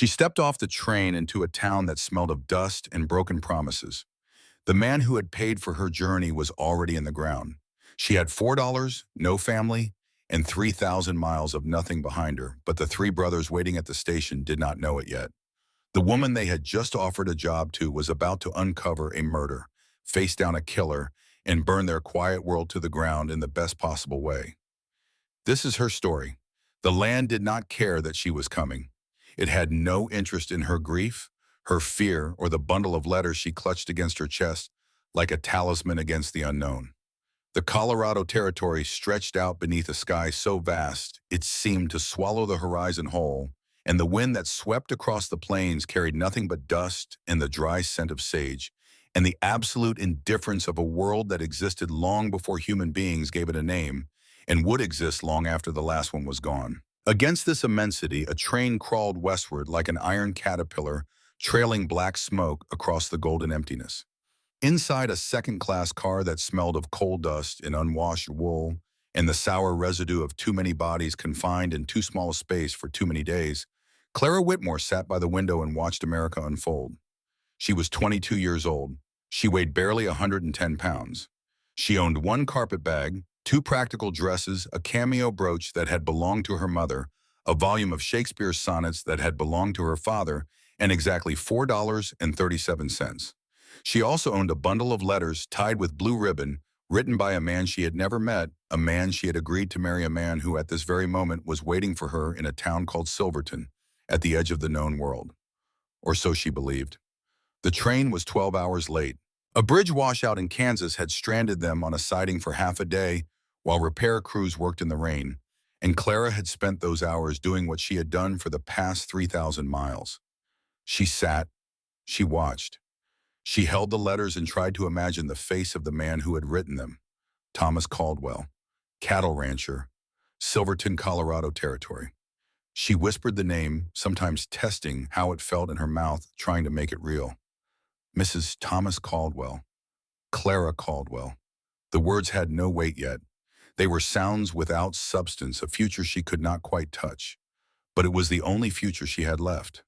She stepped off the train into a town that smelled of dust and broken promises. The man who had paid for her journey was already in the ground. She had $4, no family, and 3,000 miles of nothing behind her, but the three brothers waiting at the station did not know it yet. The woman they had just offered a job to was about to uncover a murder, face down a killer, and burn their quiet world to the ground in the best possible way. This is her story. The land did not care that she was coming. It had no interest in her grief, her fear, or the bundle of letters she clutched against her chest like a talisman against the unknown. The Colorado Territory stretched out beneath a sky so vast it seemed to swallow the horizon whole, and the wind that swept across the plains carried nothing but dust and the dry scent of sage, and the absolute indifference of a world that existed long before human beings gave it a name, and would exist long after the last one was gone. Against this immensity, a train crawled westward like an iron caterpillar, trailing black smoke across the golden emptiness. Inside a second-class car that smelled of coal dust and unwashed wool and the sour residue of too many bodies confined in too small a space for too many days, Clara Whitmore sat by the window and watched America unfold. She was 22 years old. She weighed barely 110 pounds. She owned one carpet bag, two practical dresses, a cameo brooch that had belonged to her mother, a volume of Shakespeare's sonnets that had belonged to her father, and exactly $4.37. She also owned a bundle of letters tied with blue ribbon, written by a man she had never met, a man she had agreed to marry, a man who at this very moment was waiting for her in a town called Silverton, at the edge of the known world. Or so she believed. The train was 12 hours late. A bridge washout in Kansas had stranded them on a siding for half a day while repair crews worked in the rain, and Clara had spent those hours doing what she had done for the past 3,000 miles. She sat, she watched. She held the letters and tried to imagine the face of the man who had written them. Thomas Caldwell, cattle rancher, Silverton, Colorado Territory. She whispered the name, sometimes testing how it felt in her mouth, trying to make it real. Mrs. Thomas Caldwell, Clara Caldwell. The words had no weight yet. They were sounds without substance, a future she could not quite touch. But it was the only future she had left.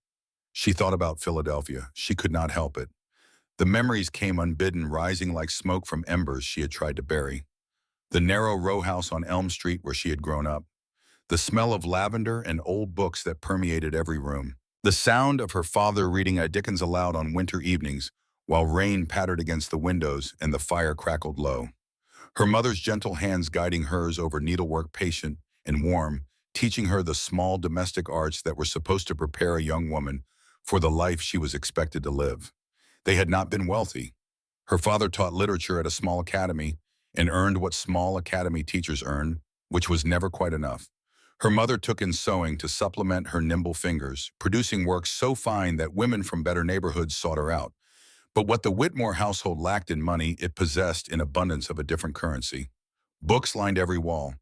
She thought about Philadelphia. She could not help it. The memories came unbidden, rising like smoke from embers she had tried to bury. The narrow row house on Elm Street where she had grown up. The smell of lavender and old books that permeated every room. The sound of her father reading Dickens aloud on winter evenings while rain pattered against the windows and the fire crackled low. Her mother's gentle hands guiding hers over needlework, patient and warm, teaching her the small domestic arts that were supposed to prepare a young woman for the life she was expected to live. They had not been wealthy. Her father taught literature at a small academy and earned what small academy teachers earn, which was never quite enough. Her mother took in sewing to supplement her nimble fingers, producing work so fine that women from better neighborhoods sought her out. But what the Whitmore household lacked in money, it possessed in abundance of a different currency. Books lined every wall.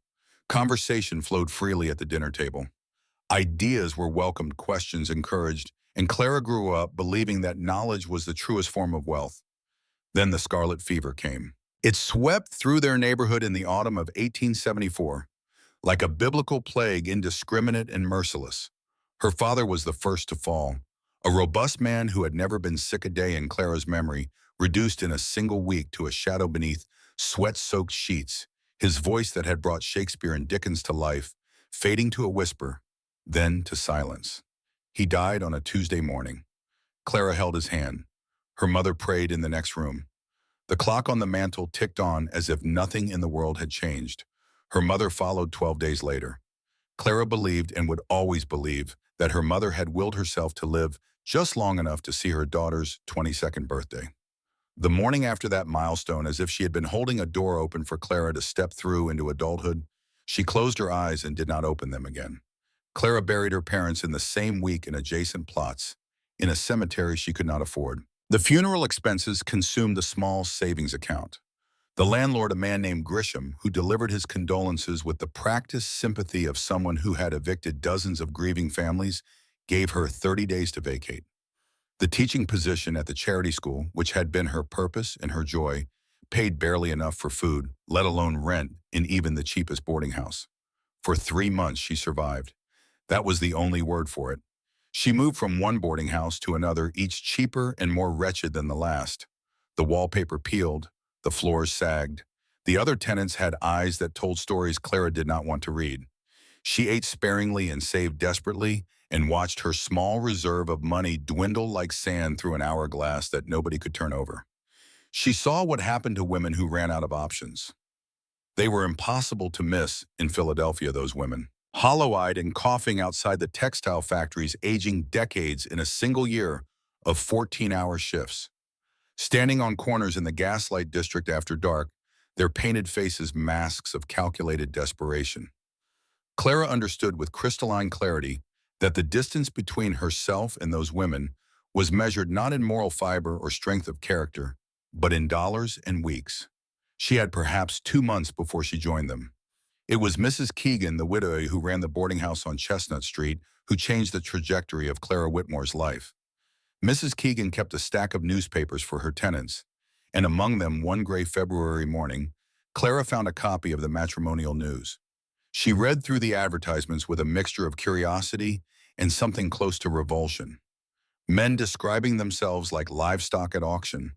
Conversation flowed freely at the dinner table. Ideas were welcomed, questions encouraged, and Clara grew up believing that knowledge was the truest form of wealth. Then the scarlet fever came. It swept through their neighborhood in the autumn of 1874. Like a biblical plague, indiscriminate and merciless. Her father was the first to fall, a robust man who had never been sick a day in Clara's memory, reduced in a single week to a shadow beneath sweat-soaked sheets, his voice that had brought Shakespeare and Dickens to life, fading to a whisper, then to silence. He died on a Tuesday morning. Clara held his hand. Her mother prayed in the next room. The clock on the mantel ticked on as if nothing in the world had changed. Her mother followed 12 days later. Clara believed and would always believe that her mother had willed herself to live just long enough to see her daughter's 22nd birthday. The morning after that milestone, as if she had been holding a door open for Clara to step through into adulthood, she closed her eyes and did not open them again. Clara buried her parents in the same week in adjacent plots, in a cemetery she could not afford. The funeral expenses consumed the small savings account. The landlord, a man named Grisham, who delivered his condolences with the practiced sympathy of someone who had evicted dozens of grieving families, gave her 30 days to vacate. The teaching position at the charity school, which had been her purpose and her joy, paid barely enough for food, let alone rent in even the cheapest boarding house. For 3 months she survived. That was the only word for it. She moved from one boarding house to another, each cheaper and more wretched than the last. The wallpaper peeled, the floors sagged. The other tenants had eyes that told stories Clara did not want to read. She ate sparingly and saved desperately, and watched her small reserve of money dwindle like sand through an hourglass that nobody could turn over. She saw what happened to women who ran out of options. They were impossible to miss in Philadelphia, those women. Hollow-eyed and coughing outside the textile factories, aging decades in a single year of 14-hour shifts. Standing on corners in the gaslight district after dark, their painted faces masks of calculated desperation. Clara understood with crystalline clarity that the distance between herself and those women was measured not in moral fiber or strength of character, but in dollars and weeks. She had perhaps 2 months before she joined them. It was Mrs. Keegan, the widow who ran the boarding house on Chestnut Street, who changed the trajectory of Clara Whitmore's life. Mrs. Keegan kept a stack of newspapers for her tenants, and among them, one gray February morning, Clara found a copy of the Matrimonial News. She read through the advertisements with a mixture of curiosity and something close to revulsion. Men describing themselves like livestock at auction.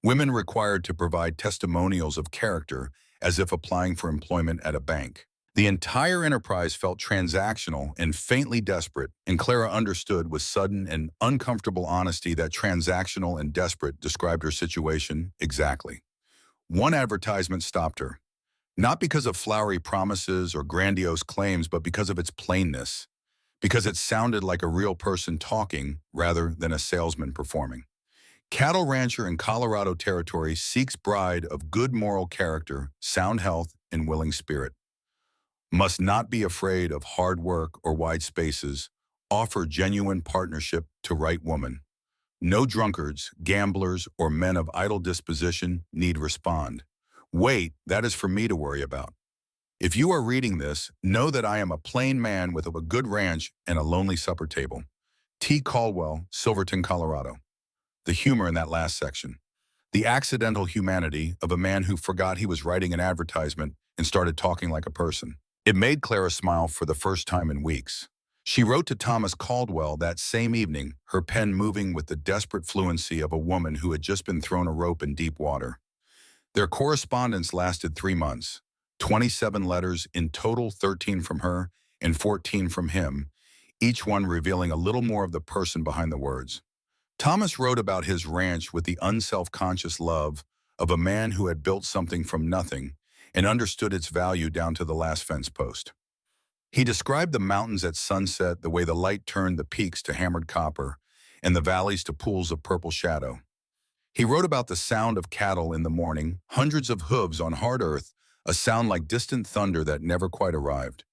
Women required to provide testimonials of character as if applying for employment at a bank. The entire enterprise felt transactional and faintly desperate, and Clara understood with sudden and uncomfortable honesty that transactional and desperate described her situation exactly. One advertisement stopped her. Not because of flowery promises or grandiose claims, but because of its plainness, because it sounded like a real person talking rather than a salesman performing. Cattle rancher in Colorado Territory seeks bride of good moral character, sound health, and willing spirit. Must not be afraid of hard work or wide spaces, offer genuine partnership to right woman. No drunkards, gamblers, or men of idle disposition need respond. Wait, that is for me to worry about. If you are reading this, know that I am a plain man with a good ranch and a lonely supper table. T. Caldwell, Silverton, Colorado. The humor in that last section. The accidental humanity of a man who forgot he was writing an advertisement and started talking like a person. It made Clara smile for the first time in weeks. She wrote to Thomas Caldwell that same evening, her pen moving with the desperate fluency of a woman who had just been thrown a rope in deep water. Their correspondence lasted 3 months, 27 letters in total, 13 from her and 14 from him, each one revealing a little more of the person behind the words. Thomas wrote about his ranch with the unself-conscious love of a man who had built something from nothing and understood its value down to the last fence post. He described the mountains at sunset, the way the light turned the peaks to hammered copper and the valleys to pools of purple shadow. He wrote about the sound of cattle in the morning, hundreds of hooves on hard earth, a sound like distant thunder that never quite arrived.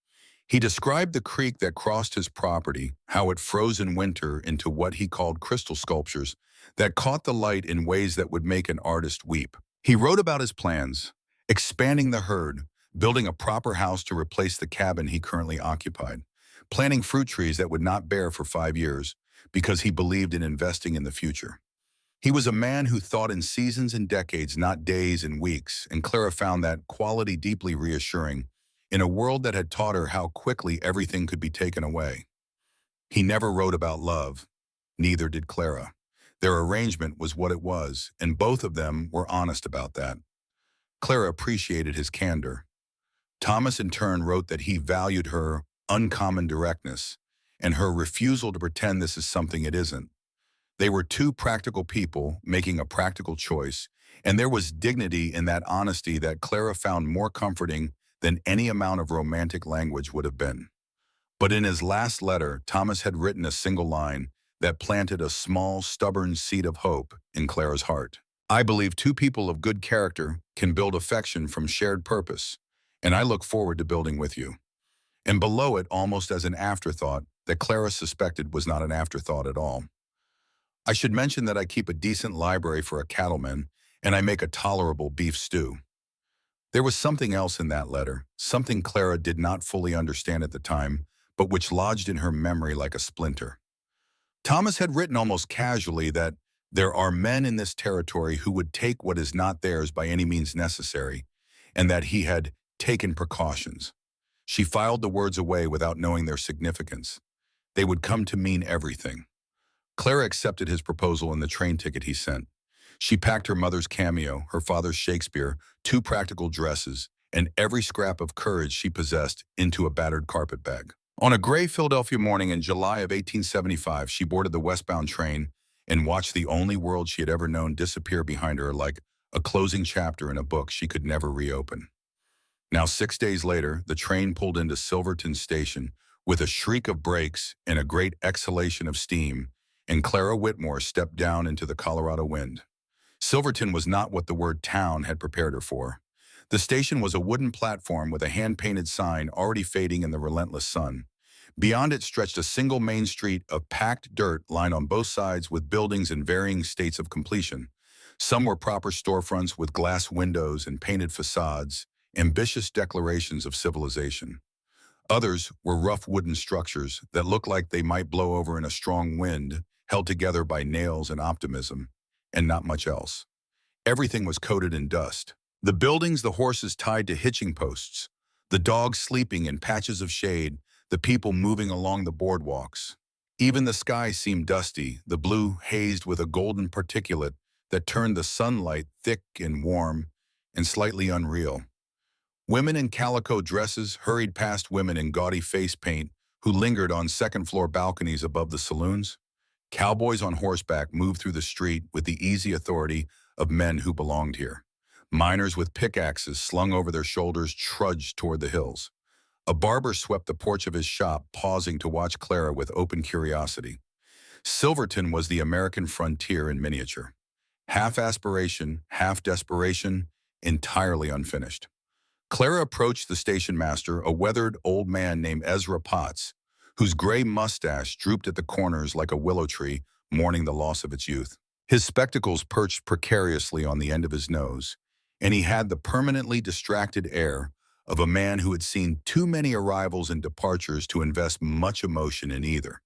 He described the creek that crossed his property, how it froze in winter into what he called crystal sculptures that caught the light in ways that would make an artist weep. He wrote about his plans, expanding the herd, building a proper house to replace the cabin he currently occupied, planting fruit trees that would not bear for 5 years because he believed in investing in the future. He was a man who thought in seasons and decades, not days and weeks, and Clara found that quality deeply reassuring in a world that had taught her how quickly everything could be taken away. He never wrote about love. Neither did Clara. Their arrangement was what it was, and both of them were honest about that. Clara appreciated his candor. Thomas in turn wrote that he valued her uncommon directness and her refusal to pretend this is something it isn't. They were two practical people making a practical choice, and there was dignity in that honesty that Clara found more comforting than any amount of romantic language would have been. But in his last letter, Thomas had written a single line that planted a small, stubborn seed of hope in Clara's heart. I believe two people of good character can build affection from shared purpose, and I look forward to building with you. And below it, almost as an afterthought, that Clara suspected was not an afterthought at all. I should mention that I keep a decent library for a cattleman, and I make a tolerable beef stew. There was something else in that letter, something Clara did not fully understand at the time, but which lodged in her memory like a splinter. Thomas had written almost casually that there are men in this territory who would take what is not theirs by any means necessary, and that he had taken precautions. She filed the words away without knowing their significance. They would come to mean everything. Clara accepted his proposal and the train ticket he sent. She packed her mother's cameo, her father's Shakespeare, two practical dresses, and every scrap of courage she possessed into a battered carpet bag. On a gray Philadelphia morning in July of 1875, she boarded the westbound train and watched the only world she had ever known disappear behind her like a closing chapter in a book she could never reopen. Now, 6 days later, the train pulled into Silverton Station with a shriek of brakes and a great exhalation of steam, and Clara Whitmore stepped down into the Colorado wind. Silverton was not what the word town had prepared her for. The station was a wooden platform with a hand-painted sign already fading in the relentless sun. Beyond it stretched a single main street of packed dirt lined on both sides with buildings in varying states of completion. Some were proper storefronts with glass windows and painted facades, ambitious declarations of civilization. Others were rough wooden structures that looked like they might blow over in a strong wind, held together by nails and optimism, and not much else. Everything was coated in dust. The buildings, the horses tied to hitching posts, the dogs sleeping in patches of shade, the people moving along the boardwalks. Even the sky seemed dusty, the blue hazed with a golden particulate that turned the sunlight thick and warm and slightly unreal. Women in calico dresses hurried past women in gaudy face paint who lingered on second-floor balconies above the saloons. Cowboys on horseback moved through the street with the easy authority of men who belonged here. Miners with pickaxes slung over their shoulders trudged toward the hills. A barber swept the porch of his shop, pausing to watch Clara with open curiosity. Silverton was the American frontier in miniature. Half aspiration, half desperation, entirely unfinished. Clara approached the station master, a weathered old man named Ezra Potts, whose gray mustache drooped at the corners like a willow tree mourning the loss of its youth. His spectacles perched precariously on the end of his nose, and he had the permanently distracted air of a man who had seen too many arrivals and departures to invest much emotion in either.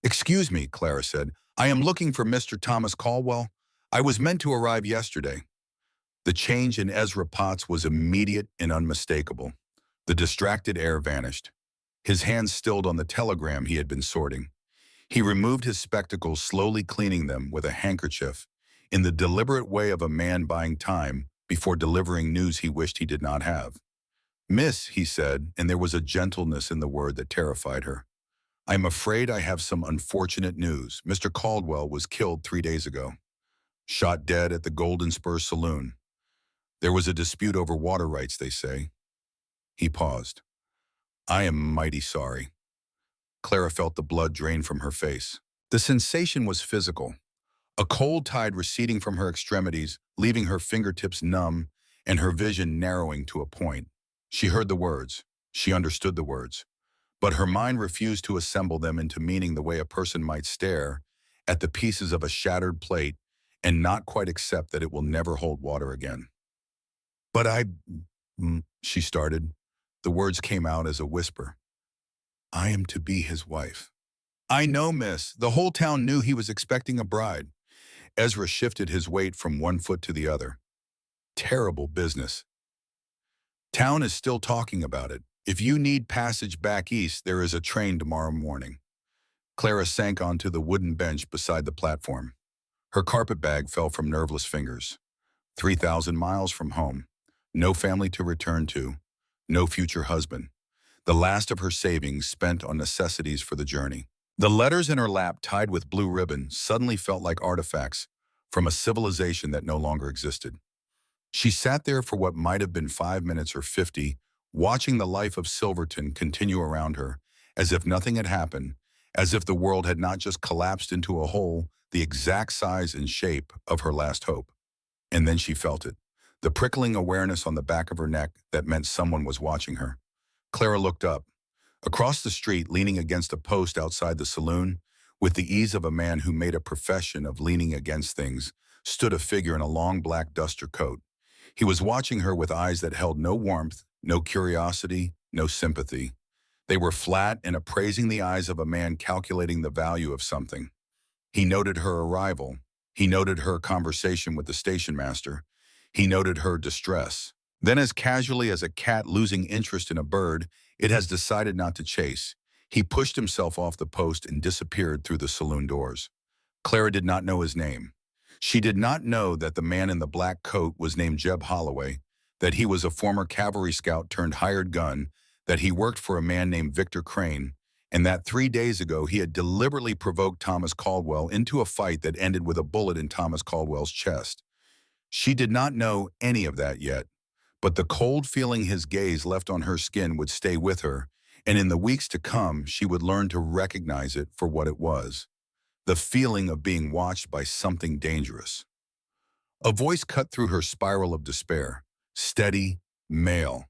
"Excuse me," Clara said. "I am looking for Mr. Thomas Caldwell. I was meant to arrive yesterday." The change in Ezra Potts was immediate and unmistakable. The distracted air vanished. His hands stilled on the telegram he had been sorting. He removed his spectacles, slowly cleaning them with a handkerchief, in the deliberate way of a man buying time before delivering news he wished he did not have. "Miss," he said, and there was a gentleness in the word that terrified her. "I am afraid I have some unfortunate news. Mr. Caldwell was killed 3 days ago. Shot dead at the Golden Spur Saloon. There was a dispute over water rights, they say." He paused. "I am mighty sorry." Clara felt the blood drain from her face. The sensation was physical. A cold tide receding from her extremities, leaving her fingertips numb and her vision narrowing to a point. She heard the words. She understood the words. But her mind refused to assemble them into meaning the way a person might stare at the pieces of a shattered plate and not quite accept that it will never hold water again. "But she started. The words came out as a whisper. "I am to be his wife." "I know, miss. The whole town knew he was expecting a bride." Ezra shifted his weight from one foot to the other. "Terrible business. Town is still talking about it. If you need passage back east, there is a train tomorrow morning." Clara sank onto the wooden bench beside the platform. Her carpet bag fell from nerveless fingers. 3,000 miles from home. No family to return to. No future husband. The last of her savings spent on necessities for the journey. The letters in her lap, tied with blue ribbon, suddenly felt like artifacts from a civilization that no longer existed. She sat there for what might have been 5 minutes or 50, watching the life of Silverton continue around her, as if nothing had happened, as if the world had not just collapsed into a hole the exact size and shape of her last hope. And then she felt it, the prickling awareness on the back of her neck that meant someone was watching her. Clara looked up. Across the street, leaning against a post outside the saloon, with the ease of a man who made a profession of leaning against things, stood a figure in a long black duster coat. He was watching her with eyes that held no warmth, no curiosity, no sympathy. They were flat and appraising the eyes of a man calculating the value of something. He noted her arrival. He noted her conversation with the station master. He noted her distress. Then, as casually as a cat losing interest in a bird it has decided not to chase, He pushed himself off the post and disappeared through the saloon doors. Clara did not know his name. She did not know that the man in the black coat was named Jeb Holloway, that he was a former cavalry scout turned hired gun, that he worked for a man named Victor Crane, and that 3 days ago he had deliberately provoked Thomas Caldwell into a fight that ended with a bullet in Thomas Caldwell's chest. She did not know any of that yet, but the cold feeling his gaze left on her skin would stay with her, and in the weeks to come she would learn to recognize it for what it was, the feeling of being watched by something dangerous. A voice cut through her spiral of despair, steady, male,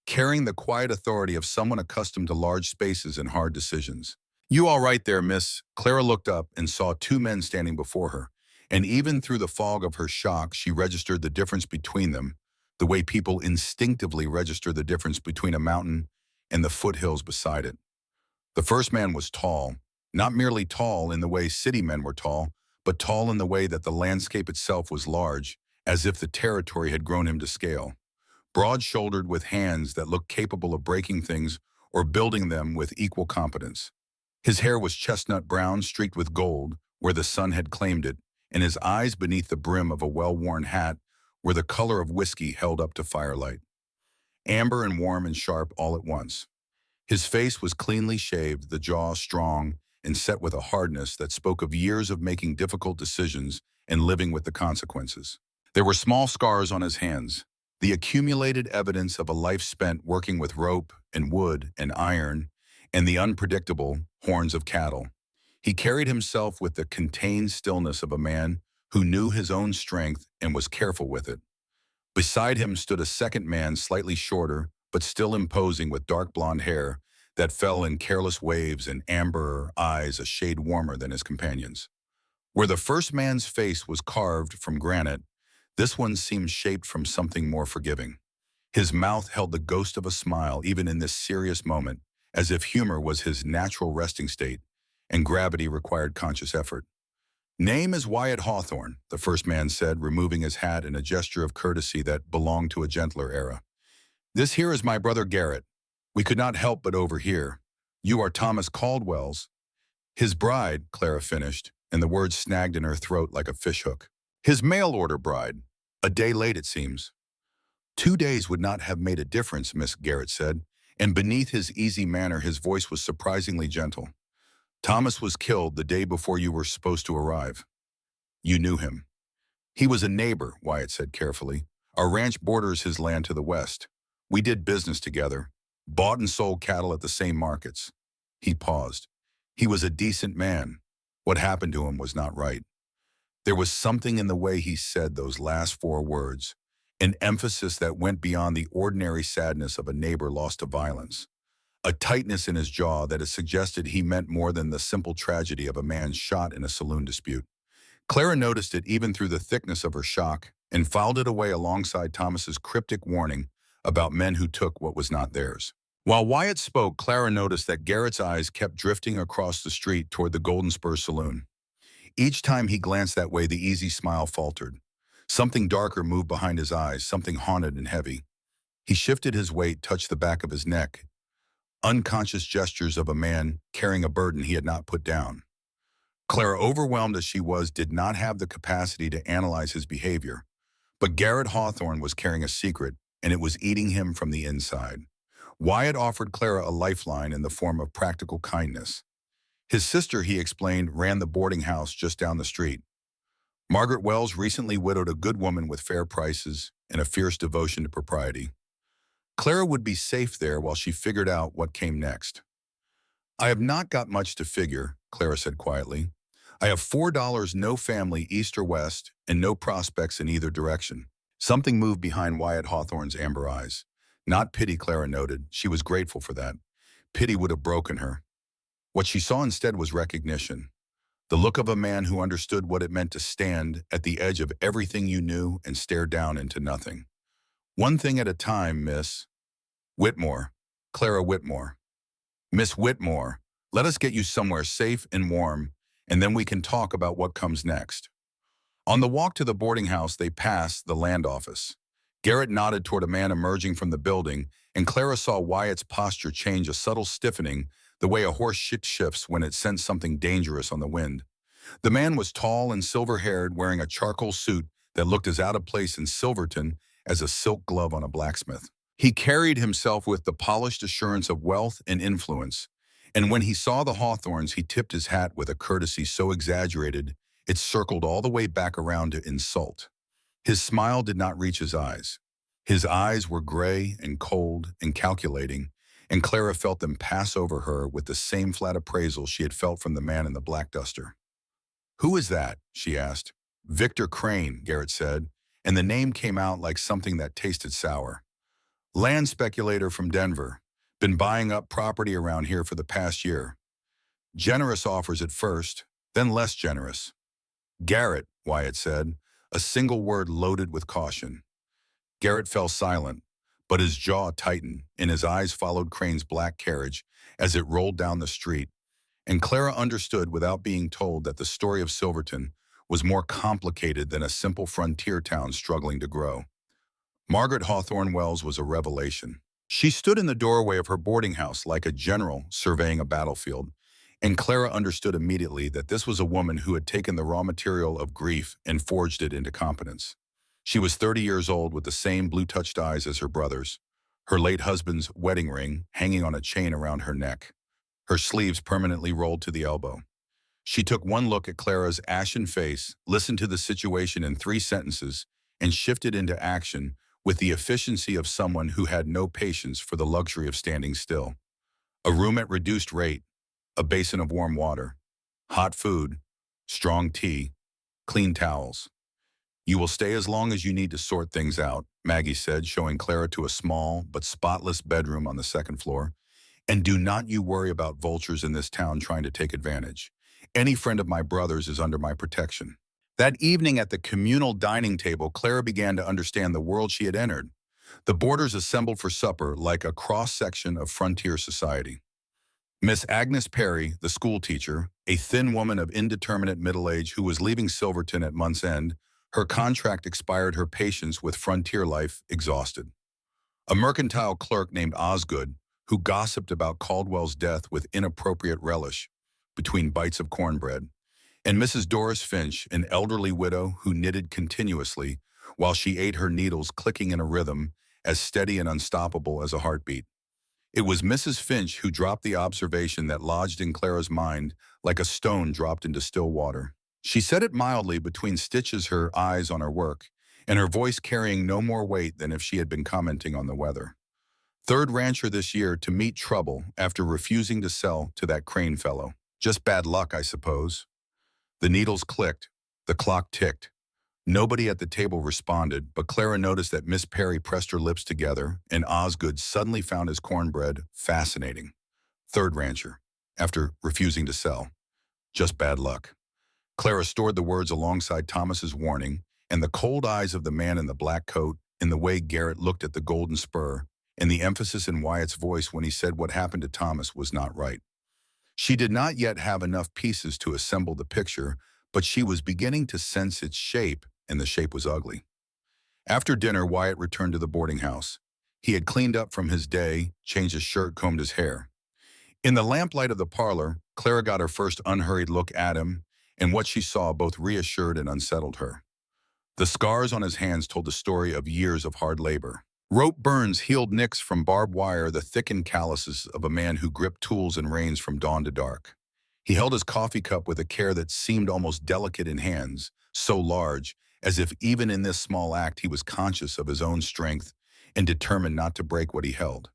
carrying the quiet authority of someone accustomed to large spaces and hard decisions. "You all right there, miss?" Clara looked up and saw two men standing before her, and even through the fog of her shock, she registered the difference between them, the way people instinctively register the difference between a mountain and the foothills beside it. The first man was tall, not merely tall in the way city men were tall, but tall in the way that the landscape itself was large, as if the territory had grown him to scale. Broad-shouldered with hands that looked capable of breaking things or building them with equal competence. His hair was chestnut brown streaked with gold, where the sun had claimed it, and his eyes beneath the brim of a well-worn hat were the color of whiskey held up to firelight. Amber and warm and sharp all at once. His face was cleanly shaved, the jaw strong and set with a hardness that spoke of years of making difficult decisions and living with the consequences. There were small scars on his hands, the accumulated evidence of a life spent working with rope and wood and iron and the unpredictable horns of cattle. He carried himself with the contained stillness of a man who knew his own strength and was careful with it. Beside him stood a second man, slightly shorter, but still imposing, with dark blonde hair that fell in careless waves and amber eyes a shade warmer than his companions. Where the first man's face was carved from granite, this one seemed shaped from something more forgiving. His mouth held the ghost of a smile even in this serious moment, as if humor was his natural resting state and gravity required conscious effort. "Name is Wyatt Hawthorne," the first man said, removing his hat in a gesture of courtesy that belonged to a gentler era. "This here is my brother Garrett. We could not help but overhear. You are Thomas Caldwell's." "His bride," Clara finished, and the words snagged in her throat like a fishhook. "His mail-order bride. A day late, it seems." "2 days would not have made a difference," Miss Garrett said, and beneath his easy manner his voice was surprisingly gentle. "Thomas was killed the day before you were supposed to arrive. You knew him." "He was a neighbor," Wyatt said carefully. "Our ranch borders his land to the west. We did business together, bought and sold cattle at the same markets." He paused. "He was a decent man. What happened to him was not right." There was something in the way he said those last 4 words, an emphasis that went beyond the ordinary sadness of a neighbor lost to violence, a tightness in his jaw that suggested he meant more than the simple tragedy of a man shot in a saloon dispute. Clara noticed it even through the thickness of her shock and filed it away alongside Thomas's cryptic warning about men who took what was not theirs. While Wyatt spoke, Clara noticed that Garrett's eyes kept drifting across the street toward the Golden Spur Saloon. Each time he glanced that way, the easy smile faltered. Something darker moved behind his eyes, something haunted and heavy. He shifted his weight, touched the back of his neck, unconscious gestures of a man carrying a burden he had not put down. Clara, overwhelmed as she was, did not have the capacity to analyze his behavior. But Garrett Hawthorne was carrying a secret, and it was eating him from the inside. Wyatt offered Clara a lifeline in the form of practical kindness. His sister, he explained, ran the boarding house just down the street. Margaret Wells recently widowed a good woman with fair prices and a fierce devotion to propriety. Clara would be safe there while she figured out what came next. "I have not got much to figure," Clara said quietly. "I have $4, no family east or west, and no prospects in either direction." Something moved behind Wyatt Hawthorne's amber eyes. Not pity, Clara noted. She was grateful for that. Pity would have broken her. What she saw instead was recognition. The look of a man who understood what it meant to stand at the edge of everything you knew and stare down into nothing. "One thing at a time, Miss Whitmore. Clara Whitmore. Miss Whitmore, let us get you somewhere safe and warm, and then we can talk about what comes next." On the walk to the boarding house, they passed the land office. Garrett nodded toward a man emerging from the building, and Clara saw Wyatt's posture change, a subtle stiffening the way a horse shifts when it scents something dangerous on the wind. The man was tall and silver-haired, wearing a charcoal suit that looked as out of place in Silverton as a silk glove on a blacksmith. He carried himself with the polished assurance of wealth and influence, and when he saw the Hawthorns, he tipped his hat with a courtesy so exaggerated it circled all the way back around to insult. His smile did not reach his eyes. His eyes were gray and cold and calculating, and Clara felt them pass over her with the same flat appraisal she had felt from the man in the black duster. "Who is that?" she asked. "Victor Crane," Garrett said, and the name came out like something that tasted sour. "Land speculator from Denver. Been buying up property around here for the past year. Generous offers at first, then less generous." "Garrett," Wyatt said, a single word loaded with caution. Garrett fell silent, but his jaw tightened, and his eyes followed Crane's black carriage as it rolled down the street. And Clara understood without being told that the story of Silverton was more complicated than a simple frontier town struggling to grow. Margaret Hawthorne Wells was a revelation. She stood in the doorway of her boarding house like a general surveying a battlefield, and Clara understood immediately that this was a woman who had taken the raw material of grief and forged it into competence. She was 30 years old with the same blue-touched eyes as her brothers, her late husband's wedding ring hanging on a chain around her neck, her sleeves permanently rolled to the elbow. She took one look at Clara's ashen face, listened to the situation in 3 sentences, and shifted into action with the efficiency of someone who had no patience for the luxury of standing still. A room at reduced rate, a basin of warm water, hot food, strong tea, clean towels. "You will stay as long as you need to sort things out," Maggie said, showing Clara to a small but spotless bedroom on the 2nd floor. "And do not you worry about vultures in this town trying to take advantage. Any friend of my brother's is under my protection." That evening at the communal dining table, Clara began to understand the world she had entered. The boarders assembled for supper like a cross-section of frontier society. Miss Agnes Perry, the school teacher, a thin woman of indeterminate middle age who was leaving Silverton at month's end, her contract expired, her patience with frontier life exhausted. A mercantile clerk named Osgood, who gossiped about Caldwell's death with inappropriate relish between bites of cornbread, and Mrs. Doris Finch, an elderly widow who knitted continuously while she ate her needles, clicking in a rhythm as steady and unstoppable as a heartbeat. It was Mrs. Finch who dropped the observation that lodged in Clara's mind like a stone dropped into still water. She said it mildly between stitches, her eyes on her work, and her voice carrying no more weight than if she had been commenting on the weather. "Third rancher this year to meet trouble after refusing to sell to that Crane fellow. Just bad luck, I suppose." The needles clicked. The clock ticked. Nobody at the table responded, but Clara noticed that Miss Perry pressed her lips together, and Osgood suddenly found his cornbread fascinating. "Third rancher, after refusing to sell. Just bad luck." Clara stored the words alongside Thomas's warning, and the cold eyes of the man in the black coat, in the way Garrett looked at the golden spur, and the emphasis in Wyatt's voice when he said what happened to Thomas was not right. She did not yet have enough pieces to assemble the picture, but she was beginning to sense its shape, and the shape was ugly. After dinner, Wyatt returned to the boarding house. He had cleaned up from his day, changed his shirt, combed his hair. In the lamplight of the parlor, Clara got her first unhurried look at him, and what she saw both reassured and unsettled her. The scars on his hands told the story of years of hard labor. Rope burns healed nicks from barbed wire, the thickened calluses of a man who gripped tools and reins from dawn to dark. He held his coffee cup with a care that seemed almost delicate in hands, so large, as if even in this small act he was conscious of his own strength and determined not to break what he held.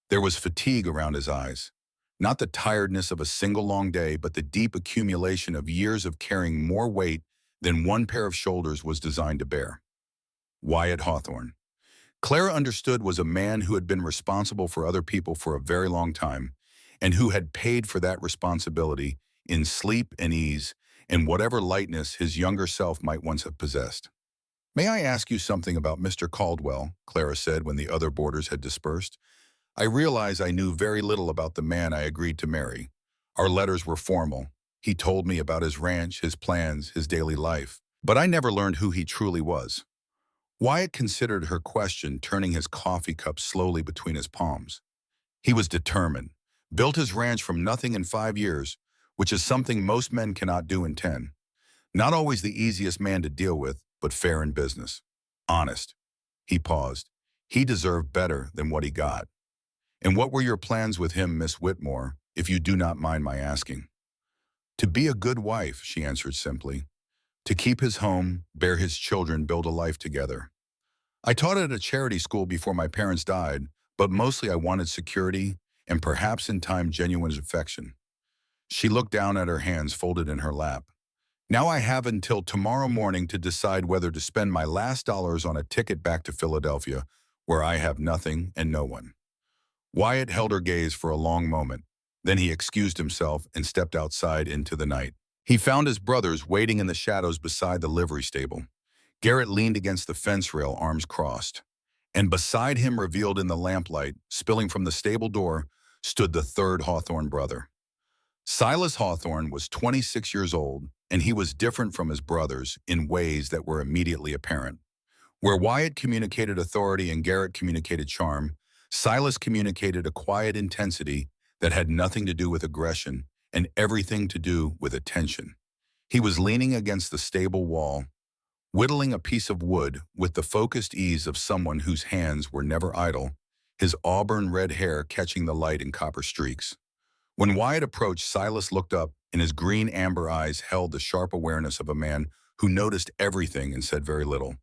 There was fatigue around his eyes, not the tiredness of a single long day, but the deep accumulation of years of carrying more weight than one pair of shoulders was designed to bear. Wyatt Hawthorne. Clara understood was a man who had been responsible for other people for a very long time, and who had paid for that responsibility in sleep and ease and whatever lightness his younger self might once have possessed. "May I ask you something about Mr. Caldwell?" Clara said when the other boarders had dispersed. "I realize I knew very little about the man I agreed to marry. Our letters were formal. He told me about his ranch, his plans, his daily life, but I never learned who he truly was." Wyatt considered her question, turning his coffee cup slowly between his palms. He was determined, Built his ranch from nothing in 5 years, which is something most men cannot do in 10. Not always the easiest man to deal with, but fair in business. Honest. He paused. He deserved better than what he got. And what were your plans with him, Miss Whitmore, if you do not mind my asking? To be a good wife, she answered simply. To keep his home, bear his children, build a life together. I taught at a charity school before my parents died, but mostly I wanted security and perhaps in time genuine affection. She looked down at her hands folded in her lap. Now I have until tomorrow morning to decide whether to spend my last dollars on a ticket back to Philadelphia, where I have nothing and no one. Wyatt held her gaze for a long moment. Then he excused himself and stepped outside into the night. He found his brothers waiting in the shadows beside the livery stable. Garrett leaned against the fence rail, arms crossed. And beside him, revealed in the lamplight, spilling from the stable door, stood the third Hawthorne brother. Silas Hawthorne was 26 years old, and he was different from his brothers in ways that were immediately apparent. Where Wyatt communicated authority and Garrett communicated charm, Silas communicated a quiet intensity that had nothing to do with aggression and everything to do with attention. He was leaning against the stable wall, whittling a piece of wood with the focused ease of someone whose hands were never idle, his auburn red hair catching the light in copper streaks. When Wyatt approached, Silas looked up, and his green-amber eyes held the sharp awareness of a man who noticed everything and said very little.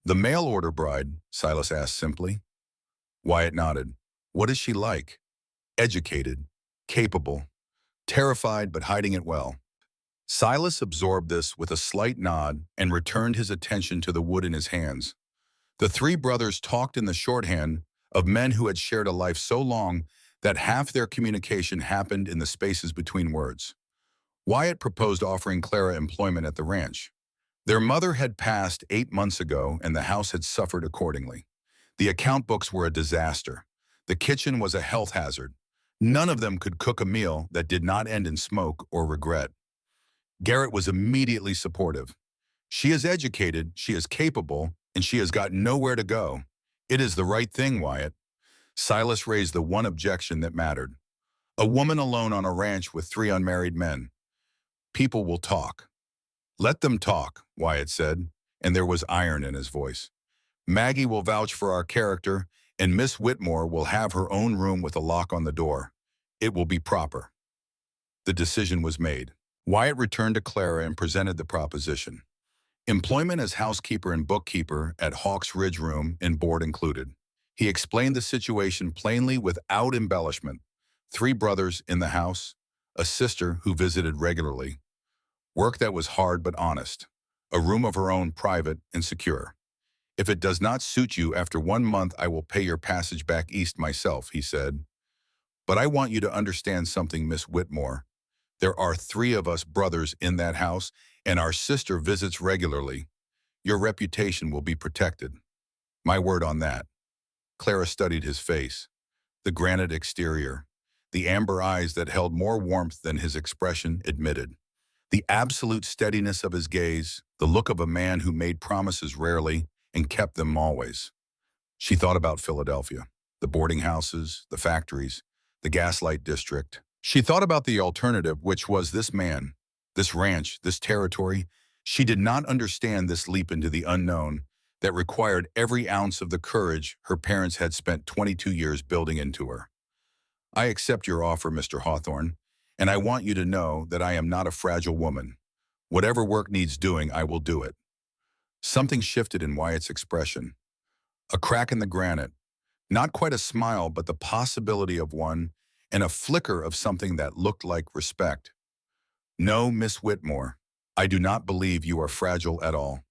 "The mail-order bride?" Silas asked simply. Wyatt nodded. "What is she like?" "Educated, capable, terrified but hiding it well." Silas absorbed this with a slight nod and returned his attention to the wood in his hands. The three brothers talked in the shorthand of men who had shared a life so long that half their communication happened in the spaces between words. Wyatt proposed offering Clara employment at the ranch. Their mother had passed 8 months ago, and the house had suffered accordingly. The account books were a disaster. The kitchen was a health hazard. None of them could cook a meal that did not end in smoke or regret. Garrett was immediately supportive. "She is educated, she is capable, and she has got nowhere to go. It is the right thing, Wyatt." Silas raised the one objection that mattered. "A woman alone on a ranch with 3 unmarried men. People will talk." "Let them talk," Wyatt said, and there was iron in his voice. "Maggie will vouch for our character, and Miss Whitmore will have her own room with a lock on the door. It will be proper." The decision was made. Wyatt returned to Clara and presented the proposition. Employment as housekeeper and bookkeeper at Hawks Ridge, room and board included. He explained the situation plainly without embellishment. 3 brothers in the house, a sister who visited regularly. Work that was hard but honest. A room of her own, private and secure. "If it does not suit you, after 1 month I will pay your passage back east myself," he said. "But I want you to understand something, Miss Whitmore. There are 3 of us brothers in that house, and our sister visits regularly. Your reputation will be protected. My word on that." Clara studied his face. The granite exterior, the amber eyes that held more warmth than his expression admitted. The absolute steadiness of his gaze, the look of a man who made promises rarely and kept them always. She thought about Philadelphia, the boarding houses, the factories, the gaslight district. She thought about the alternative, which was this man, this ranch, this territory. She did not understand this leap into the unknown that required every ounce of the courage her parents had spent 22 years building into her. "I accept your offer, Mr. Hawthorne, and I want you to know that I am not a fragile woman. Whatever work needs doing, I will do it." Something shifted in Wyatt's expression. A crack in the granite. Not quite a smile, but the possibility of one, and a flicker of something that looked like respect. "No, Miss Whitmore, I do not believe you are fragile at all."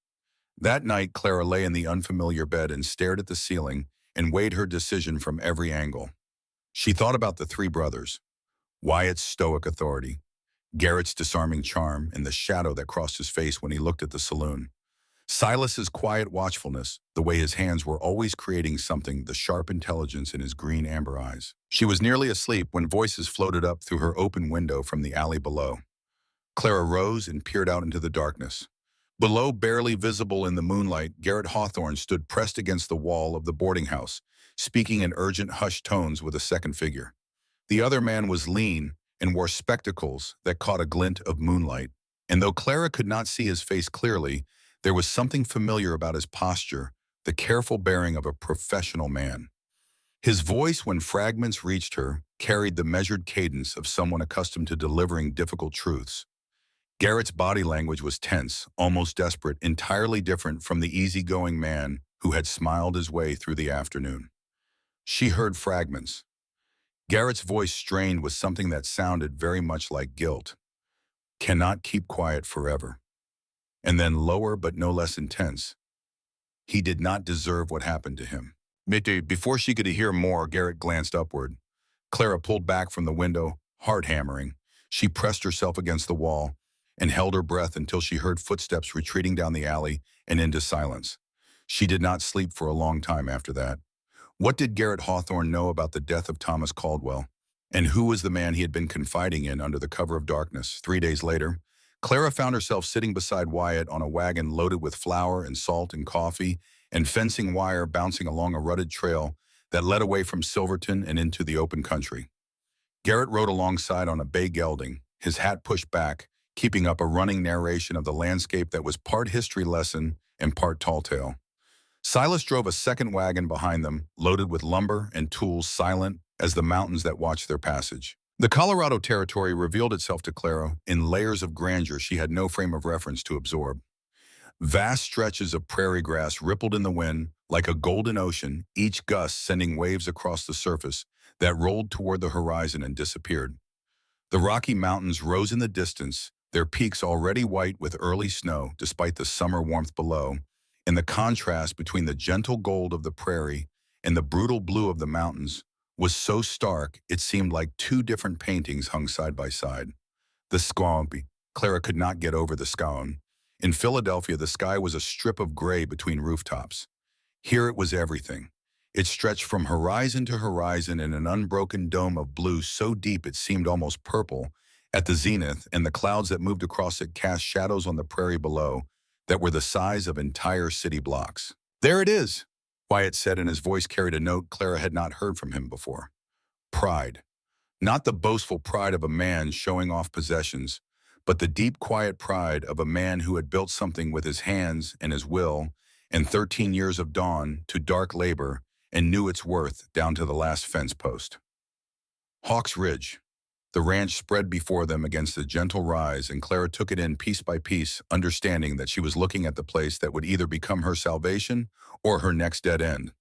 That night, Clara lay in the unfamiliar bed and stared at the ceiling and weighed her decision from every angle. She thought about the 3 brothers, Wyatt's stoic authority, Garrett's disarming charm, and the shadow that crossed his face when he looked at the saloon. Silas's quiet watchfulness, the way his hands were always creating something, the sharp intelligence in his green amber eyes. She was nearly asleep when voices floated up through her open window from the alley below. Clara rose and peered out into the darkness. Below, barely visible in the moonlight, Garrett Hawthorne stood pressed against the wall of the boarding house, speaking in urgent, hushed tones with a second figure. The other man was lean and wore spectacles that caught a glint of moonlight. And though Clara could not see his face clearly, there was something familiar about his posture, the careful bearing of a professional man. His voice, when fragments reached her, carried the measured cadence of someone accustomed to delivering difficult truths. Garrett's body language was tense, almost desperate, entirely different from the easygoing man who had smiled his way through the afternoon. She heard fragments. Garrett's voice strained with something that sounded very much like guilt. Cannot keep quiet forever. And then lower but no less intense. He did not deserve what happened to him. Before she could hear more, Garrett glanced upward. Clara pulled back from the window, heart hammering. She pressed herself against the wall and held her breath until she heard footsteps retreating down the alley and into silence. She did not sleep for a long time after that. What did Garrett Hawthorne know about the death of Thomas Caldwell? And who was the man he had been confiding in under the cover of darkness? 3 days later, Clara found herself sitting beside Wyatt on a wagon loaded with flour and salt and coffee and fencing wire bouncing along a rutted trail that led away from Silverton and into the open country. Garrett rode alongside on a bay gelding, his hat pushed back, keeping up a running narration of the landscape that was part history lesson and part tall tale. Silas drove a second wagon behind them, loaded with lumber and tools, silent as the mountains that watched their passage. The Colorado Territory revealed itself to Clara in layers of grandeur she had no frame of reference to absorb. Vast stretches of prairie grass rippled in the wind like a golden ocean, each gust sending waves across the surface that rolled toward the horizon and disappeared. The Rocky Mountains rose in the distance, their peaks already white with early snow despite the summer warmth below, and the contrast between the gentle gold of the prairie and the brutal blue of the mountains was so stark it seemed like two different paintings hung side by side. The sky. Clara could not get over the sky. In Philadelphia, the sky was a strip of gray between rooftops. Here it was everything. It stretched from horizon to horizon in an unbroken dome of blue so deep it seemed almost purple at the zenith, and the clouds that moved across it cast shadows on the prairie below that were the size of entire city blocks. "There it is," Wyatt said, and his voice carried a note Clara had not heard from him before. Pride. Not the boastful pride of a man showing off possessions, but the deep, quiet pride of a man who had built something with his hands and his will, and 13 years of dawn to dark labor, and knew its worth down to the last fence post. Hawks Ridge. The ranch spread before them against a gentle rise, and Clara took it in piece by piece, understanding that she was looking at the place that would either become her salvation or her next dead end.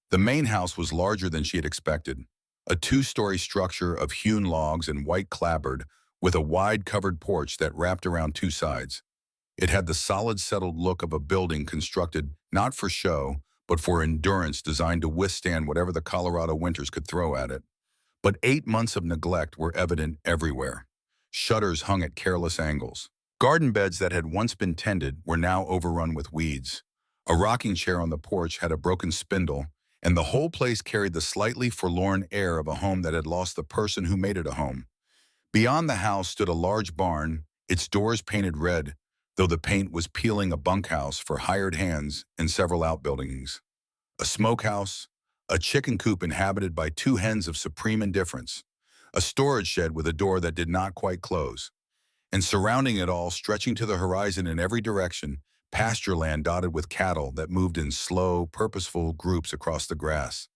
The main house was larger than she had expected, a 2-story structure of hewn logs and white clapboard with a wide covered porch that wrapped around 2 sides. It had the solid, settled look of a building constructed not for show, but for endurance, designed to withstand whatever the Colorado winters could throw at it. But 8 months of neglect were evident everywhere. Shutters hung at careless angles. Garden beds that had once been tended were now overrun with weeds. A rocking chair on the porch had a broken spindle, and the whole place carried the slightly forlorn air of a home that had lost the person who made it a home. Beyond the house stood a large barn, its doors painted red, though the paint was peeling, a bunkhouse for hired hands and several outbuildings. A smokehouse, a chicken coop inhabited by 2 hens of supreme indifference, a storage shed with a door that did not quite close, and surrounding it all, stretching to the horizon in every direction, pasture land dotted with cattle that moved in slow, purposeful groups across the grass.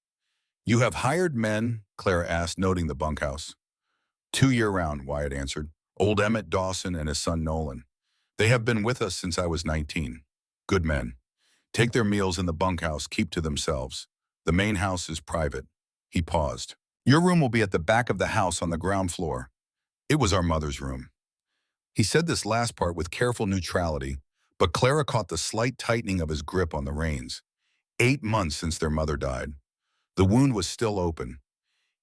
"You have hired men?" Clara asked, noting the bunkhouse. "2 year-round," Wyatt answered. "Old Emmett Dawson and his son Nolan. They have been with us since I was 19. Good men. Take their meals in the bunkhouse, keep to themselves. The main house is private." He paused. "Your room will be at the back of the house on the ground floor." It was our mother's room. He said this last part with careful neutrality, but Clara caught the slight tightening of his grip on the reins. 8 months since their mother died. The wound was still open.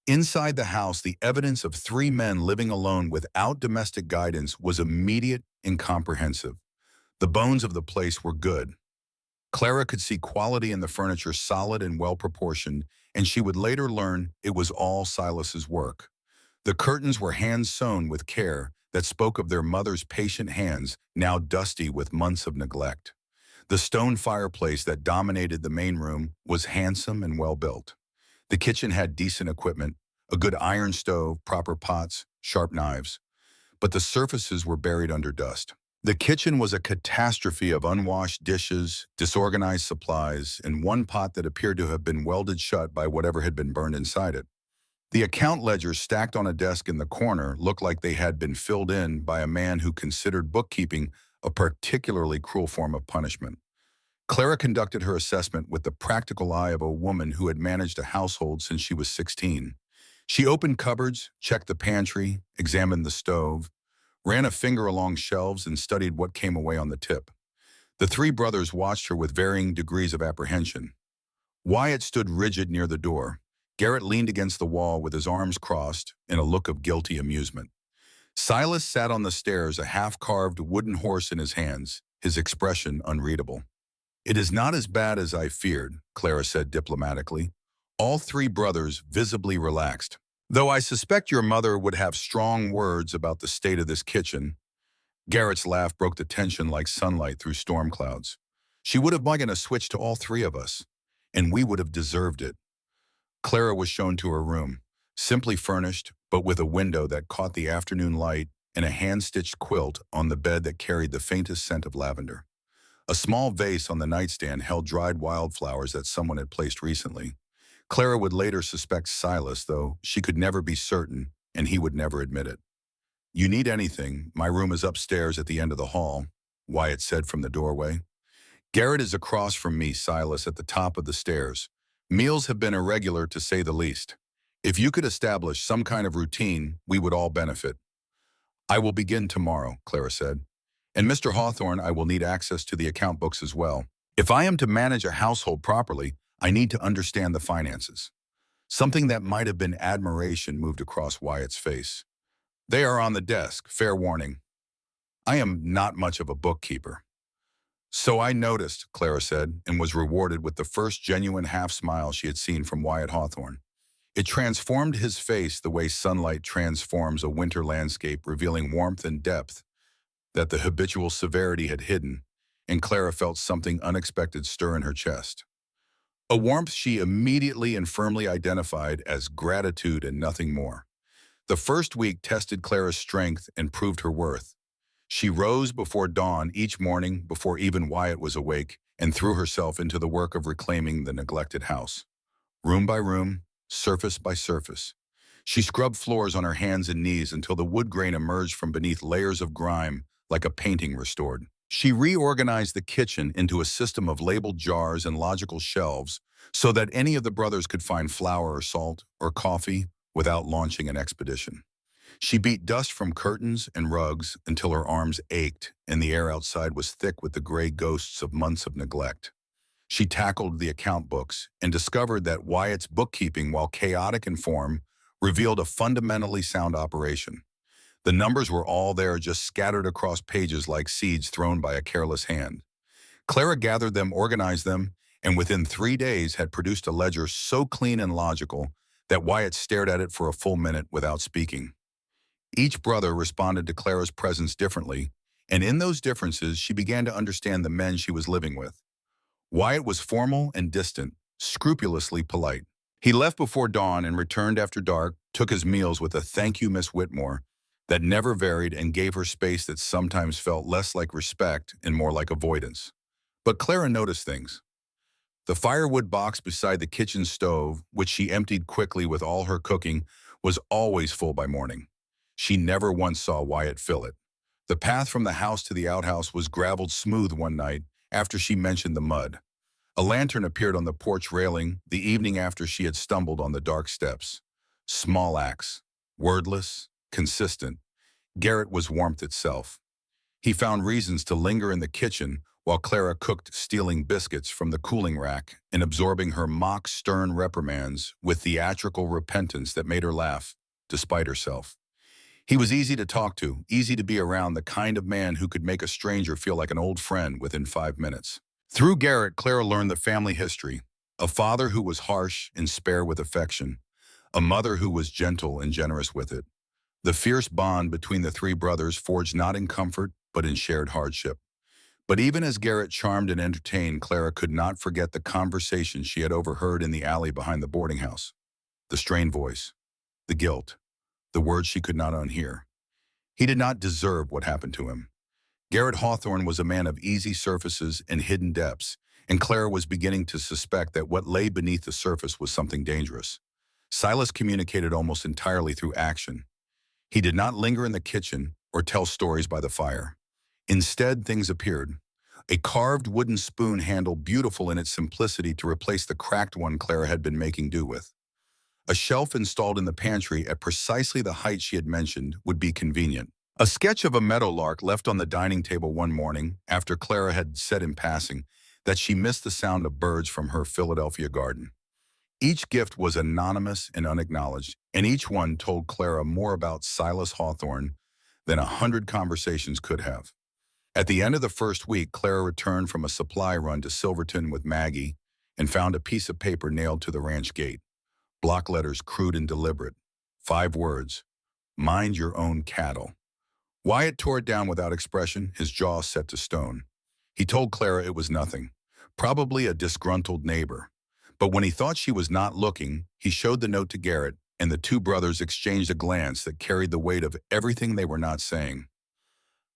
Inside the house, the evidence of 3 men living alone without domestic guidance was immediate and comprehensive. The bones of the place were good. Clara could see quality in the furniture, solid and well-proportioned, and she would later learn it was all Silas's work. The curtains were hand-sewn with care that spoke of their mother's patient hands, now dusty with months of neglect. The stone fireplace that dominated the main room was handsome and well-built. The kitchen had decent equipment, A good iron stove, proper pots, sharp knives. But the surfaces were buried under dust. The kitchen was a catastrophe of unwashed dishes, disorganized supplies, and one pot that appeared to have been welded shut by whatever had been burned inside it. The account ledgers stacked on a desk in the corner looked like they had been filled in by a man who considered bookkeeping a particularly cruel form of punishment. Clara conducted her assessment with the practical eye of a woman who had managed a household since she was 16. She opened cupboards, checked the pantry, examined the stove, ran a finger along shelves, and studied what came away on the tip. The three brothers watched her with varying degrees of apprehension. Wyatt stood rigid near the door. Garrett leaned against the wall with his arms crossed in a look of guilty amusement. Silas sat on the stairs, a half-carved wooden horse in his hands, his expression unreadable. "It is not as bad as I feared," Clara said diplomatically. All three brothers visibly relaxed. "Though I suspect your mother would have strong words about the state of this kitchen." Garrett's laugh broke the tension like sunlight through storm clouds. "She would have begun a switch to all three of us, and we would have deserved it." Clara was shown to her room, simply furnished, but with a window that caught the afternoon light and a hand-stitched quilt on the bed that carried the faintest scent of lavender. A small vase on the nightstand held dried wildflowers that someone had placed recently. Clara would later suspect Silas, though she could never be certain, and he would never admit it. "You need anything, my room is upstairs at the end of the hall," Wyatt said from the doorway. "Garrett is across from me, Silas, at the top of the stairs. Meals have been irregular, to say the least. If you could establish some kind of routine, we would all benefit." "I will begin tomorrow," Clara said. "And Mr. Hawthorne, I will need access to the account books as well. If I am to manage a household properly, I need to understand the finances." Something that might have been admiration moved across Wyatt's face. "They are on the desk, fair warning. I am not much of a bookkeeper." "So I noticed," Clara said, and was rewarded with the first genuine half-smile she had seen from Wyatt Hawthorne. It transformed his face the way sunlight transforms a winter landscape, revealing warmth and depth that the habitual severity had hidden, and Clara felt something unexpected stir in her chest. A warmth she immediately and firmly identified as gratitude and nothing more. The first week tested Clara's strength and proved her worth. She rose before dawn each morning, before even Wyatt was awake, and threw herself into the work of reclaiming the neglected house. Room by room, surface by surface. She scrubbed floors on her hands and knees until the wood grain emerged from beneath layers of grime like a painting restored. She reorganized the kitchen into a system of labeled jars and logical shelves so that any of the brothers could find flour or salt or coffee without launching an expedition. She beat dust from curtains and rugs until her arms ached and the air outside was thick with the gray ghosts of months of neglect. She tackled the account books and discovered that Wyatt's bookkeeping, while chaotic in form, revealed a fundamentally sound operation. The numbers were all there, just scattered across pages like seeds thrown by a careless hand. Clara gathered them, organized them, and within 3 days had produced a ledger so clean and logical that Wyatt stared at it for a full minute without speaking. Each brother responded to Clara's presence differently, and in those differences she began to understand the men she was living with. Wyatt was formal and distant, scrupulously polite. He left before dawn and returned after dark, took his meals with a "thank you, Miss Whitmore," that never varied and gave her space that sometimes felt less like respect and more like avoidance. But Clara noticed things. The firewood box beside the kitchen stove, which she emptied quickly with all her cooking, was always full by morning. She never once saw Wyatt fill it. The path from the house to the outhouse was graveled smooth one night after she mentioned the mud. A lantern appeared on the porch railing the evening after she had stumbled on the dark steps. Small acts, wordless, consistent. Garrett was warmth itself. He found reasons to linger in the kitchen while Clara cooked, stealing biscuits from the cooling rack and absorbing her mock stern reprimands with theatrical repentance that made her laugh, despite herself. He was easy to talk to, easy to be around, the kind of man who could make a stranger feel like an old friend within 5 minutes. Through Garrett, Clara learned the family history: a father who was harsh and spare with affection, a mother who was gentle and generous with it. The fierce bond between the three brothers forged not in comfort, but in shared hardship. But even as Garrett charmed and entertained, Clara could not forget the conversation she had overheard in the alley behind the boarding house. The strained voice, the guilt, the words she could not unhear. He did not deserve what happened to him. Garrett Hawthorne was a man of easy surfaces and hidden depths, and Clara was beginning to suspect that what lay beneath the surface was something dangerous. Silas communicated almost entirely through action. He did not linger in the kitchen or tell stories by the fire. Instead, things appeared. A carved wooden spoon handle beautiful in its simplicity to replace the cracked one Clara had been making do with. A shelf installed in the pantry at precisely the height she had mentioned would be convenient. A sketch of a meadowlark left on the dining table one morning after Clara had said in passing that she missed the sound of birds from her Philadelphia garden. Each gift was anonymous and unacknowledged, and each one told Clara more about Silas Hawthorne than 100 conversations could have. At the end of the first week, Clara returned from a supply run to Silverton with Maggie and found a piece of paper nailed to the ranch gate. Block letters, crude and deliberate. 5 words: mind your own cattle. Wyatt tore it down without expression, his jaw set to stone. He told Clara it was nothing, probably a disgruntled neighbor. But when he thought she was not looking, he showed the note to Garrett, and the two brothers exchanged a glance that carried the weight of everything they were not saying.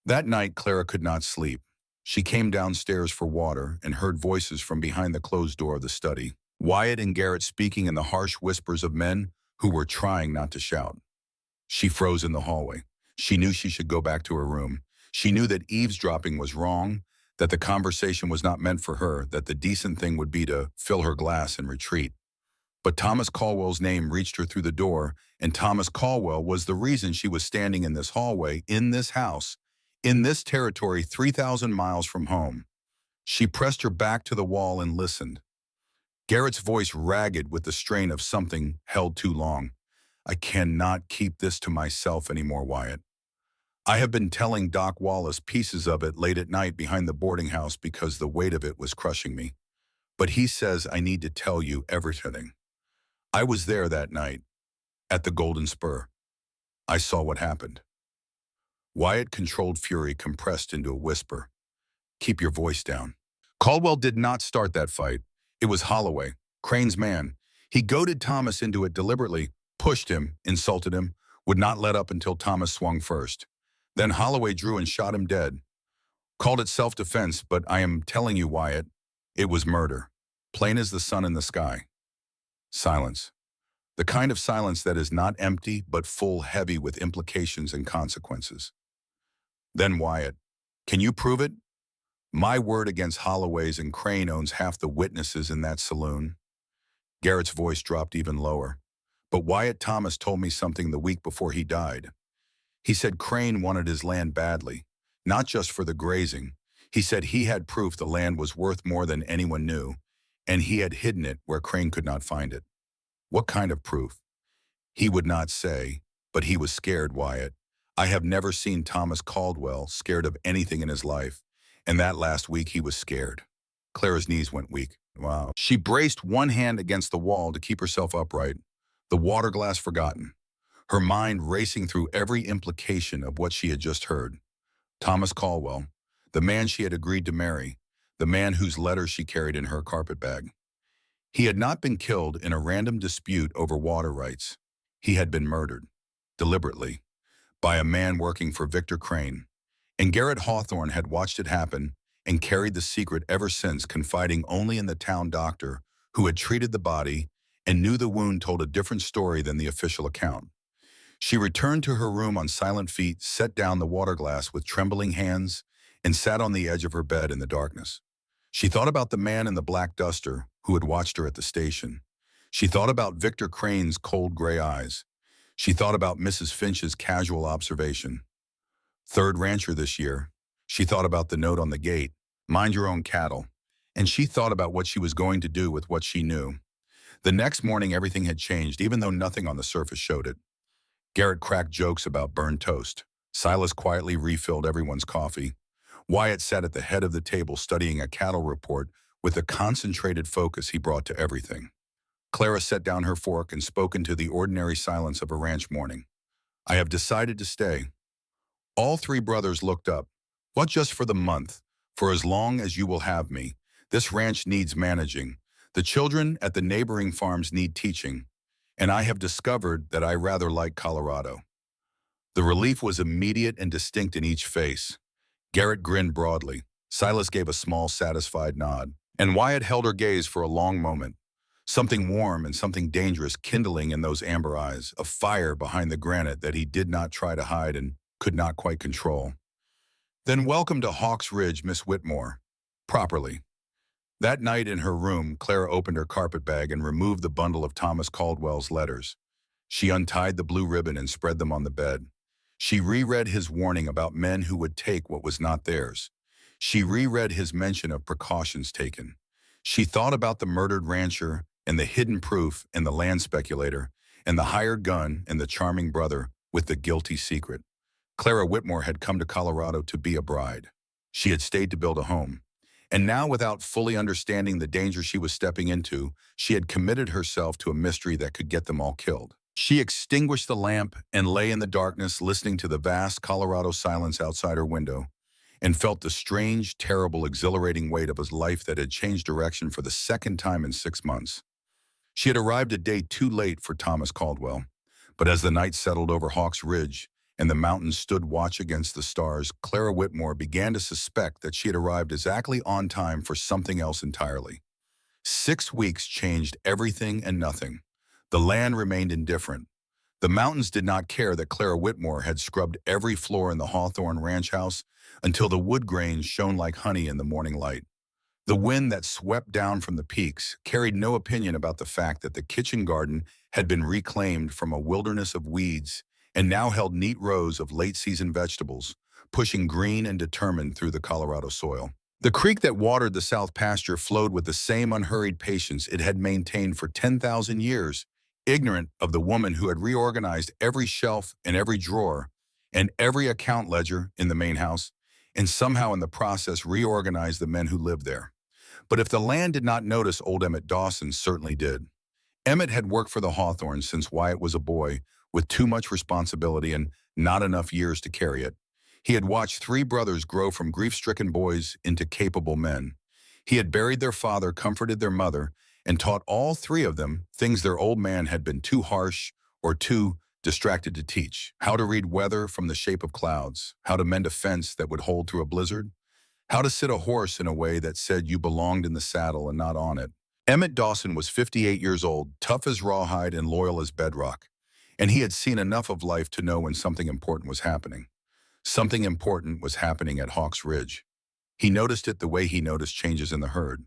That night, Clara could not sleep. She came downstairs for water and heard voices from behind the closed door of the study. Wyatt and Garrett speaking in the harsh whispers of men who were trying not to shout. She froze in the hallway. She knew she should go back to her room. She knew that eavesdropping was wrong, that the conversation was not meant for her, that the decent thing would be to fill her glass and retreat. But Thomas Caldwell's name reached her through the door, and Thomas Caldwell was the reason she was standing in this hallway, in this house, in this territory 3,000 miles from home. She pressed her back to the wall and listened. Garrett's voice ragged with the strain of something held too long. I cannot keep this to myself anymore, Wyatt. I have been telling Doc Wallace pieces of it late at night behind the boarding house because the weight of it was crushing me. But he says I need to tell you everything. I was there that night, at the Golden Spur. I saw what happened. Wyatt, controlled fury compressed into a whisper. Keep your voice down. Caldwell did not start that fight. It was Holloway, Crane's man. He goaded Thomas into it deliberately, pushed him, insulted him, would not let up until Thomas swung first. Then Holloway drew and shot him dead. Called it self-defense, but I am telling you, Wyatt, it was murder. Plain as the sun in the sky. Silence. The kind of silence that is not empty, but full, heavy with implications and consequences. Then Wyatt, can you prove it? My word against Holloway's, and Crane owns half the witnesses in that saloon. Garrett's voice dropped even lower. But Wyatt Thomas told me something the week before he died. He said Crane wanted his land badly, not just for the grazing. He said he had proof the land was worth more than anyone knew, and he had hidden it where Crane could not find it. What kind of proof? He would not say, but he was scared, Wyatt. I have never seen Thomas Caldwell scared of anything in his life, and that last week he was scared. Clara's knees went weak. Wow. She braced one hand against the wall to keep herself upright, the water glass forgotten, her mind racing through every implication of what she had just heard. Thomas Caldwell, the man she had agreed to marry, the man whose letters she carried in her carpet bag. He had not been killed in a random dispute over water rights. He had been murdered, deliberately, by a man working for Victor Crane. And Garrett Hawthorne had watched it happen and carried the secret ever since, confiding only in the town doctor who had treated the body and knew the wound told a different story than the official account. She returned to her room on silent feet, set down the water glass with trembling hands, and sat on the edge of her bed in the darkness. She thought about the man in the black duster who had watched her at the station. She thought about Victor Crane's cold gray eyes. She thought about Mrs. Finch's casual observation. Third rancher this year. She thought about the note on the gate, mind your own cattle. And she thought about what she was going to do with what she knew. The next morning, everything had changed, even though nothing on the surface showed it. Garrett cracked jokes about burned toast. Silas quietly refilled everyone's coffee. Wyatt sat at the head of the table studying a cattle report with the concentrated focus he brought to everything. Clara set down her fork and spoke into the ordinary silence of a ranch morning. I have decided to stay. All 3 brothers looked up. What, just for the month? For as long as you will have me. This ranch needs managing. The children at the neighboring farms need teaching. and I have discovered that I rather like Colorado." The relief was immediate and distinct in each face. Garrett grinned broadly. Silas gave a small, satisfied nod, and Wyatt held her gaze for a long moment. Something warm and something dangerous kindling in those amber eyes, a fire behind the granite that he did not try to hide and could not quite control. "Then welcome to Hawks Ridge, Miss Whitmore. Properly." That night in her room, Clara opened her carpet bag and removed the bundle of Thomas Caldwell's letters. She untied the blue ribbon and spread them on the bed. She reread his warning about men who would take what was not theirs. She reread his mention of precautions taken. She thought about the murdered rancher and the hidden proof and the land speculator and the hired gun and the charming brother with the guilty secret. Clara Whitmore had come to Colorado to be a bride. She had stayed to build a home. And now, without fully understanding the danger she was stepping into, she had committed herself to a mystery that could get them all killed. She extinguished the lamp and lay in the darkness listening to the vast Colorado silence outside her window and felt the strange, terrible, exhilarating weight of a life that had changed direction for the second time in 6 months. She had arrived a day too late for Thomas Caldwell, but as the night settled over Hawks Ridge and the mountains stood watch against the stars, Clara Whitmore began to suspect that she had arrived exactly on time for something else entirely. 6 weeks changed everything and nothing. The land remained indifferent. The mountains did not care that Clara Whitmore had scrubbed every floor in the Hawthorne ranch house until the wood grains shone like honey in the morning light. The wind that swept down from the peaks carried no opinion about the fact that the kitchen garden had been reclaimed from a wilderness of weeds and now held neat rows of late-season vegetables, pushing green and determined through the Colorado soil. The creek that watered the south pasture flowed with the same unhurried patience it had maintained for 10,000 years, ignorant of the woman who had reorganized every shelf and every drawer and every account ledger in the main house, and somehow in the process reorganized the men who lived there. But if the land did not notice, old Emmett Dawson certainly did. Emmett had worked for the Hawthorns since Wyatt was a boy, with too much responsibility and not enough years to carry it. He had watched 3 brothers grow from grief-stricken boys into capable men. He had buried their father, comforted their mother, and taught all 3 of them things their old man had been too harsh or too distracted to teach: how to read weather from the shape of clouds, how to mend a fence that would hold through a blizzard, how to sit a horse in a way that said you belonged in the saddle and not on it. Emmett Dawson was 58 years old, tough as rawhide and loyal as bedrock, and he had seen enough of life to know when something important was happening. Something important was happening at Hawks Ridge. He noticed it the way he noticed changes in the herd.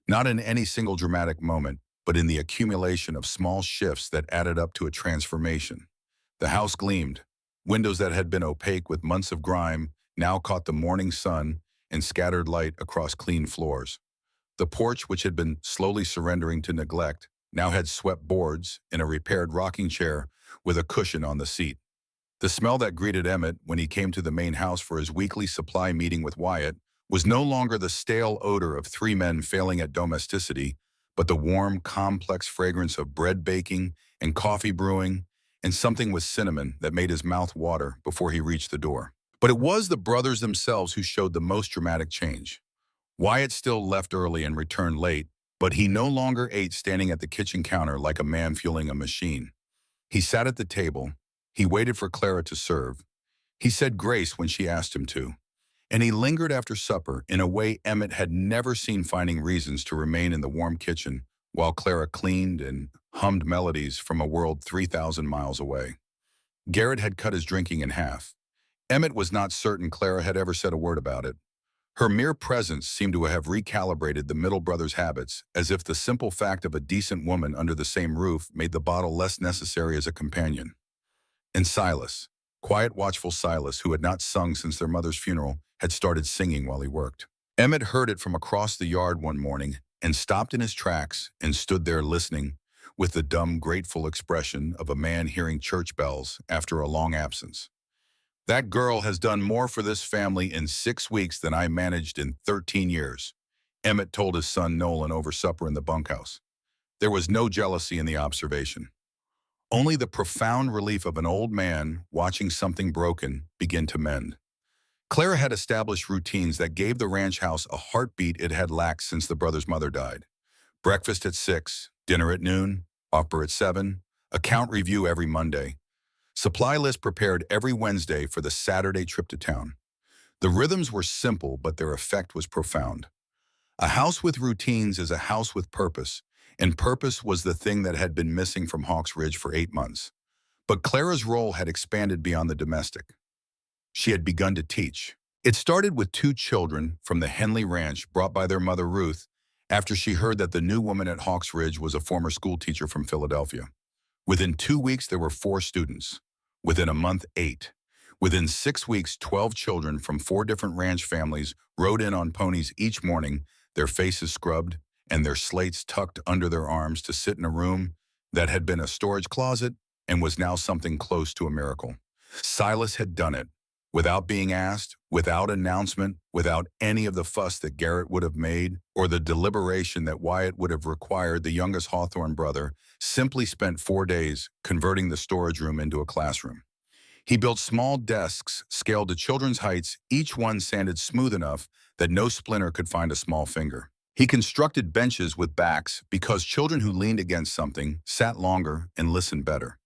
Not in any single dramatic moment, but in the accumulation of small shifts that added up to a transformation. The house gleamed. Windows that had been opaque with months of grime now caught the morning sun and scattered light across clean floors. The porch, which had been slowly surrendering to neglect, now had swept boards and a repaired rocking chair with a cushion on the seat. The smell that greeted Emmett when he came to the main house for his weekly supply meeting with Wyatt was no longer the stale odor of 3 men failing at domesticity, but the warm, complex fragrance of bread baking and coffee brewing, and something with cinnamon that made his mouth water before he reached the door. But it was the brothers themselves who showed the most dramatic change. Wyatt still left early and returned late, but he no longer ate standing at the kitchen counter like a man fueling a machine. He sat at the table. He waited for Clara to serve. He said grace when she asked him to. And he lingered after supper in a way Emmett had never seen, finding reasons to remain in the warm kitchen while Clara cleaned and hummed melodies from a world 3,000 miles away. Garrett had cut his drinking in half. Emmett was not certain Clara had ever said a word about it. Her mere presence seemed to have recalibrated the middle brother's habits, as if the simple fact of a decent woman under the same roof made the bottle less necessary as a companion. And Silas, quiet, watchful Silas, who had not sung since their mother's funeral, had started singing while he worked. Emmett heard it from across the yard one morning and stopped in his tracks and stood there listening with the dumb, grateful expression of a man hearing church bells after a long absence. "That girl has done more for this family in 6 weeks than I managed in 13 years, Emmett told his son Nolan over supper in the bunkhouse. There was no jealousy in the observation. Only the profound relief of an old man watching something broken begin to mend. Clara had established routines that gave the ranch house a heartbeat it had lacked since the brother's mother died. Breakfast at 6, dinner at noon, opera at 7, Account review every Monday. Supply list prepared every Wednesday for the Saturday trip to town. The rhythms were simple, but their effect was profound. A house with routines is a house with purpose, and purpose was the thing that had been missing from Hawks Ridge for 8 months. But Clara's role had expanded beyond the domestic. She had begun to teach. It started with 2 children from the Henley Ranch brought by their mother Ruth after she heard that the new woman at Hawks Ridge was a former school teacher from Philadelphia. Within 2 weeks, there were 4 students. Within a month, 8. Within 6 weeks, 12 children from 4 different ranch families rode in on ponies each morning, their faces scrubbed and their slates tucked under their arms to sit in a room that had been a storage closet and was now something close to a miracle. Silas had done it. Without being asked, without announcement, without any of the fuss that Garrett would have made, or the deliberation that Wyatt would have required, the youngest Hawthorne brother simply spent 4 days converting the storage room into a classroom. He built small desks scaled to children's heights, each one sanded smooth enough that no splinter could find a small finger. He constructed benches with backs because children who leaned against something sat longer and listened better.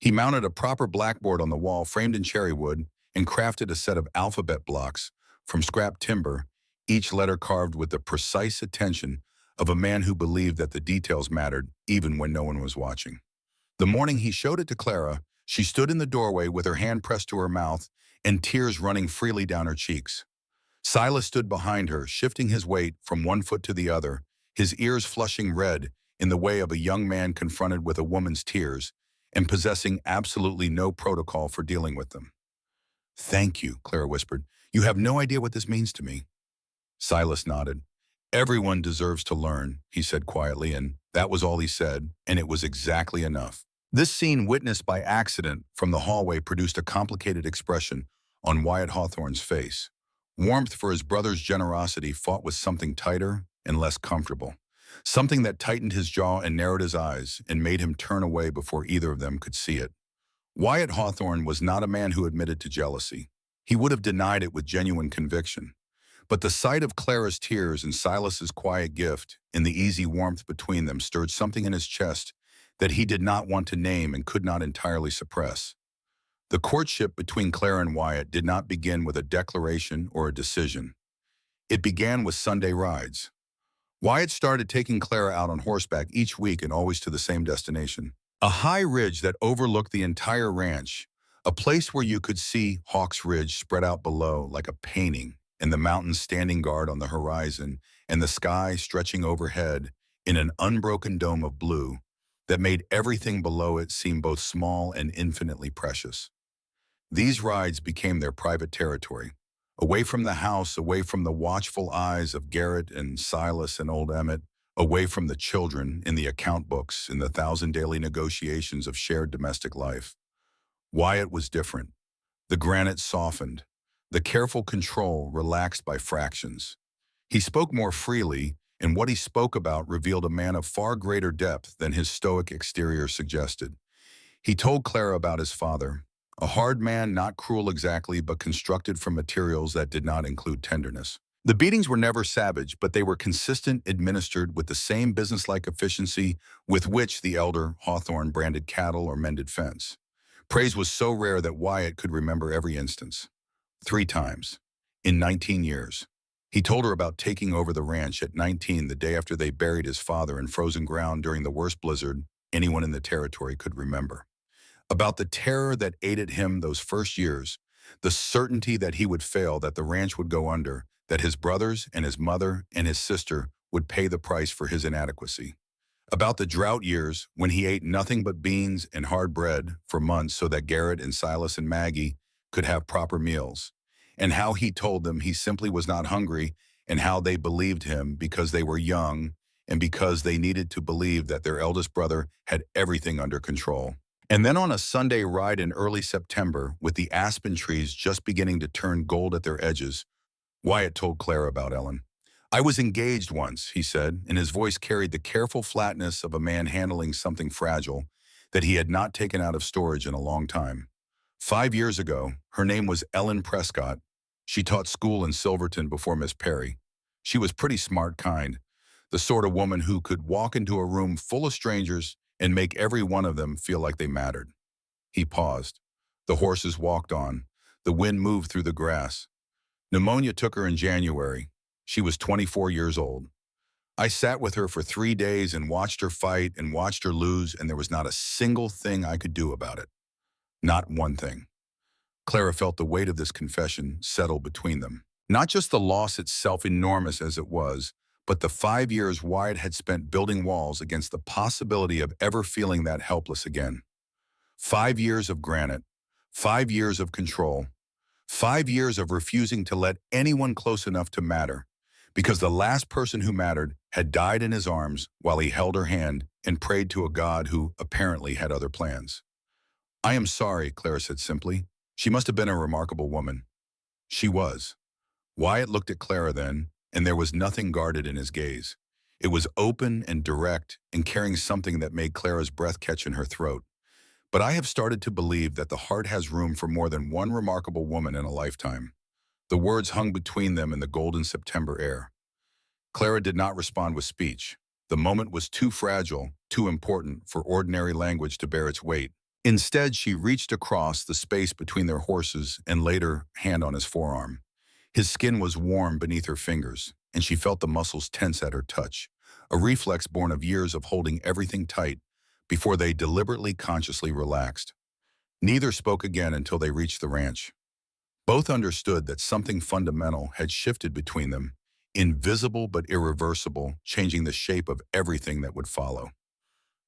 He mounted a proper blackboard on the wall framed in cherry wood and crafted a set of alphabet blocks from scrap timber, each letter carved with the precise attention of a man who believed that the details mattered even when no one was watching. The morning he showed it to Clara, she stood in the doorway with her hand pressed to her mouth and tears running freely down her cheeks. Silas stood behind her, shifting his weight from one foot to the other, his ears flushing red in the way of a young man confronted with a woman's tears and possessing absolutely no protocol for dealing with them. "Thank you," Clara whispered. "You have no idea what this means to me." Silas nodded. "Everyone deserves to learn," he said quietly, and that was all he said, and it was exactly enough. This scene, witnessed by accident from the hallway, produced a complicated expression on Wyatt Hawthorne's face. Warmth for his brother's generosity fought with something tighter and less comfortable, something that tightened his jaw and narrowed his eyes and made him turn away before either of them could see it. Wyatt Hawthorne was not a man who admitted to jealousy. He would have denied it with genuine conviction. But the sight of Clara's tears and Silas's quiet gift and the easy warmth between them stirred something in his chest that he did not want to name and could not entirely suppress. The courtship between Clara and Wyatt did not begin with a declaration or a decision. It began with Sunday rides. Wyatt started taking Clara out on horseback each week and always to the same destination. A high ridge that overlooked the entire ranch, a place where you could see Hawks Ridge spread out below like a painting, and the mountains standing guard on the horizon, and the sky stretching overhead in an unbroken dome of blue that made everything below it seem both small and infinitely precious. These rides became their private territory, away from the house, away from the watchful eyes of Garrett and Silas and old Emmett, away from the children in the account books, in the 1,000 daily negotiations of shared domestic life. Wyatt was different. The granite softened, the careful control relaxed by fractions. He spoke more freely, and what he spoke about revealed a man of far greater depth than his stoic exterior suggested. He told Clara about his father, a hard man, not cruel exactly, but constructed from materials that did not include tenderness. The beatings were never savage, but they were consistent, administered with the same businesslike efficiency with which the elder Hawthorne branded cattle or mended fence. Praise was so rare that Wyatt could remember every instance. 3 times. In 19 years. He told her about taking over the ranch at 19, the day after they buried his father in frozen ground during the worst blizzard anyone in the territory could remember. About the terror that ate at him those first years, the certainty that he would fail, that the ranch would go under, that his brothers and his mother and his sister would pay the price for his inadequacy. About the drought years when he ate nothing but beans and hard bread for months so that Garrett and Silas and Maggie could have proper meals, and how he told them he simply was not hungry, and how they believed him because they were young and because they needed to believe that their eldest brother had everything under control. And then on a Sunday ride in early September, with the aspen trees just beginning to turn gold at their edges, Wyatt told Clara about Ellen. "I was engaged once," he said, and his voice carried the careful flatness of a man handling something fragile that he had not taken out of storage in a long time. 5 years ago, her name was Ellen Prescott. She taught school in Silverton before Miss Perry. She was pretty smart kind, the sort of woman who could walk into a room full of strangers and make every one of them feel like they mattered. He paused. The horses walked on. The wind moved through the grass. Pneumonia took her in January. She was 24 years old. I sat with her for 3 days and watched her fight and watched her lose, and there was not a single thing I could do about it. Not one thing. Clara felt the weight of this confession settle between them. Not just the loss itself, enormous as it was, but the 5 years Wyatt had spent building walls against the possibility of ever feeling that helpless again. 5 years of granite, 5 years of control, 5 years of refusing to let anyone close enough to matter, because the last person who mattered had died in his arms while he held her hand and prayed to a God who apparently had other plans. "I am sorry," Clara said simply. She must have been a remarkable woman. She was. Wyatt looked at Clara then, and there was nothing guarded in his gaze. It was open and direct and carrying something that made Clara's breath catch in her throat. "But I have started to believe that the heart has room for more than one remarkable woman in a lifetime." The words hung between them in the golden September air. Clara did not respond with speech. The moment was too fragile, too important for ordinary language to bear its weight. Instead, she reached across the space between their horses and laid her hand on his forearm. His skin was warm beneath her fingers, and she felt the muscles tense at her touch, a reflex born of years of holding everything tight before they deliberately, consciously relaxed. Neither spoke again until they reached the ranch. Both understood that something fundamental had shifted between them, invisible but irreversible, changing the shape of everything that would follow.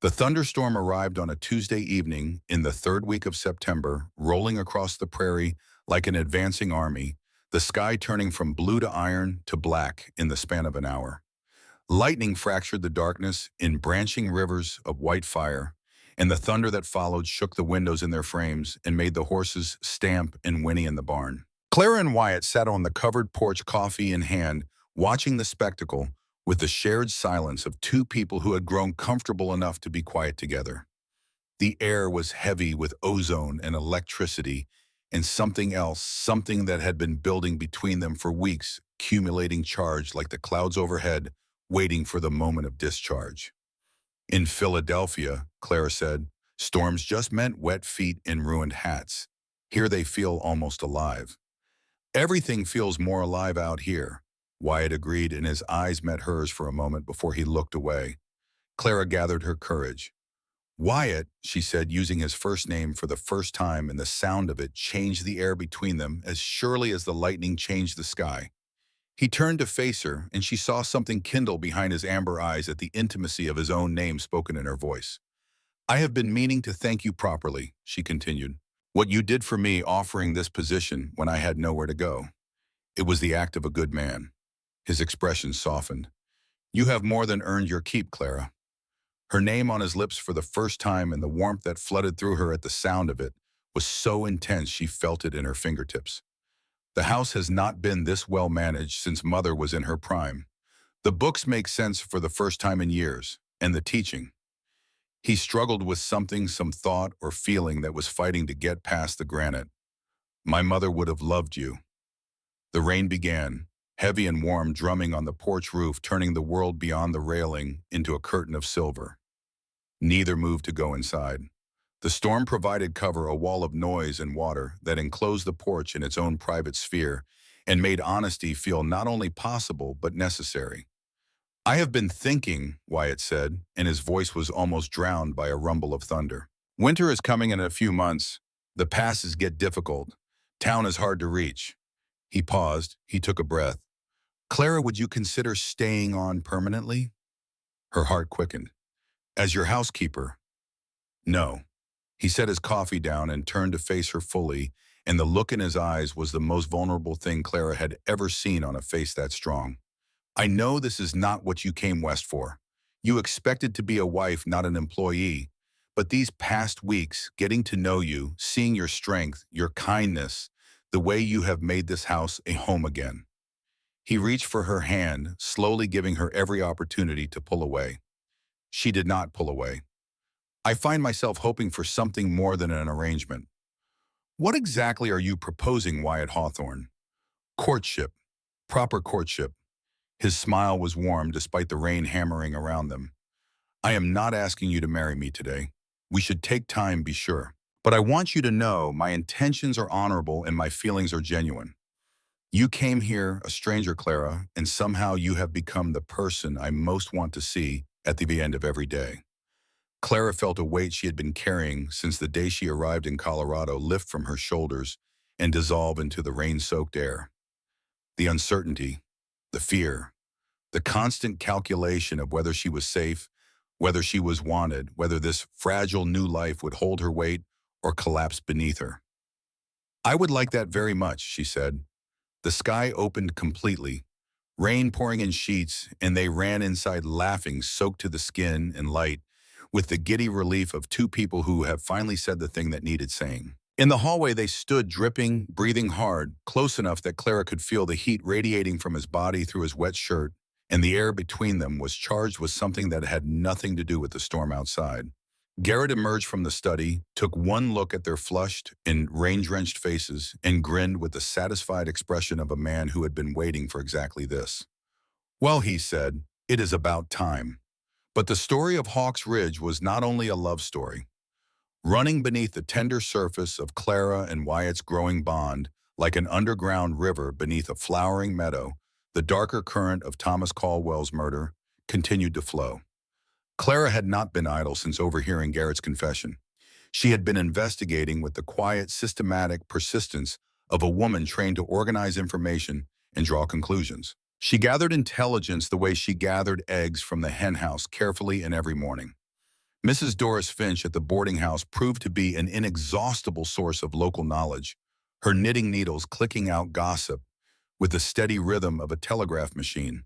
The thunderstorm arrived on a Tuesday evening in the third week of September, rolling across the prairie like an advancing army, the sky turning from blue to iron to black in the span of an hour. Lightning fractured the darkness in branching rivers of white fire, and the thunder that followed shook the windows in their frames and made the horses stamp and whinny in the barn. Clara and Wyatt sat on the covered porch, coffee in hand, watching the spectacle with the shared silence of two people who had grown comfortable enough to be quiet together. The air was heavy with ozone and electricity, and something else, something that had been building between them for weeks, accumulating charge like the clouds overhead, waiting for the moment of discharge. "In Philadelphia," Clara said, "storms just meant wet feet and ruined hats. Here they feel almost alive." "Everything feels more alive out here," Wyatt agreed, and his eyes met hers for a moment before he looked away. Clara gathered her courage. "Wyatt," she said, using his first name for the first time, and the sound of it changed the air between them as surely as the lightning changed the sky. He turned to face her, and she saw something kindle behind his amber eyes at the intimacy of his own name spoken in her voice. "I have been meaning to thank you properly," she continued. "What you did for me offering this position when I had nowhere to go. It was the act of a good man." His expression softened. "You have more than earned your keep, Clara." Her name on his lips for the first time, and the warmth that flooded through her at the sound of it was so intense she felt it in her fingertips. "The house has not been this well managed since Mother was in her prime. The books make sense for the first time in years, and the teaching." He struggled with something, some thought or feeling that was fighting to get past the granite. "My mother would have loved you." The rain began, heavy and warm, drumming on the porch roof, turning the world beyond the railing into a curtain of silver. Neither moved to go inside. The storm provided cover, a wall of noise and water that enclosed the porch in its own private sphere and made honesty feel not only possible but necessary. "I have been thinking," Wyatt said, and his voice was almost drowned by a rumble of thunder. "Winter is coming in a few months. The passes get difficult. Town is hard to reach." He paused. He took a breath. "Clara, would you consider staying on permanently?" Her heart quickened. "As your housekeeper?" "No." He set his coffee down and turned to face her fully, and the look in his eyes was the most vulnerable thing Clara had ever seen on a face that strong. "I know this is not what you came west for. You expected to be a wife, not an employee. But these past weeks, getting to know you, seeing your strength, your kindness, the way you have made this house a home again." He reached for her hand, slowly giving her every opportunity to pull away. She did not pull away. "I find myself hoping for something more than an arrangement." "What exactly are you proposing, Wyatt Hawthorne?" "Courtship. Proper courtship." His smile was warm despite the rain hammering around them. I am not asking you to marry me today. We should take time, be sure. But I want you to know my intentions are honorable and my feelings are genuine. You came here, a stranger, Clara, and somehow you have become the person I most want to see at the end of every day. Clara felt a weight she had been carrying since the day she arrived in Colorado lift from her shoulders and dissolve into the rain-soaked air. The uncertainty, the fear, the constant calculation of whether she was safe, whether she was wanted, whether this fragile new life would hold her weight or collapse beneath her. I would like that very much, she said. The sky opened completely, rain pouring in sheets, and they ran inside laughing, soaked to the skin and light, with the giddy relief of two people who have finally said the thing that needed saying. In the hallway, they stood dripping, breathing hard, close enough that Clara could feel the heat radiating from his body through his wet shirt, and the air between them was charged with something that had nothing to do with the storm outside. Garrett emerged from the study, took one look at their flushed and rain-drenched faces, and grinned with the satisfied expression of a man who had been waiting for exactly this. Well, he said, it is about time. But the story of Hawks Ridge was not only a love story. Running beneath the tender surface of Clara and Wyatt's growing bond, like an underground river beneath a flowering meadow, the darker current of Thomas Caldwell's murder continued to flow. Clara had not been idle since overhearing Garrett's confession. She had been investigating with the quiet, systematic persistence of a woman trained to organize information and draw conclusions. She gathered intelligence the way she gathered eggs from the henhouse carefully and every morning. Mrs. Doris Finch at the boarding house proved to be an inexhaustible source of local knowledge, her knitting needles clicking out gossip with the steady rhythm of a telegraph machine.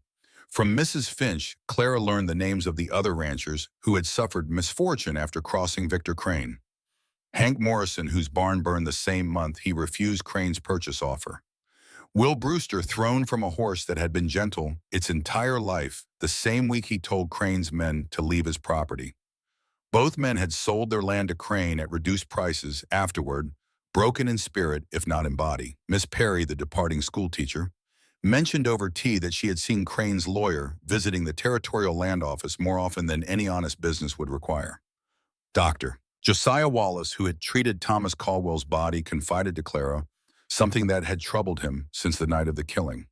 From Mrs. Finch, Clara learned the names of the other ranchers who had suffered misfortune after crossing Victor Crane. Hank Morrison, whose barn burned the same month he refused Crane's purchase offer. Will Brewster, thrown from a horse that had been gentle its entire life, the same week he told Crane's men to leave his property. Both men had sold their land to Crane at reduced prices afterward, broken in spirit if not in body. Miss Perry, the departing schoolteacher, mentioned over tea that she had seen Crane's lawyer visiting the territorial land office more often than any honest business would require. Dr. Josiah Wallace, who had treated Thomas Caldwell's body, confided to Clara something that had troubled him since the night of the killing.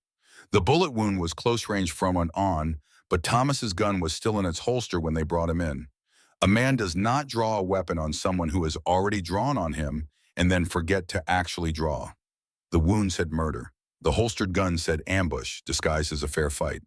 The bullet wound was close range from and on, but Thomas's gun was still in its holster when they brought him in. A man does not draw a weapon on someone who has already drawn on him and then forget to actually draw. The wound said murder. The holstered gun said ambush, disguised as a fair fight.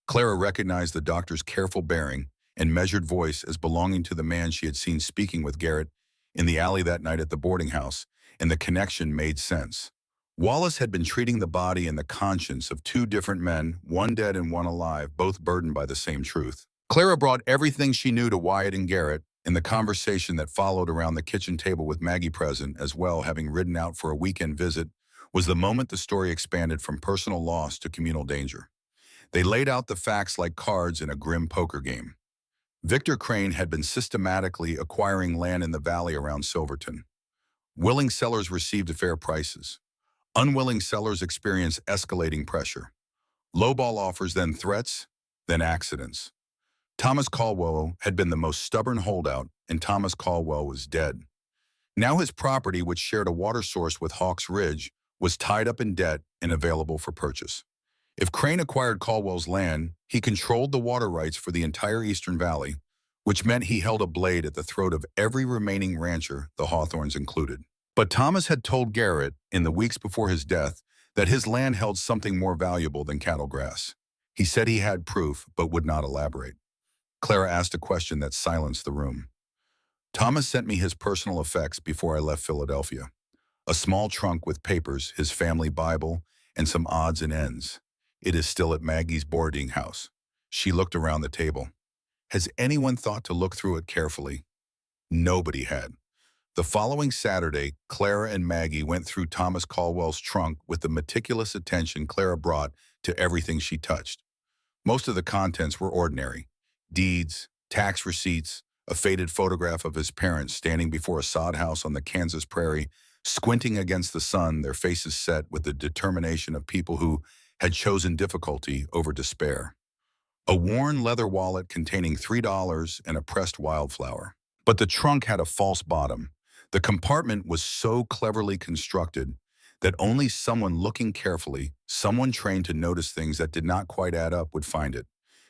Clara recognized the doctor's careful bearing and measured voice as belonging to the man she had seen speaking with Garrett in the alley that night at the boarding house, and the connection made sense. Wallace had been treating the body and the conscience of two different men, one dead and one alive, both burdened by the same truth. Clara brought everything she knew to Wyatt and Garrett, and the conversation that followed around the kitchen table with Maggie present as well, having ridden out for a weekend visit, was the moment the story expanded from personal loss to communal danger. They laid out the facts like cards in a grim poker game. Victor Crane had been systematically acquiring land in the valley around Silverton. Willing sellers received fair prices. Unwilling sellers experienced escalating pressure. Lowball offers, then threats, then accidents. Thomas Caldwell had been the most stubborn holdout, and Thomas Caldwell was dead. Now his property, which shared a water source with Hawks Ridge, was tied up in debt and available for purchase. If Crane acquired Caldwell's land, he controlled the water rights for the entire Eastern Valley, which meant he held a blade at the throat of every remaining rancher, the Hawthorns included. But Thomas had told Garrett, in the weeks before his death, that his land held something more valuable than cattle grass. He said he had proof, but would not elaborate. Clara asked a question that silenced the room. Thomas sent me his personal effects before I left Philadelphia. A small trunk with papers, his family Bible, and some odds and ends. It is still at Maggie's boarding house. She looked around the table. Has anyone thought to look through it carefully? Nobody had. The following Saturday, Clara and Maggie went through Thomas Caldwell's trunk with the meticulous attention Clara brought to everything she touched. Most of the contents were ordinary. Deeds, tax receipts, a faded photograph of his parents standing before a sod house on the Kansas prairie, squinting against the sun, their faces set with the determination of people who had chosen difficulty over despair. a worn leather wallet containing $3 and a pressed wildflower. But the trunk had a false bottom. The compartment was so cleverly constructed that only someone looking carefully, someone trained to notice things that did not quite add up, would find it.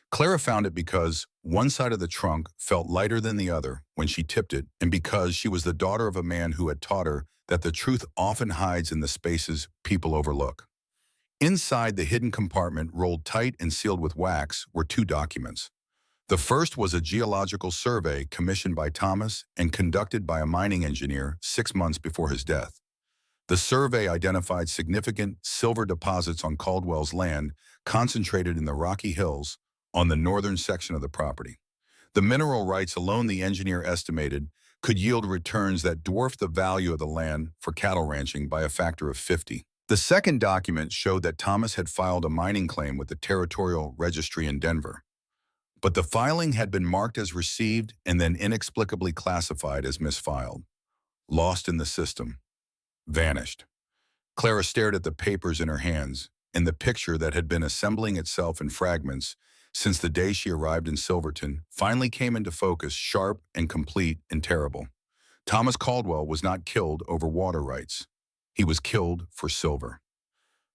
Clara found it because one side of the trunk felt lighter than the other when she tipped it, and because she was the daughter of a man who had taught her that the truth often hides in the spaces people overlook. Inside the hidden compartment, rolled tight and sealed with wax, were two documents. The first was a geological survey commissioned by Thomas and conducted by a mining engineer 6 months before his death. The survey identified significant silver deposits on Caldwell's land, concentrated in the Rocky Hills on the northern section of the property. The mineral rights alone, the engineer estimated, could yield returns that dwarfed the value of the land for cattle ranching by a factor of 50. The second document showed that Thomas had filed a mining claim with the Territorial Registry in Denver. But the filing had been marked as received and then inexplicably classified as misfiled. Lost in the system. Vanished. Clara stared at the papers in her hands, and the picture that had been assembling itself in fragments since the day she arrived in Silverton finally came into focus, sharp and complete and terrible. Thomas Caldwell was not killed over water rights. He was killed for silver.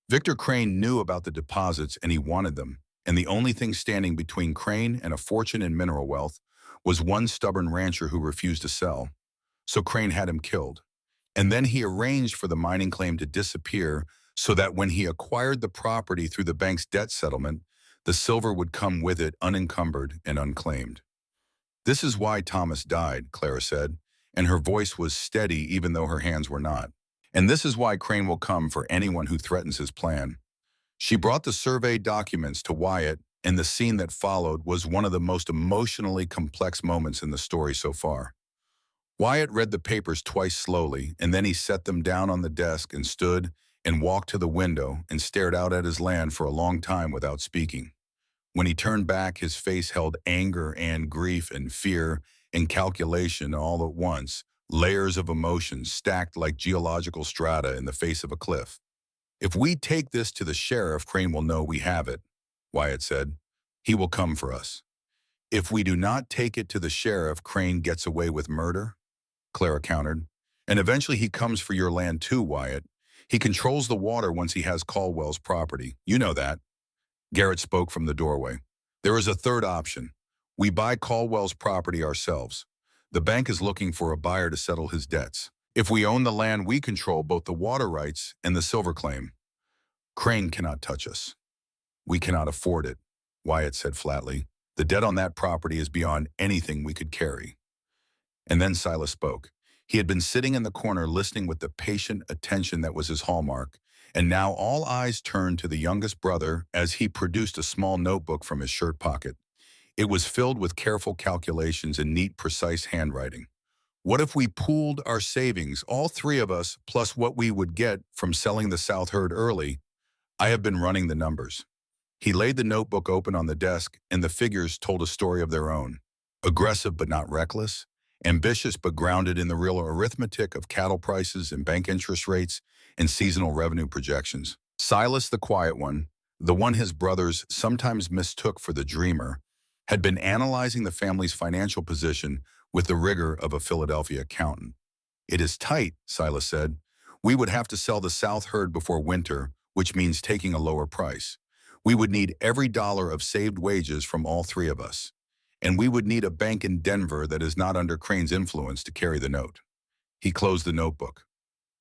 Victor Crane knew about the deposits and he wanted them, and the only thing standing between Crane and a fortune in mineral wealth was one stubborn rancher who refused to sell. So Crane had him killed. And then he arranged for the mining claim to disappear so that when he acquired the property through the bank's debt settlement, the silver would come with it unencumbered and unclaimed. This is why Thomas died, Clara said, and her voice was steady even though her hands were not. And this is why Crane will come for anyone who threatens his plan. She brought the survey documents to Wyatt, and the scene that followed was one of the most emotionally complex moments in the story so far. Wyatt read the papers twice slowly, and then he set them down on the desk and stood and walked to the window and stared out at his land for a long time without speaking. When he turned back, his face held anger and grief and fear and calculation all at once, layers of emotion stacked like geological strata in the face of a cliff. "If we take this to the sheriff, Crane will know we have it," Wyatt said. "He will come for us. If we do not take it to the sheriff, Crane gets away with murder," Clara countered. "And eventually he comes for your land too, Wyatt. He controls the water once he has Caldwell's property. You know that." Garrett spoke from the doorway. "There is a third option. We buy Caldwell's property ourselves. The bank is looking for a buyer to settle his debts. If we own the land, we control both the water rights and the silver claim. Crane cannot touch us. We cannot afford it," Wyatt said flatly. "The debt on that property is beyond anything we could carry." And then Silas spoke. He had been sitting in the corner listening with the patient attention that was his hallmark, and now all eyes turned to the youngest brother as he produced a small notebook from his shirt pocket. It was filled with careful calculations and neat, precise handwriting. "What if we pooled our savings, all three of us, plus what we would get from selling the South Herd early? I have been running the numbers." He laid the notebook open on the desk, and the figures told a story of their own. Aggressive but not reckless. Ambitious but grounded in the real arithmetic of cattle prices and bank interest rates and seasonal revenue projections. Silas, the quiet one, the one his brothers sometimes mistook for the dreamer, had been analyzing the family's financial position with the rigor of a Philadelphia accountant. "It is tight," Silas said. "We would have to sell the South Herd before winter, which means taking a lower price. We would need every dollar of saved wages from all three of us. And we would need a bank in Denver that is not under Crane's influence to carry the note." He closed the notebook.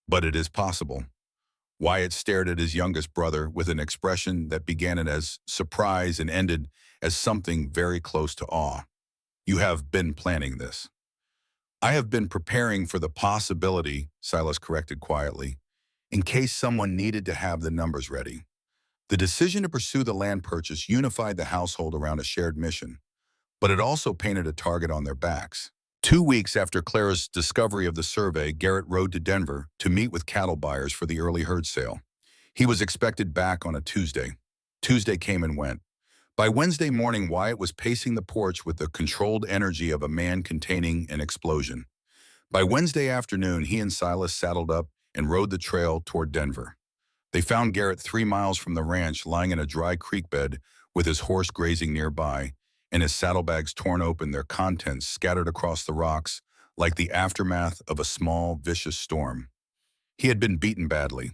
"But it is possible." Wyatt stared at his youngest brother with an expression that began as surprise and ended as something very close to awe. "You have been planning this." "I have been preparing for the possibility," Silas corrected quietly, "in case someone needed to have the numbers ready." The decision to pursue the land purchase unified the household around a shared mission, but it also painted a target on their backs. 2 weeks after Clara's discovery of the survey, Garrett rode to Denver to meet with cattle buyers for the early herd sale. He was expected back on a Tuesday. Tuesday came and went. By Wednesday morning, Wyatt was pacing the porch with the controlled energy of a man containing an explosion. By Wednesday afternoon, he and Silas saddled up and rode the trail toward Denver. They found Garrett 3 miles from the ranch, lying in a dry creek bed with his horse grazing nearby and his saddlebags torn open, their contents scattered across the rocks like the aftermath of a small, vicious storm. He had been beaten badly.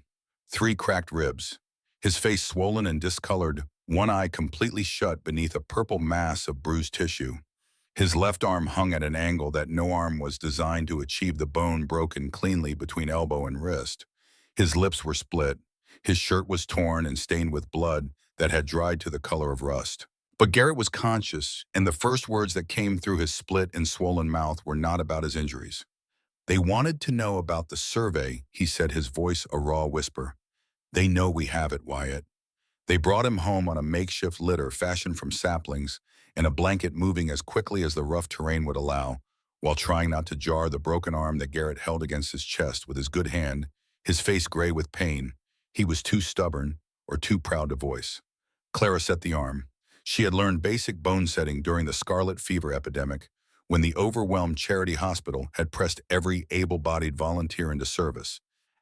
3 cracked ribs, his face swollen and discolored, one eye completely shut beneath a purple mass of bruised tissue. His left arm hung at an angle that no arm was designed to achieve, the bone broken cleanly between elbow and wrist. His lips were split. His shirt was torn and stained with blood that had dried to the color of rust. But Garrett was conscious, and the first words that came through his split and swollen mouth were not about his injuries. "They wanted to know about the survey," he said, his voice a raw whisper. "They know we have it, Wyatt." They brought him home on a makeshift litter fashioned from saplings and a blanket moving as quickly as the rough terrain would allow, while trying not to jar the broken arm that Garrett held against his chest with his good hand, his face gray with pain. He was too stubborn or too proud to voice. Clara set the arm. She had learned basic bone setting during the scarlet fever epidemic, when the overwhelmed charity hospital had pressed every able-bodied volunteer into service,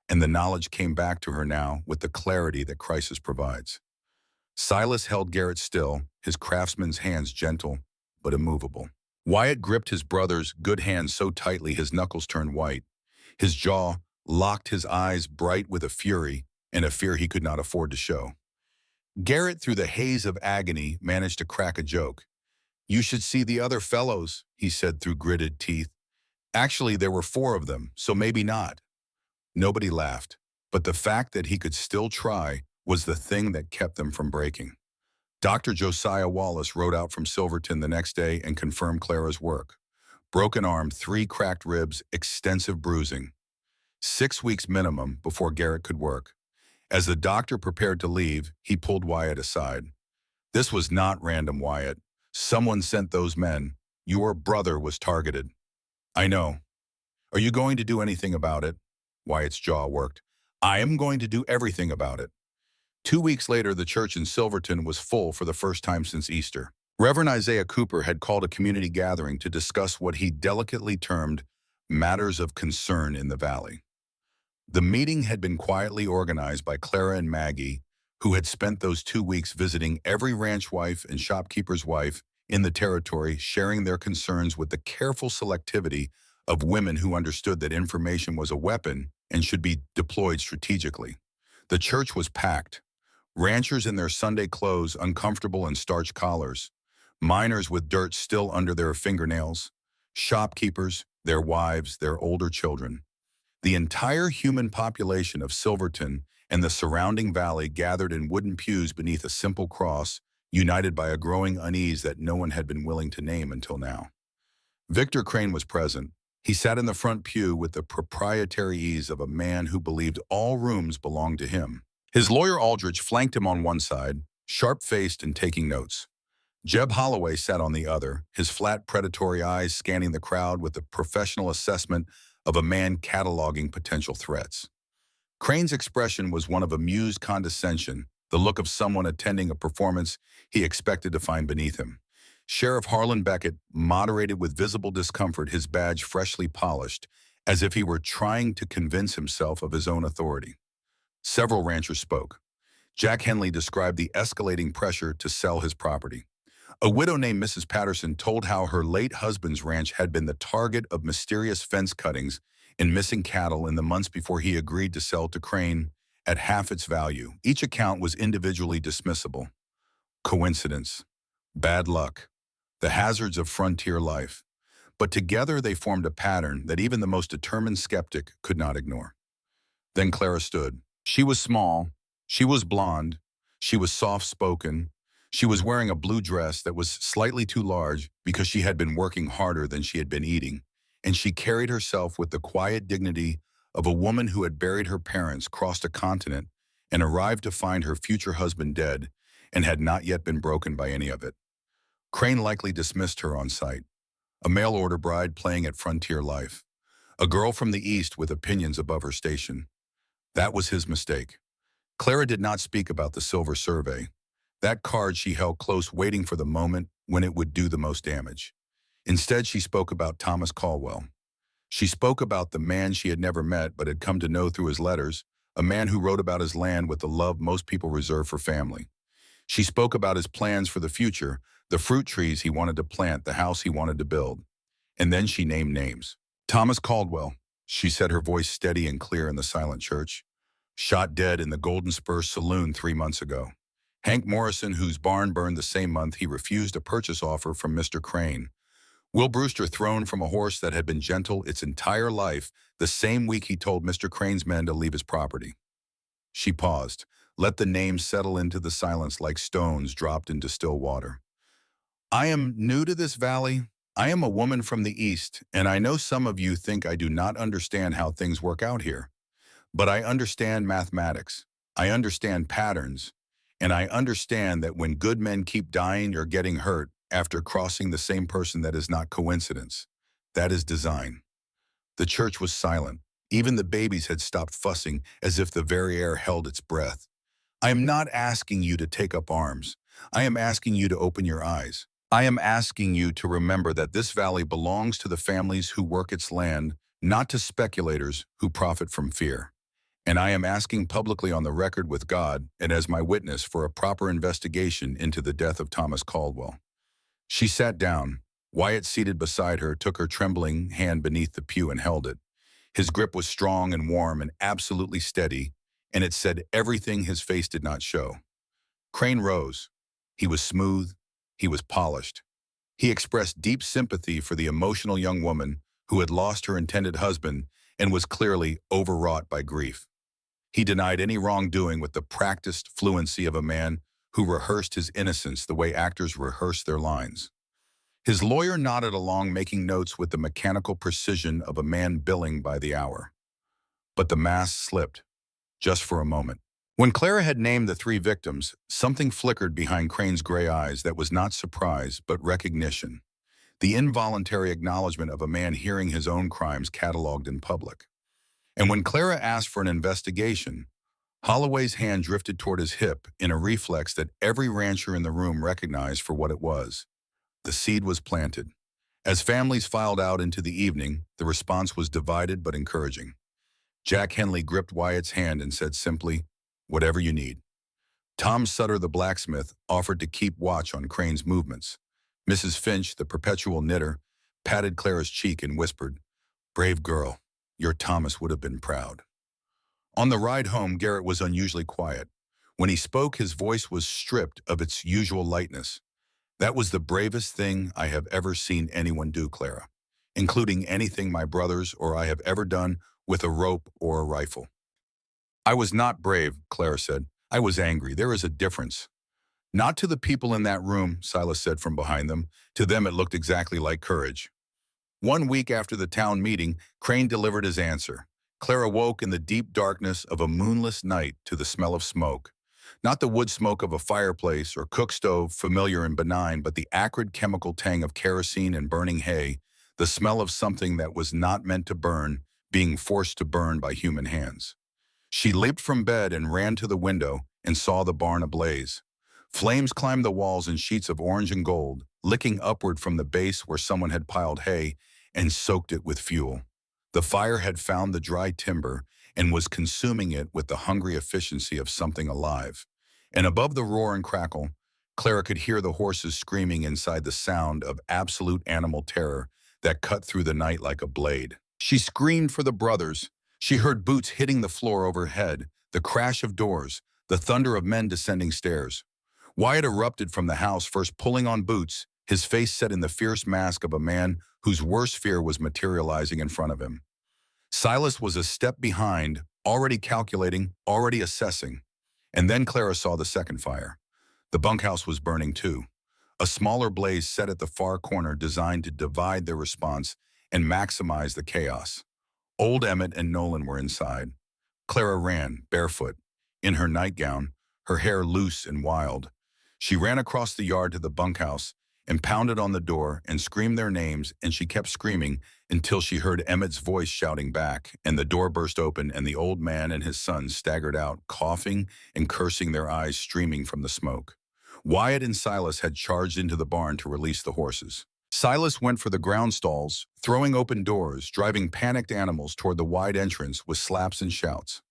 and the knowledge came back to her now with the clarity that crisis provides. Silas held Garrett still, his craftsman's hands gentle but immovable. Wyatt gripped his brother's good hand so tightly his knuckles turned white. His jaw locked, his eyes bright with a fury and a fear he could not afford to show. Garrett, through the haze of agony, managed to crack a joke. "You should see the other fellows," he said through gritted teeth. "Actually, there were 4 of them, so maybe not." Nobody laughed, but the fact that he could still try was the thing that kept them from breaking. Dr. Josiah Wallace rode out from Silverton the next day and confirmed Clara's work. Broken arm, 3 cracked ribs, extensive bruising. 6 weeks minimum before Garrett could work. As the doctor prepared to leave, he pulled Wyatt aside. "This was not random, Wyatt. Someone sent those men. Your brother was targeted." "I know. Are you going to do anything about it?" Wyatt's jaw worked. "I am going to do everything about it." 2 weeks later, the church in Silverton was full for the first time since Easter. Reverend Isaiah Cooper had called a community gathering to discuss what he delicately termed matters of concern in the valley. The meeting had been quietly organized by Clara and Maggie, who had spent those 2 weeks visiting every ranch wife and shopkeeper's wife in the territory, sharing their concerns with the careful selectivity of women who understood that information was a weapon and should be deployed strategically. The church was packed. Ranchers in their Sunday clothes, uncomfortable in starched collars, miners with dirt still under their fingernails, shopkeepers, their wives, their older children. The entire human population of Silverton and the surrounding valley gathered in wooden pews beneath a simple cross, united by a growing unease that no one had been willing to name until now. Victor Crane was present. He sat in the front pew with the proprietary ease of a man who believed all rooms belonged to him. His lawyer Aldrich flanked him on one side, sharp-faced and taking notes. Jeb Holloway sat on the other, his flat predatory eyes scanning the crowd with the professional assessment of a man cataloging potential threats. Crane's expression was one of amused condescension, the look of someone attending a performance he expected to find beneath him. Sheriff Harlan Beckett moderated with visible discomfort, his badge freshly polished, as if he were trying to convince himself of his own authority. Several ranchers spoke. Jack Henley described the escalating pressure to sell his property. A widow named Mrs. Patterson told how her late husband's ranch had been the target of mysterious fence cuttings and missing cattle in the months before he agreed to sell to Crane at half its value. Each account was individually dismissible. Coincidence, bad luck, the hazards of frontier life. But together they formed a pattern that even the most determined skeptic could not ignore. Then Clara stood. She was small, she was blonde, she was soft-spoken. She was wearing a blue dress that was slightly too large because she had been working harder than she had been eating, and she carried herself with the quiet dignity of a woman who had buried her parents, crossed a continent, and arrived to find her future husband dead, and had not yet been broken by any of it. Crane likely dismissed her on sight. A mail-order bride playing at frontier life. A girl from the East with opinions above her station. That was his mistake. Clara did not speak about the silver survey. That card she held close, waiting for the moment when it would do the most damage. Instead, she spoke about Thomas Caldwell. She spoke about the man she had never met but had come to know through his letters, a man who wrote about his land with the love most people reserve for family. She spoke about his plans for the future, the fruit trees he wanted to plant, the house he wanted to build. And then she named names. Thomas Caldwell, she said, her voice steady and clear in the silent church, shot dead in the Golden Spur Saloon 3 months ago. Hank Morrison, whose barn burned the same month he refused a purchase offer from Mr. Crane. Will Brewster, thrown from a horse that had been gentle its entire life the same week he told Mr. Crane's men to leave his property. She paused, let the names settle into the silence like stones dropped into still water. I am new to this valley. I am a woman from the East, and I know some of you think I do not understand how things work out here. But I understand mathematics. I understand patterns. And I understand that when good men keep dying or getting hurt after crossing the same person, that is not coincidence. That is design. The church was silent. Even the babies had stopped fussing as if the very air held its breath. I am not asking you to take up arms. I am asking you to open your eyes. I am asking you to remember that this valley belongs to the families who work its land, not to speculators who profit from fear. And I am asking publicly on the record with God and as my witness for a proper investigation into the death of Thomas Caldwell. She sat down. Wyatt, seated beside her, took her trembling hand beneath the pew and held it. His grip was strong and warm and absolutely steady, and it said everything his face did not show. Crane rose. He was smooth. He was polished. He expressed deep sympathy for the emotional young woman who had lost her intended husband and was clearly overwrought by grief. He denied any wrongdoing with the practiced fluency of a man who rehearsed his innocence the way actors rehearse their lines. His lawyer nodded along, making notes with the mechanical precision of a man billing by the hour. But the mask slipped, just for a moment. When Clara had named the 3 victims, something flickered behind Crane's gray eyes that was not surprise but recognition. The involuntary acknowledgement of a man hearing his own crimes cataloged in public. And when Clara asked for an investigation, Holloway's hand drifted toward his hip in a reflex that every rancher in the room recognized for what it was. The seed was planted. As families filed out into the evening, the response was divided but encouraging. Jack Henley gripped Wyatt's hand and said simply, "Whatever you need." Tom Sutter, the blacksmith, offered to keep watch on Crane's movements. Mrs. Finch, the perpetual knitter, patted Clara's cheek and whispered, "Brave girl, your Thomas would have been proud." On the ride home, Garrett was unusually quiet. When he spoke, his voice was stripped of its usual lightness. "That was the bravest thing I have ever seen anyone do, Clara, including anything my brothers or I have ever done with a rope or a rifle." "I was not brave," Clara said. "I was angry. There is a difference." "Not to the people in that room," Silas said from behind them. "To them it looked exactly like courage." 1 week after the town meeting, Crane delivered his answer. Clara woke in the deep darkness of a moonless night to the smell of smoke. Not the wood smoke of a fireplace or cook stove, familiar and benign, but the acrid chemical tang of kerosene and burning hay, the smell of something that was not meant to burn, being forced to burn by human hands. She leaped from bed and ran to the window and saw the barn ablaze. Flames climbed the walls in sheets of orange and gold, licking upward from the base where someone had piled hay and soaked it with fuel. The fire had found the dry timber and was consuming it with the hungry efficiency of something alive. And above the roar and crackle, Clara could hear the horses screaming inside, the sound of absolute animal terror that cut through the night like a blade. She screamed for the brothers. She heard boots hitting the floor overhead, the crash of doors, the thunder of men descending stairs. Wyatt erupted from the house, first pulling on boots, his face set in the fierce mask of a man whose worst fear was materializing in front of him. Silas was a step behind, already calculating, already assessing. And then Clara saw the second fire. The bunkhouse was burning too. A smaller blaze set at the far corner, designed to divide their response and maximize the chaos. Old Emmett and Nolan were inside. Clara ran, barefoot, in her nightgown, her hair loose and wild. She ran across the yard to the bunkhouse and pounded on the door and screamed their names, and she kept screaming until she heard Emmett's voice shouting back, and the door burst open and the old man and his son staggered out, coughing and cursing, their eyes streaming from the smoke. Wyatt and Silas had charged into the barn to release the horses. Silas went for the ground stalls, throwing open doors, driving panicked animals toward the wide entrance with slaps and shouts.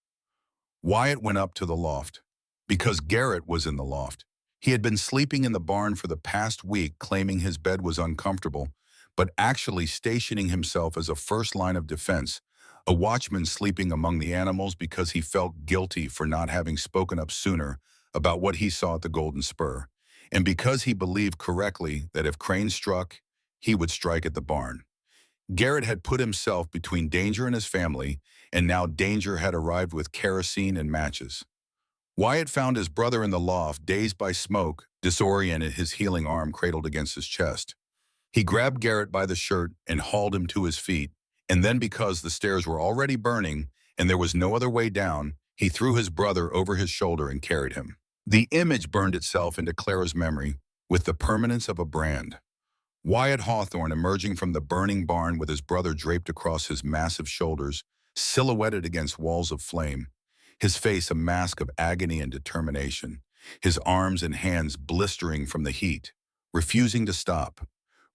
Wyatt went up to the loft. Because Garrett was in the loft. He had been sleeping in the barn for the past week, claiming his bed was uncomfortable, but actually stationing himself as a first line of defense, a watchman sleeping among the animals because he felt guilty for not having spoken up sooner about what he saw at the Golden Spur, and because he believed correctly that if Crane struck, he would strike at the barn. Garrett had put himself between danger and his family, and now danger had arrived with kerosene and matches. Wyatt found his brother in the loft, dazed by smoke, disoriented, his healing arm cradled against his chest. He grabbed Garrett by the shirt and hauled him to his feet, and then because the stairs were already burning and there was no other way down, he threw his brother over his shoulder and carried him. The image burned itself into Clara's memory with the permanence of a brand. Wyatt Hawthorne emerging from the burning barn with his brother draped across his massive shoulders, silhouetted against walls of flame, his face a mask of agony and determination, his arms and hands blistering from the heat, refusing to stop,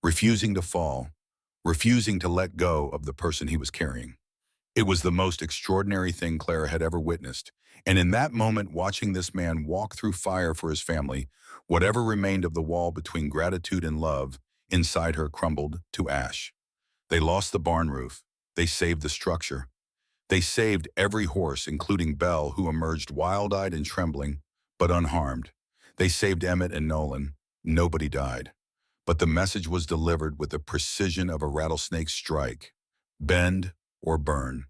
refusing to fall, refusing to let go of the person he was carrying. It was the most extraordinary thing Clara had ever witnessed, and in that moment, watching this man walk through fire for his family, whatever remained of the wall between gratitude and love inside her crumbled to ash. They lost the barn roof. They saved the structure. They saved every horse, including Belle, who emerged wild-eyed and trembling, but unharmed. They saved Emmett and Nolan. Nobody died. But the message was delivered with the precision of a rattlesnake's strike. Bend or burn.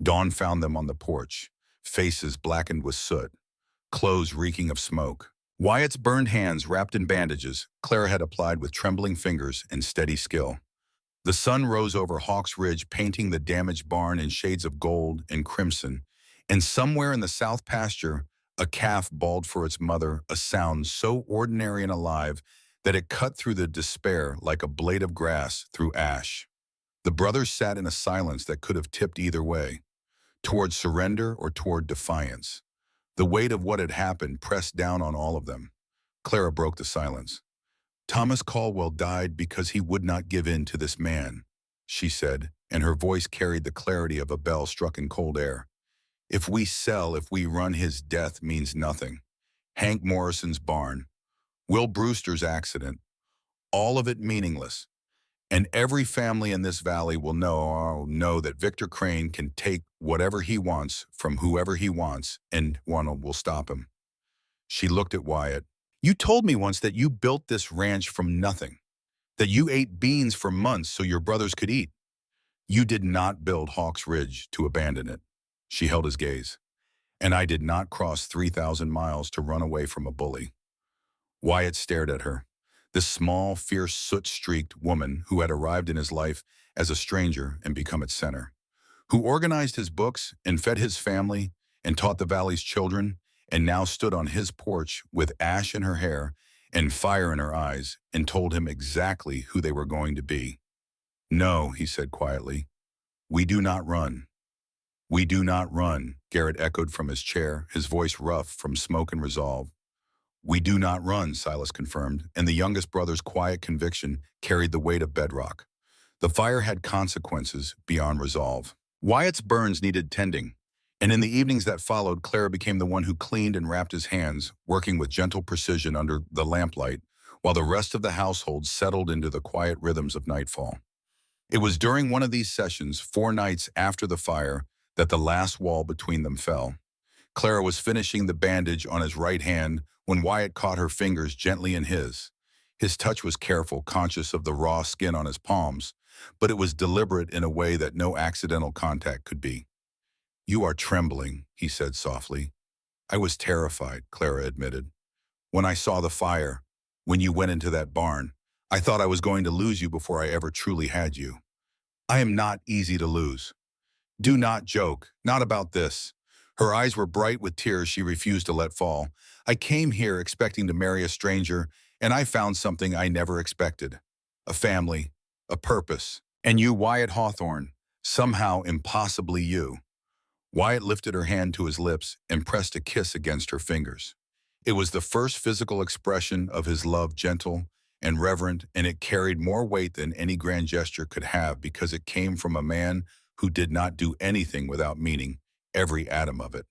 Dawn found them on the porch, faces blackened with soot, clothes reeking of smoke. Wyatt's burned hands wrapped in bandages, Clara had applied with trembling fingers and steady skill. The sun rose over Hawk's Ridge, painting the damaged barn in shades of gold and crimson, and somewhere in the south pasture, a calf bawled for its mother, a sound so ordinary and alive that it cut through the despair like a blade of grass through ash. The brothers sat in a silence that could have tipped either way, toward surrender or toward defiance. The weight of what had happened pressed down on all of them. Clara broke the silence. "Thomas Caldwell died because he would not give in to this man," she said, and her voice carried the clarity of a bell struck in cold air. "If we sell, if we run, his death means nothing. Hank Morrison's barn, Will Brewster's accident, all of it meaningless. And every family in this valley will know that Victor Crane can take whatever he wants from whoever he wants, and one will stop him." She looked at Wyatt. "You told me once that you built this ranch from nothing, that you ate beans for months so your brothers could eat. You did not build Hawk's Ridge to abandon it." She held his gaze. "And I did not cross 3,000 miles to run away from a bully." Wyatt stared at her. This small, fierce, soot-streaked woman who had arrived in his life as a stranger and become its center, who organized his books and fed his family and taught the valley's children, and now stood on his porch with ash in her hair and fire in her eyes and told him exactly who they were going to be. "No," he said quietly. "We do not run." "We do not run," Garrett echoed from his chair, his voice rough from smoke and resolve. "We do not run," Silas confirmed, and the youngest brother's quiet conviction carried the weight of bedrock. The fire had consequences beyond resolve. Wyatt's burns needed tending, and in the evenings that followed, Clara became the one who cleaned and wrapped his hands, working with gentle precision under the lamplight, while the rest of the household settled into the quiet rhythms of nightfall. It was during one of these sessions, 4 nights after the fire, that the last wall between them fell. Clara was finishing the bandage on his right hand when Wyatt caught her fingers gently in his. His touch was careful, conscious of the raw skin on his palms, but it was deliberate in a way that no accidental contact could be. "You are trembling," he said softly. "I was terrified," Clara admitted. "When I saw the fire, when you went into that barn, I thought I was going to lose you before I ever truly had you. I am not easy to lose. Do not joke, not about this." Her eyes were bright with tears she refused to let fall. "I came here expecting to marry a stranger, and I found something I never expected. A family, a purpose. And you, Wyatt Hawthorne, somehow impossibly you." Wyatt lifted her hand to his lips and pressed a kiss against her fingers. It was the first physical expression of his love, gentle and reverent, and it carried more weight than any grand gesture could have because it came from a man who did not do anything without meaning every atom of it.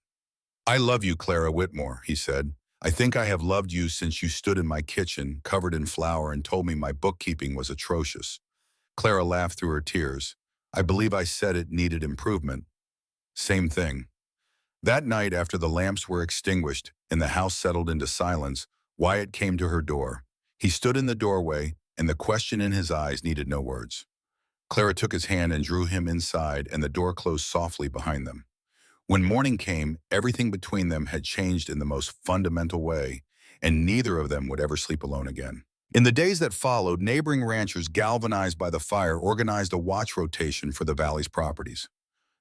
"I love you, Clara Whitmore," he said. I think I have loved you since you stood in my kitchen, covered in flour, and told me my bookkeeping was atrocious. Clara laughed through her tears. I believe I said it needed improvement. Same thing. That night, after the lamps were extinguished and the house settled into silence, Wyatt came to her door. He stood in the doorway, and the question in his eyes needed no words. Clara took his hand and drew him inside, and the door closed softly behind them. When morning came, everything between them had changed in the most fundamental way, and neither of them would ever sleep alone again. In the days that followed, neighboring ranchers, galvanized by the fire, organized a watch rotation for the valley's properties.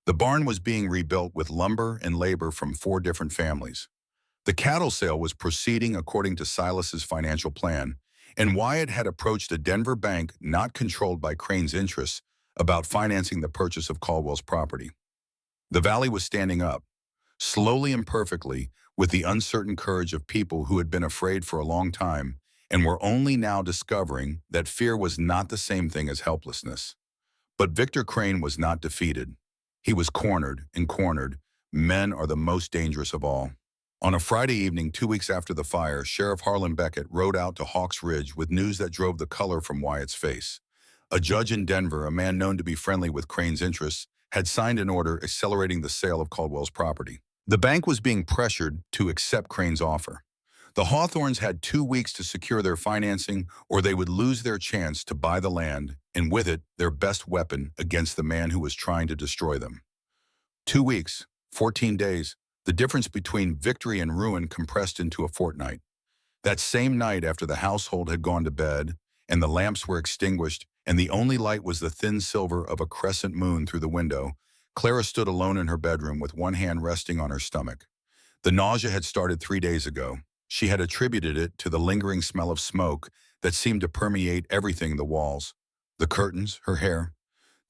The barn was being rebuilt with lumber and labor from 4 different families. The cattle sale was proceeding according to Silas's financial plan, and Wyatt had approached a Denver bank not controlled by Crane's interests about financing the purchase of Caldwell's property. The valley was standing up, slowly and perfectly, with the uncertain courage of people who had been afraid for a long time and were only now discovering that fear was not the same thing as helplessness. But Victor Crane was not defeated. He was cornered and cornered. Men are the most dangerous of all. On a Friday evening, 2 weeks after the fire, Sheriff Harlan Beckett rode out to Hawks Ridge with news that drove the color from Wyatt's face. A judge in Denver, a man known to be friendly with Crane's interests, had signed an order accelerating the sale of Caldwell's property. The bank was being pressured to accept Crane's offer. The Hawthorns had 2 weeks to secure their financing, or they would lose their chance to buy the land, and with it, their best weapon against the man who was trying to destroy them. 2 weeks, 14 days, the difference between victory and ruin compressed into a fortnight. That same night, after the household had gone to bed, and the lamps were extinguished, and the only light was the thin silver of a crescent moon through the window, Clara stood alone in her bedroom with one hand resting on her stomach. The nausea had started 3 days ago. She had attributed it to the lingering smell of smoke that seemed to permeate everything: the walls, the curtains, her hair,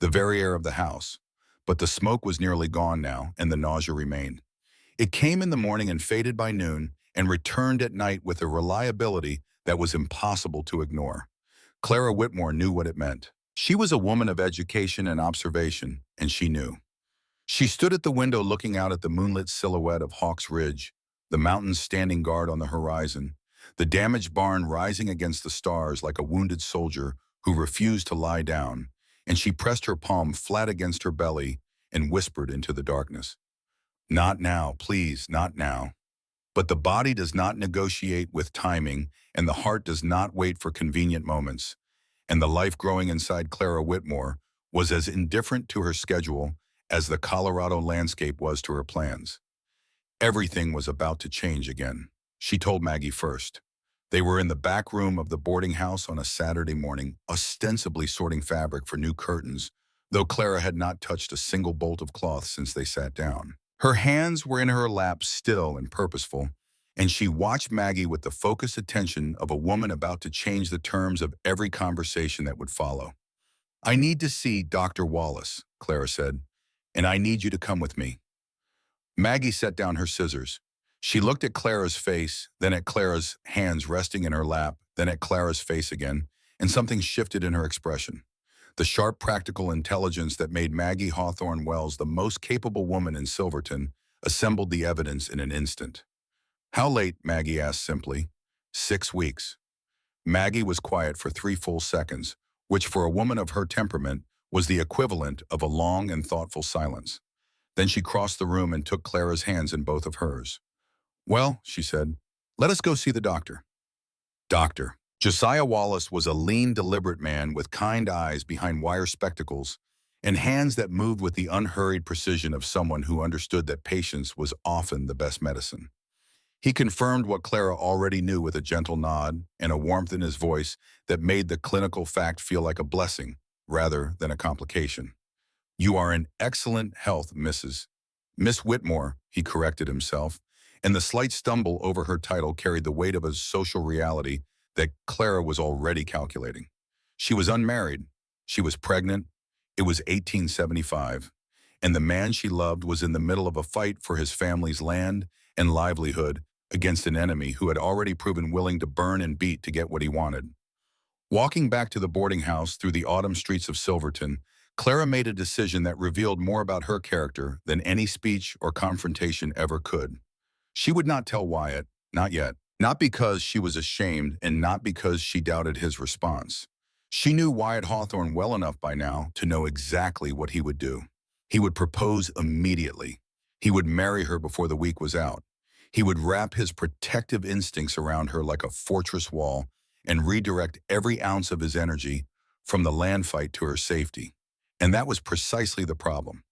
the very air of the house. But the smoke was nearly gone now, and the nausea remained. It came in the morning and faded by noon, and returned at night with a reliability that was impossible to ignore. Clara Whitmore knew what it meant. She was a woman of education and observation, and she knew. She stood at the window looking out at the moonlit silhouette of Hawks Ridge, the mountains standing guard on the horizon, the damaged barn rising against the stars like a wounded soldier who refused to lie down, and she pressed her palm flat against her belly and whispered into the darkness, "Not now, please, not now." But the body does not negotiate with timing, and the heart does not wait for convenient moments. And the life growing inside Clara Whitmore was as indifferent to her schedule as the Colorado landscape was to her plans. Everything was about to change again. She told Maggie first. They were in the back room of the boarding house on a Saturday morning, ostensibly sorting fabric for new curtains, though Clara had not touched a single bolt of cloth since they sat down. Her hands were in her lap, still and purposeful, and she watched Maggie with the focused attention of a woman about to change the terms of every conversation that would follow. "I need to see Dr. Wallace," Clara said, "and I need you to come with me." Maggie set down her scissors. She looked at Clara's face, then at Clara's hands resting in her lap, then at Clara's face again, and something shifted in her expression. The sharp, practical intelligence that made Maggie Hawthorne Wells the most capable woman in Silverton assembled the evidence in an instant. "How late?" Maggie asked simply. 6 weeks. Maggie was quiet for 3 full seconds, which for a woman of her temperament was the equivalent of a long and thoughtful silence. Then she crossed the room and took Clara's hands in both of hers. "Well," she said, "let us go see the doctor." Doctor. Josiah Wallace was a lean, deliberate man with kind eyes behind wire spectacles and hands that moved with the unhurried precision of someone who understood that patience was often the best medicine. He confirmed what Clara already knew with a gentle nod and a warmth in his voice that made the clinical fact feel like a blessing rather than a complication. "You are in excellent health, Miss Whitmore," he corrected himself, and the slight stumble over her title carried the weight of a social reality that Clara was already calculating. She was unmarried. She was pregnant. It was 1875, and the man she loved was in the middle of a fight for his family's land and livelihood against an enemy who had already proven willing to burn and beat to get what he wanted. Walking back to the boarding house through the autumn streets of Silverton, Clara made a decision that revealed more about her character than any speech or confrontation ever could. She would not tell Wyatt, not yet. Not because she was ashamed and not because she doubted his response. She knew Wyatt Hawthorne well enough by now to know exactly what he would do. He would propose immediately. He would marry her before the week was out. He would wrap his protective instincts around her like a fortress wall and redirect every ounce of his energy from the land fight to her safety. And that was precisely the problem.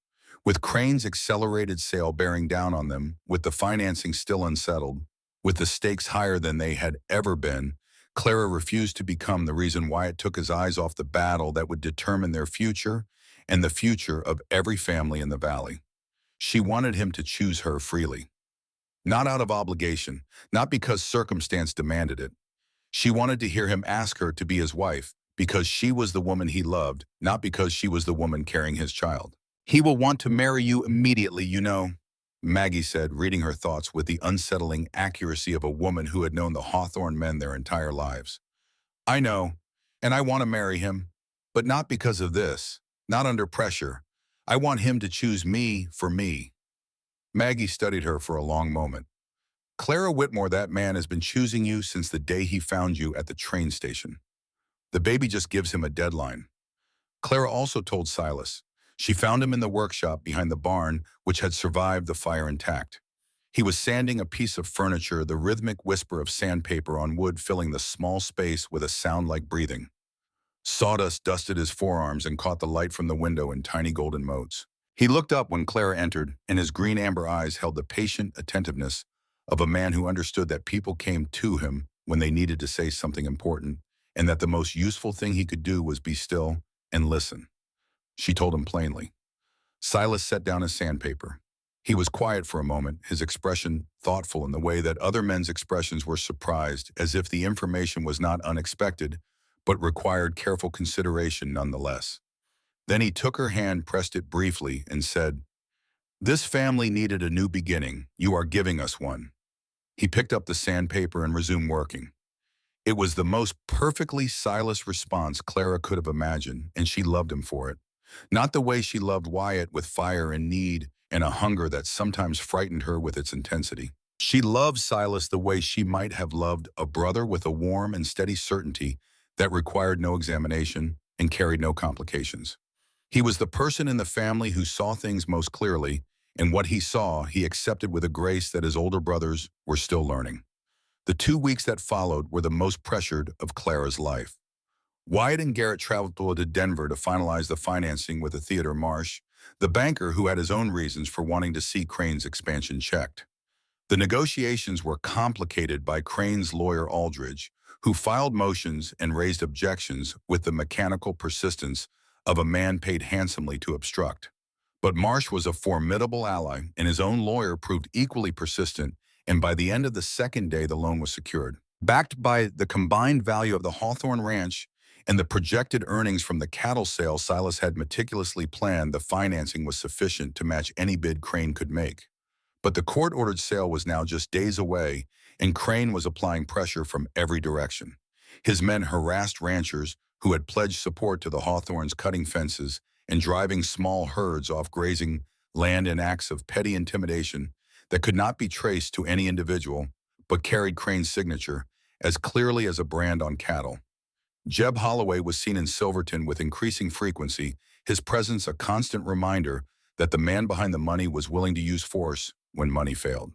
With Crane's accelerated sale bearing down on them, with the financing still unsettled, with the stakes higher than they had ever been, Clara refused to become the reason Wyatt took his eyes off the battle that would determine their future and the future of every family in the valley. She wanted him to choose her freely. Not out of obligation, not because circumstance demanded it. She wanted to hear him ask her to be his wife because she was the woman he loved, not because she was the woman carrying his child. "He will want to marry you immediately, you know," Maggie said, reading her thoughts with the unsettling accuracy of a woman who had known the Hawthorne men their entire lives. "I know, and I want to marry him, but not because of this, not under pressure. I want him to choose me for me." Maggie studied her for a long moment. "Clara Whitmore, that man has been choosing you since the day he found you at the train station. The baby just gives him a deadline." Clara also told Silas. She found him in the workshop behind the barn, which had survived the fire intact. He was sanding a piece of furniture, the rhythmic whisper of sandpaper on wood filling the small space with a sound like breathing. Sawdust dusted his forearms and caught the light from the window in tiny golden motes. He looked up when Clara entered, and his green-amber eyes held the patient attentiveness of a man who understood that people came to him when they needed to say something important, and that the most useful thing he could do was be still and listen. She told him plainly. Silas set down his sandpaper. He was quiet for a moment, his expression thoughtful in the way that other men's expressions were surprised, as if the information was not unexpected, but required careful consideration nonetheless. Then he took her hand, pressed it briefly, and said, "This family needed a new beginning. You are giving us one." He picked up the sandpaper and resumed working. It was the most perfectly Silas response Clara could have imagined, and she loved him for it. Not the way she loved Wyatt, with fire and need and a hunger that sometimes frightened her with its intensity. She loved Silas the way she might have loved a brother, with a warm and steady certainty that required no examination and carried no complications. He was the person in the family who saw things most clearly, and what he saw he accepted with a grace that his older brothers were still learning. The 2 weeks that followed were the most pressured of Clara's life. Wyatt and Garrett traveled to Denver to finalize the financing with Theodore Marsh, the banker who had his own reasons for wanting to see Crane's expansion checked. The negotiations were complicated by Crane's lawyer Aldridge, who filed motions and raised objections with the mechanical persistence of a man paid handsomely to obstruct. But Marsh was a formidable ally, and his own lawyer proved equally persistent, and by the end of the second day the loan was secured. Backed by the combined value of the Hawthorne Ranch and the projected earnings from the cattle sale Silas had meticulously planned, the financing was sufficient to match any bid Crane could make. But the court-ordered sale was now just days away, and Crane was applying pressure from every direction. His men harassed ranchers who had pledged support to the Hawthorns, cutting fences and driving small herds off grazing land in acts of petty intimidation that could not be traced to any individual, but carried Crane's signature as clearly as a brand on cattle. Jeb Holloway was seen in Silverton with increasing frequency, his presence a constant reminder that the man behind the money was willing to use force when money failed.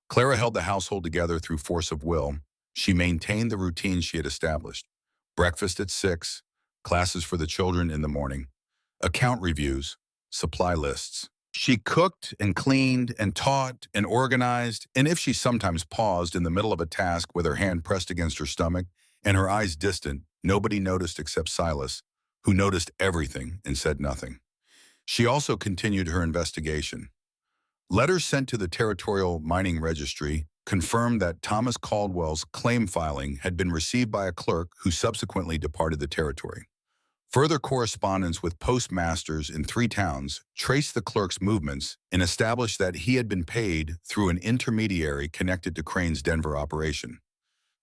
Clara held the household together through force of will. She maintained the routine she had established. Breakfast at 6, classes for the children in the morning, account reviews, supply lists. She cooked and cleaned and taught and organized, and if she sometimes paused in the middle of a task with her hand pressed against her stomach and her eyes distant, nobody noticed except Silas, who noticed everything and said nothing. She also continued her investigation. Letters sent to the Territorial Mining Registry confirmed that Thomas Caldwell's claim filing had been received by a clerk who subsequently departed the territory. Further correspondence with postmasters in 3 towns traced the clerk's movements and established that he had been paid through an intermediary connected to Crane's Denver operation.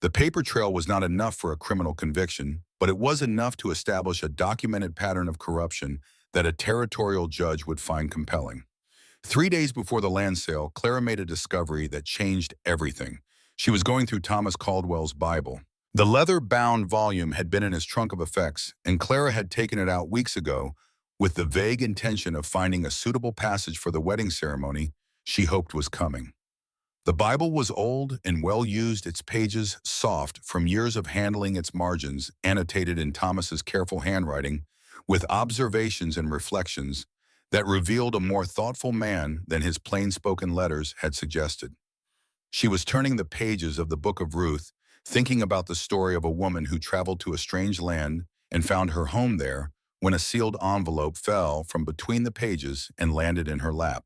The paper trail was not enough for a criminal conviction, but it was enough to establish a documented pattern of corruption that a territorial judge would find compelling. 3 days before the land sale, Clara made a discovery that changed everything. She was going through Thomas Caldwell's Bible. The leather-bound volume had been in his trunk of effects, and Clara had taken it out weeks ago with the vague intention of finding a suitable passage for the wedding ceremony she hoped was coming. The Bible was old and well-used, its pages soft from years of handling, its margins annotated in Thomas's careful handwriting with observations and reflections that revealed a more thoughtful man than his plain-spoken letters had suggested. She was turning the pages of the Book of Ruth, thinking about the story of a woman who traveled to a strange land and found her home there when a sealed envelope fell from between the pages and landed in her lap.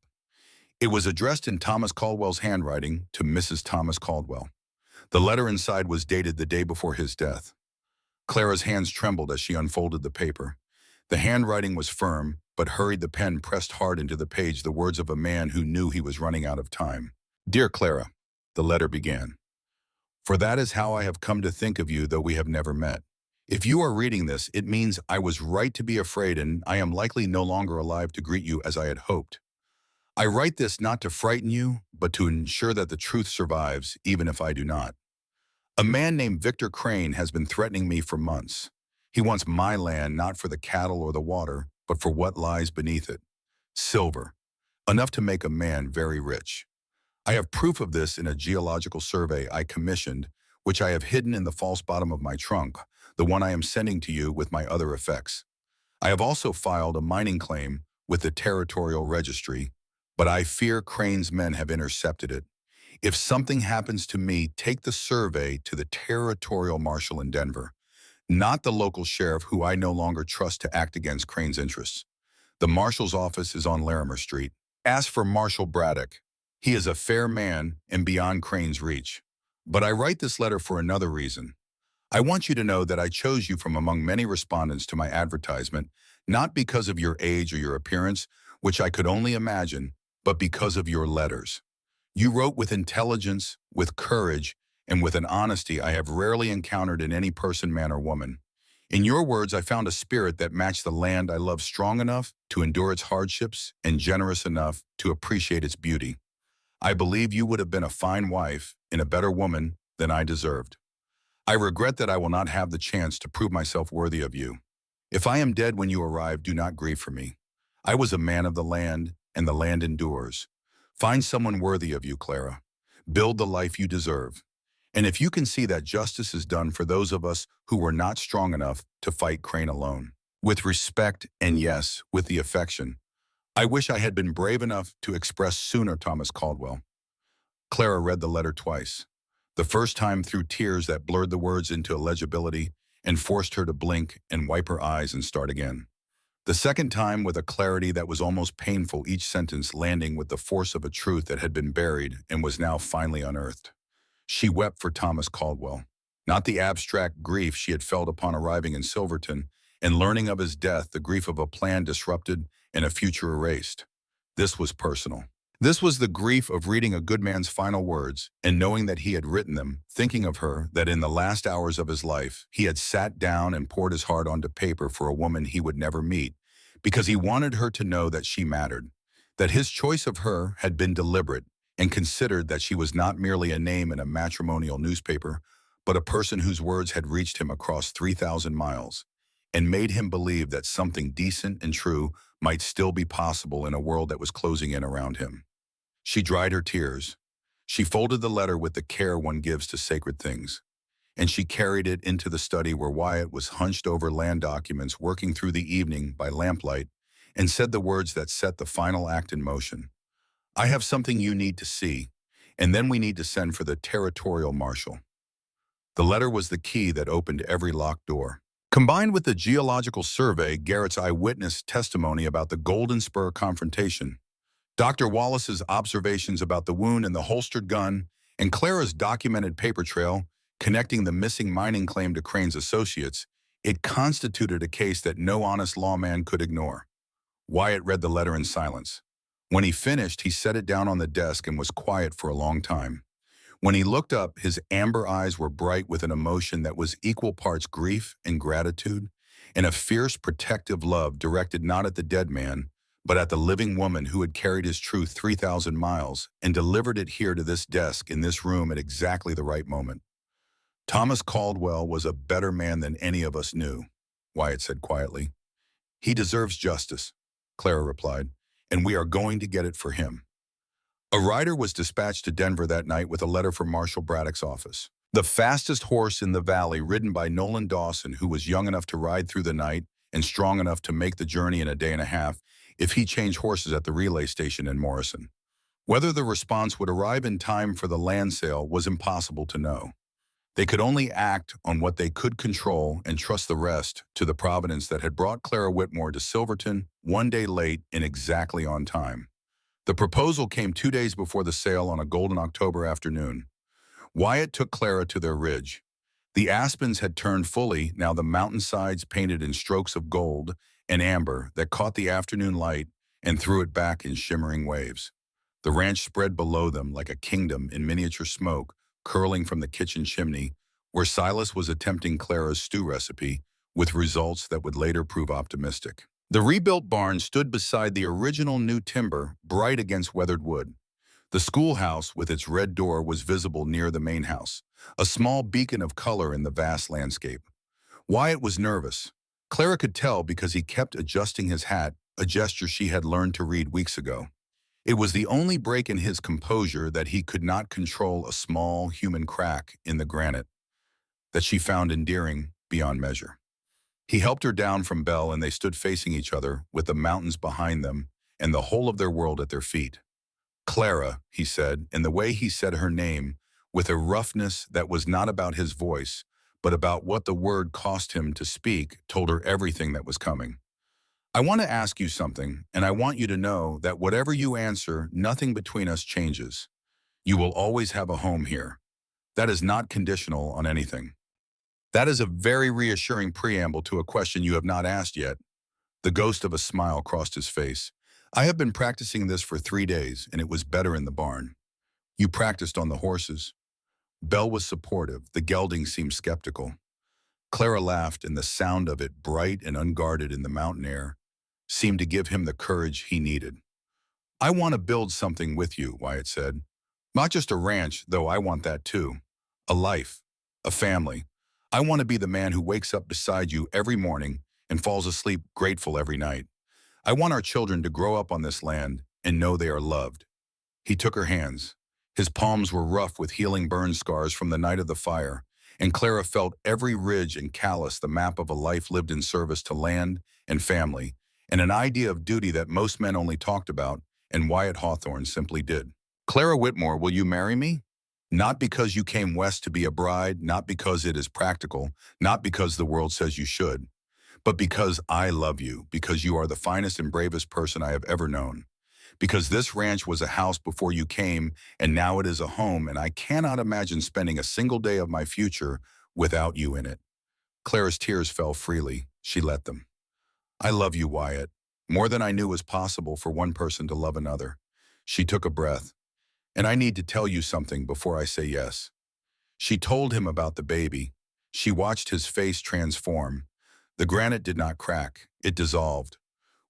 It was addressed in Thomas Caldwell's handwriting to Mrs. Thomas Caldwell. The letter inside was dated the day before his death. Clara's hands trembled as she unfolded the paper. The handwriting was firm, but hurried, the pen pressed hard into the page, the words of a man who knew he was running out of time. "Dear Clara," the letter began, "for that is how I have come to think of you, though we have never met. If you are reading this, it means I was right to be afraid, and I am likely no longer alive to greet you as I had hoped. I write this not to frighten you, but to ensure that the truth survives, even if I do not. A man named Victor Crane has been threatening me for months. He wants my land not for the cattle or the water, but for what lies beneath it. Silver, enough to make a man very rich. I have proof of this in a geological survey I commissioned, which I have hidden in the false bottom of my trunk, the one I am sending to you with my other effects. I have also filed a mining claim with the Territorial Registry, but I fear Crane's men have intercepted it. If something happens to me, take the survey to the Territorial Marshal in Denver, not the local sheriff who I no longer trust to act against Crane's interests. The Marshal's office is on Larimer Street. Ask for Marshal Braddock. He is a fair man and beyond Crane's reach. But I write this letter for another reason. I want you to know that I chose you from among many respondents to my advertisement, not because of your age or your appearance, which I could only imagine, but because of your letters. You wrote with intelligence, with courage, and with an honesty I have rarely encountered in any person, man or woman. In your words, I found a spirit that matched the land I love, strong enough to endure its hardships and generous enough to appreciate its beauty. I believe you would have been a fine wife and a better woman than I deserved. I regret that I will not have the chance to prove myself worthy of you. If I am dead when you arrive, do not grieve for me. I was a man of the land, and the land endures. Find someone worthy of you, Clara. Build the life you deserve. And if you can see that justice is done for those of us who were not strong enough to fight Crane alone, with respect and, yes, with the affection, I wish I had been brave enough to express sooner, Thomas Caldwell." Clara read the letter twice, the first time through tears that blurred the words into illegibility and forced her to blink and wipe her eyes and start again. The second time with a clarity that was almost painful, each sentence landing with the force of a truth that had been buried and was now finally unearthed. She wept for Thomas Caldwell, not the abstract grief she had felt upon arriving in Silverton and learning of his death, the grief of a plan disrupted and a future erased. This was personal. This was the grief of reading a good man's final words and knowing that he had written them, thinking of her, that in the last hours of his life, he had sat down and poured his heart onto paper for a woman he would never meet, because he wanted her to know that she mattered, that his choice of her had been deliberate, and considered that she was not merely a name in a matrimonial newspaper, but a person whose words had reached him across 3,000 miles, and made him believe that something decent and true might still be possible in a world that was closing in around him. She dried her tears. She folded the letter with the care one gives to sacred things, and she carried it into the study where Wyatt was hunched over land documents working through the evening by lamplight, and said the words that set the final act in motion. "I have something you need to see, and then we need to send for the Territorial Marshal." The letter was the key that opened every locked door. Combined with the geological survey, Garrett's eyewitness testimony about the Golden Spur confrontation, Dr. Wallace's observations about the wound and the holstered gun, and Clara's documented paper trail connecting the missing mining claim to Crane's associates, it constituted a case that no honest lawman could ignore. Wyatt read the letter in silence. When he finished, he set it down on the desk and was quiet for a long time. When he looked up, his amber eyes were bright with an emotion that was equal parts grief and gratitude, and a fierce protective love directed not at the dead man, but at the living woman who had carried his truth 3,000 miles and delivered it here to this desk in this room at exactly the right moment. Thomas Caldwell was a better man than any of us knew, Wyatt said quietly. He deserves justice, Clara replied, and we are going to get it for him. A rider was dispatched to Denver that night with a letter from Marshal Braddock's office. The fastest horse in the valley, ridden by Nolan Dawson, who was young enough to ride through the night and strong enough to make the journey in a day and a half if he changed horses at the relay station in Morrison. Whether the response would arrive in time for the land sale was impossible to know. They could only act on what they could control and trust the rest to the providence that had brought Clara Whitmore to Silverton one day late and exactly on time. The proposal came 2 days before the sale on a golden October afternoon. Wyatt took Clara to their ridge. The aspens had turned fully, now the mountainsides painted in strokes of gold and amber that caught the afternoon light and threw it back in shimmering waves. The ranch spread below them like a kingdom in miniature smoke curling from the kitchen chimney, where Silas was attempting Clara's stew recipe with results that would later prove optimistic. The rebuilt barn stood beside the original new timber, bright against weathered wood. The schoolhouse with its red door was visible near the main house, a small beacon of color in the vast landscape. Wyatt was nervous. Clara could tell because he kept adjusting his hat, a gesture she had learned to read weeks ago. It was the only break in his composure that he could not control a small human crack in the granite that she found endearing beyond measure. He helped her down from Belle and they stood facing each other with the mountains behind them and the whole of their world at their feet. Clara, he said, and the way he said her name, with a roughness that was not about his voice, but about what the word cost him to speak, told her everything that was coming. I want to ask you something, and I want you to know that whatever you answer, nothing between us changes. You will always have a home here. That is not conditional on anything. That is a very reassuring preamble to a question you have not asked yet. The ghost of a smile crossed his face. I have been practicing this for 3 days, and it was better in the barn. You practiced on the horses. Belle was supportive. The gelding seemed skeptical. Clara laughed, and the sound of it, bright and unguarded in the mountain air, seemed to give him the courage he needed. I want to build something with you, Wyatt said. Not just a ranch, though I want that too. A life, a family. I want to be the man who wakes up beside you every morning and falls asleep grateful every night. I want our children to grow up on this land and know they are loved. He took her hands. His palms were rough with healing burn scars from the night of the fire, and Clara felt every ridge and callus the map of a life lived in service to land and family, and an idea of duty that most men only talked about, and Wyatt Hawthorne simply did. Clara Whitmore, will you marry me? Not because you came west to be a bride, not because it is practical, not because the world says you should, but because I love you, because you are the finest and bravest person I have ever known. Because this ranch was a house before you came, and now it is a home, and I cannot imagine spending a single day of my future without you in it. Clara's tears fell freely. She let them. I love you, Wyatt, more than I knew was possible for one person to love another. She took a breath. And I need to tell you something before I say yes. She told him about the baby. She watched his face transform. The granite did not crack. It dissolved.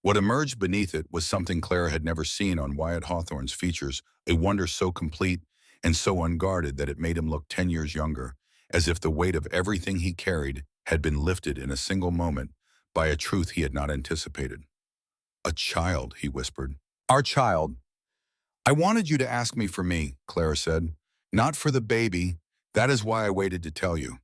What emerged beneath it was something Clara had never seen on Wyatt Hawthorne's features, a wonder so complete and so unguarded that it made him look 10 years younger, as if the weight of everything he carried had been lifted in a single moment by a truth he had not anticipated. A child, he whispered. Our child. I wanted you to ask me for me, Clara said. Not for the baby. That is why I waited to tell you.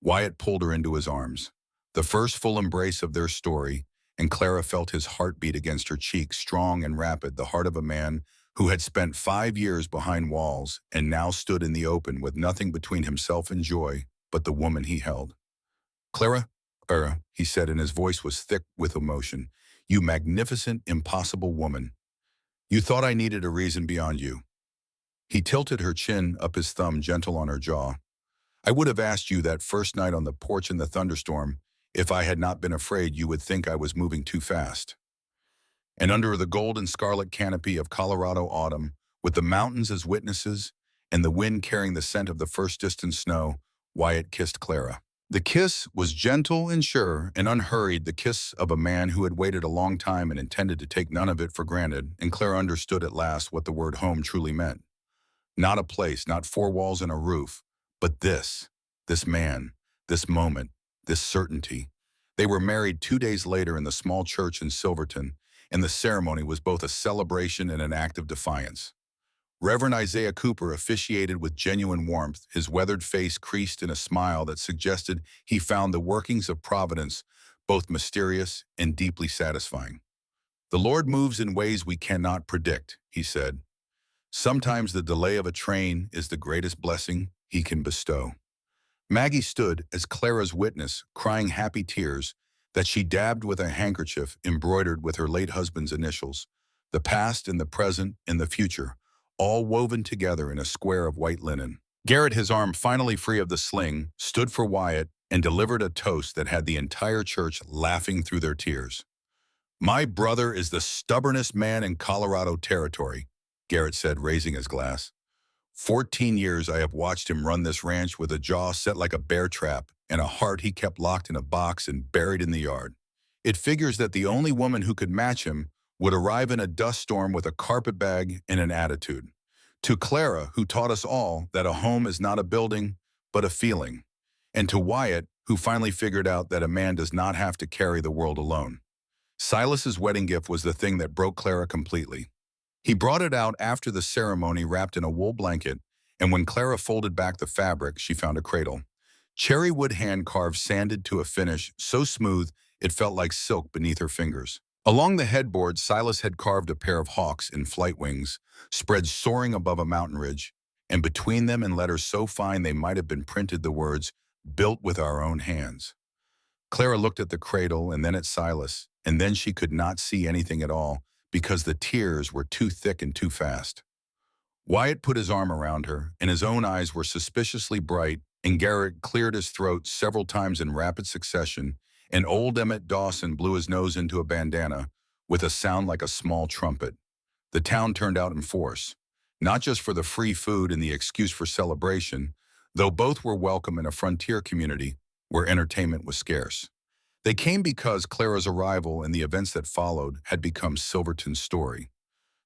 Wyatt pulled her into his arms. The first full embrace of their story, and Clara felt his heartbeat against her cheek, strong and rapid, the heart of a man who had spent 5 years behind walls and now stood in the open with nothing between himself and joy but the woman he held. Clara, he said, and his voice was thick with emotion, you magnificent, impossible woman. You thought I needed a reason beyond you. He tilted her chin up, his thumb gentle on her jaw. I would have asked you that first night on the porch in the thunderstorm if I had not been afraid you would think I was moving too fast. And under the gold and scarlet canopy of Colorado autumn, with the mountains as witnesses and the wind carrying the scent of the first distant snow, Wyatt kissed Clara. The kiss was gentle and sure and unhurried, the kiss of a man who had waited a long time and intended to take none of it for granted, and Clara understood at last what the word home truly meant. Not a place, not four walls and a roof, but this man, this moment, this certainty. They were married 2 days later in the small church in Silverton, and the ceremony was both a celebration and an act of defiance. Reverend Isaiah Cooper officiated with genuine warmth, his weathered face creased in a smile that suggested he found the workings of providence both mysterious and deeply satisfying. "The Lord moves in ways we cannot predict," he said. "Sometimes the delay of a train is the greatest blessing he can bestow." Maggie stood as Clara's witness, crying happy tears that she dabbed with a handkerchief embroidered with her late husband's initials. The past and the present and the future, all woven together in a square of white linen. Garrett, his arm finally free of the sling, stood for Wyatt and delivered a toast that had the entire church laughing through their tears. "My brother is the stubbornest man in Colorado territory," Garrett said, raising his glass. 14 years I have watched him run this ranch with a jaw set like a bear trap and a heart he kept locked in a box and buried in the yard. It figures that the only woman who could match him would arrive in a dust storm with a carpet bag and an attitude. To Clara, who taught us all that a home is not a building, but a feeling. And to Wyatt, who finally figured out that a man does not have to carry the world alone. Silas's wedding gift was the thing that broke Clara completely. He brought it out after the ceremony wrapped in a wool blanket, and when Clara folded back the fabric, she found a cradle. Cherry wood hand-carved, sanded to a finish so smooth it felt like silk beneath her fingers. Along the headboard, Silas had carved a pair of hawks in flight wings, spread soaring above a mountain ridge, and between them in letters so fine they might have been printed the words, "Built with our own hands." Clara looked at the cradle and then at Silas, and then she could not see anything at all because the tears were too thick and too fast. Wyatt put his arm around her, and his own eyes were suspiciously bright, and Garrett cleared his throat several times in rapid succession, and old Emmett Dawson blew his nose into a bandana with a sound like a small trumpet. The town turned out in force, not just for the free food and the excuse for celebration, though both were welcome in a frontier community where entertainment was scarce. They came because Clara's arrival and the events that followed had become Silverton's story.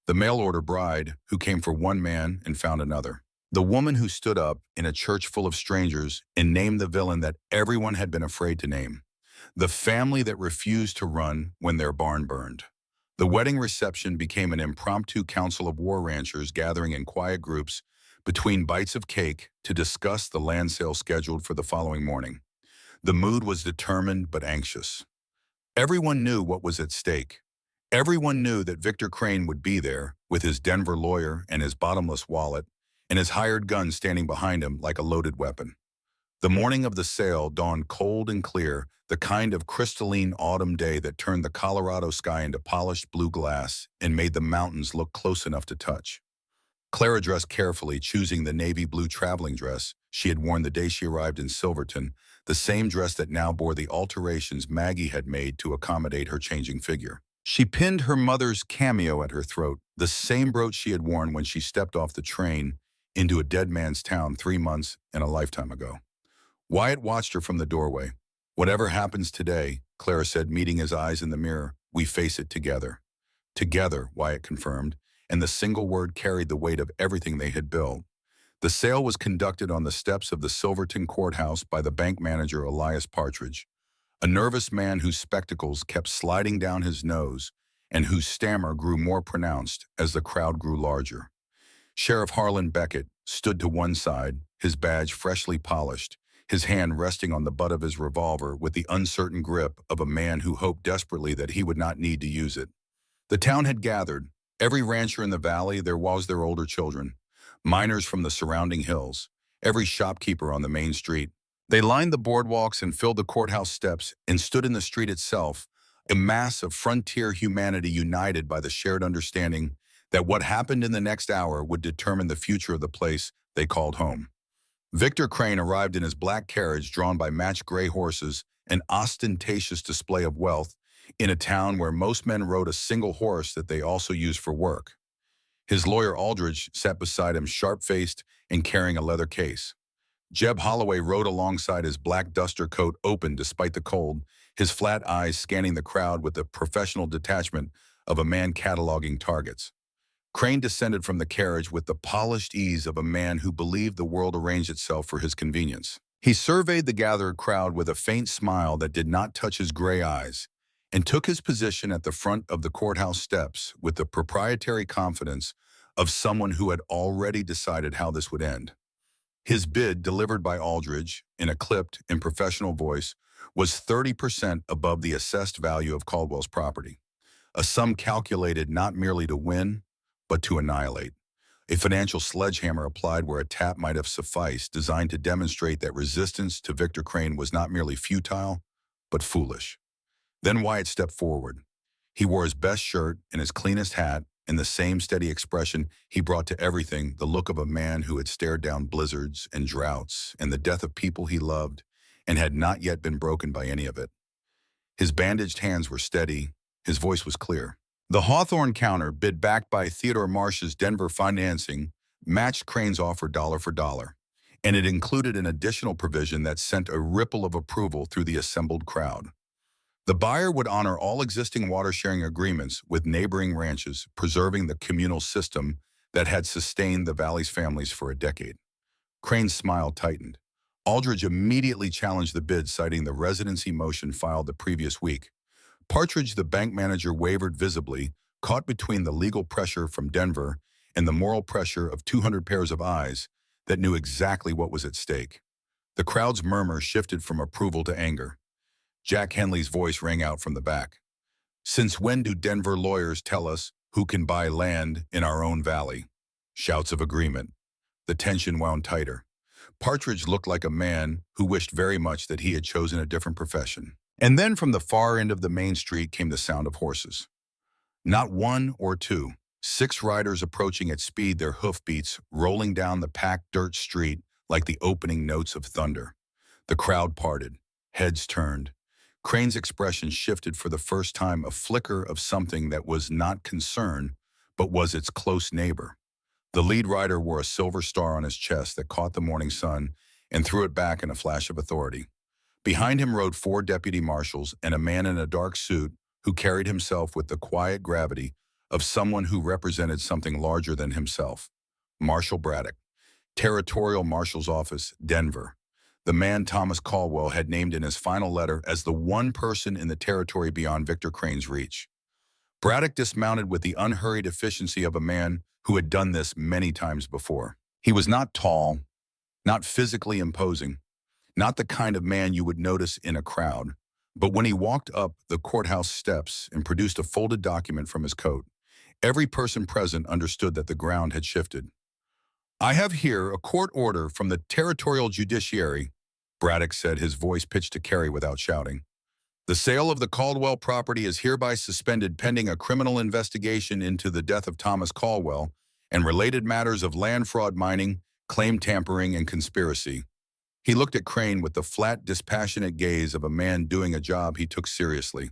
The mail-order bride who came for one man and found another. The woman who stood up in a church full of strangers and named the villain that everyone had been afraid to name. The family that refused to run when their barn burned. The wedding reception became an impromptu council of war ranchers gathering in quiet groups between bites of cake to discuss the land sale scheduled for the following morning. The mood was determined but anxious. Everyone knew what was at stake. Everyone knew that Victor Crane would be there with his Denver lawyer and his bottomless wallet and his hired gun standing behind him like a loaded weapon. The morning of the sale dawned cold and clear, the kind of crystalline autumn day that turned the Colorado sky into polished blue glass and made the mountains look close enough to touch. Clara dressed carefully, choosing the navy blue traveling dress she had worn the day she arrived in Silverton, the same dress that now bore the alterations Maggie had made to accommodate her changing figure. She pinned her mother's cameo at her throat, the same brooch she had worn when she stepped off the train into a dead man's town 3 months and a lifetime ago. Wyatt watched her from the doorway. "Whatever happens today," Clara said, meeting his eyes in the mirror, "we face it together." "Together," Wyatt confirmed, and the single word carried the weight of everything they had built. The sale was conducted on the steps of the Silverton courthouse by the bank manager Elias Partridge, a nervous man whose spectacles kept sliding down his nose and whose stammer grew more pronounced as the crowd grew larger. Sheriff Harlan Beckett stood to one side, his badge freshly polished, his hand resting on the butt of his revolver with the uncertain grip of a man who hoped desperately that he would not need to use it. The town had gathered. Every rancher in the valley, there was their older children, miners from the surrounding hills, every shopkeeper on the main street. They lined the boardwalks and filled the courthouse steps and stood in the street itself, a mass of frontier humanity united by the shared understanding that what happened in the next hour would determine the future of the place they called home. Victor Crane arrived in his black carriage drawn by matched gray horses, an ostentatious display of wealth, in a town where most men rode a single horse that they also used for work. His lawyer Aldridge sat beside him, sharp-faced and carrying a leather case. Jeb Holloway rode alongside, his black duster coat open despite the cold, his flat eyes scanning the crowd with the professional detachment of a man cataloging targets. Crane descended from the carriage with the polished ease of a man who believed the world arranged itself for his convenience. He surveyed the gathered crowd with a faint smile that did not touch his gray eyes, and took his position at the front of the courthouse steps with the proprietary confidence of someone who had already decided how this would end. His bid, delivered by Aldridge in a clipped and professional voice, was 30% above the assessed value of Caldwell's property, a sum calculated not merely to win, but to annihilate. A financial sledgehammer applied where a tap might have sufficed, designed to demonstrate that resistance to Victor Crane was not merely futile, but foolish. Then Wyatt stepped forward. He wore his best shirt and his cleanest hat, and the same steady expression he brought to everything, the look of a man who had stared down blizzards and droughts and the death of people he loved and had not yet been broken by any of it. His bandaged hands were steady, his voice was clear. The Hawthorne counter, bid backed by Theodore Marsh's Denver financing, matched Crane's offer dollar for dollar, and it included an additional provision that sent a ripple of approval through the assembled crowd. The buyer would honor all existing water-sharing agreements with neighboring ranches, preserving the communal system that had sustained the valley's families for a decade. Crane's smile tightened. Aldridge immediately challenged the bid, citing the residency motion filed the previous week. Partridge, the bank manager, wavered visibly, caught between the legal pressure from Denver and the moral pressure of 200 pairs of eyes that knew exactly what was at stake. The crowd's murmur shifted from approval to anger. Jack Henley's voice rang out from the back. "Since when do Denver lawyers tell us who can buy land in our own valley?" Shouts of agreement. The tension wound tighter. Partridge looked like a man who wished very much that he had chosen a different profession. And then from the far end of the main street came the sound of horses. Not one or two, 6 riders approaching at speed, their hoofbeats rolling down the packed dirt street like the opening notes of thunder. The crowd parted, heads turned. Crane's expression shifted for the first time, a flicker of something that was not concern, but was its close neighbor. The lead rider wore a silver star on his chest that caught the morning sun and threw it back in a flash of authority. Behind him rode 4 deputy marshals and a man in a dark suit who carried himself with the quiet gravity of someone who represented something larger than himself. Marshal Braddock, Territorial Marshal's Office, Denver. The man Thomas Caldwell had named in his final letter as the one person in the territory beyond Victor Crane's reach. Braddock dismounted with the unhurried efficiency of a man who had done this many times before. He was not tall, not physically imposing, not the kind of man you would notice in a crowd, but when he walked up the courthouse steps and produced a folded document from his coat, every person present understood that the ground had shifted. "I have here a court order from the Territorial Judiciary," Braddock said, his voice pitched to carry without shouting. "The sale of the Caldwell property is hereby suspended pending a criminal investigation into the death of Thomas Caldwell and related matters of land fraud, mining, claim tampering, and conspiracy." He looked at Crane with the flat, dispassionate gaze of a man doing a job he took seriously.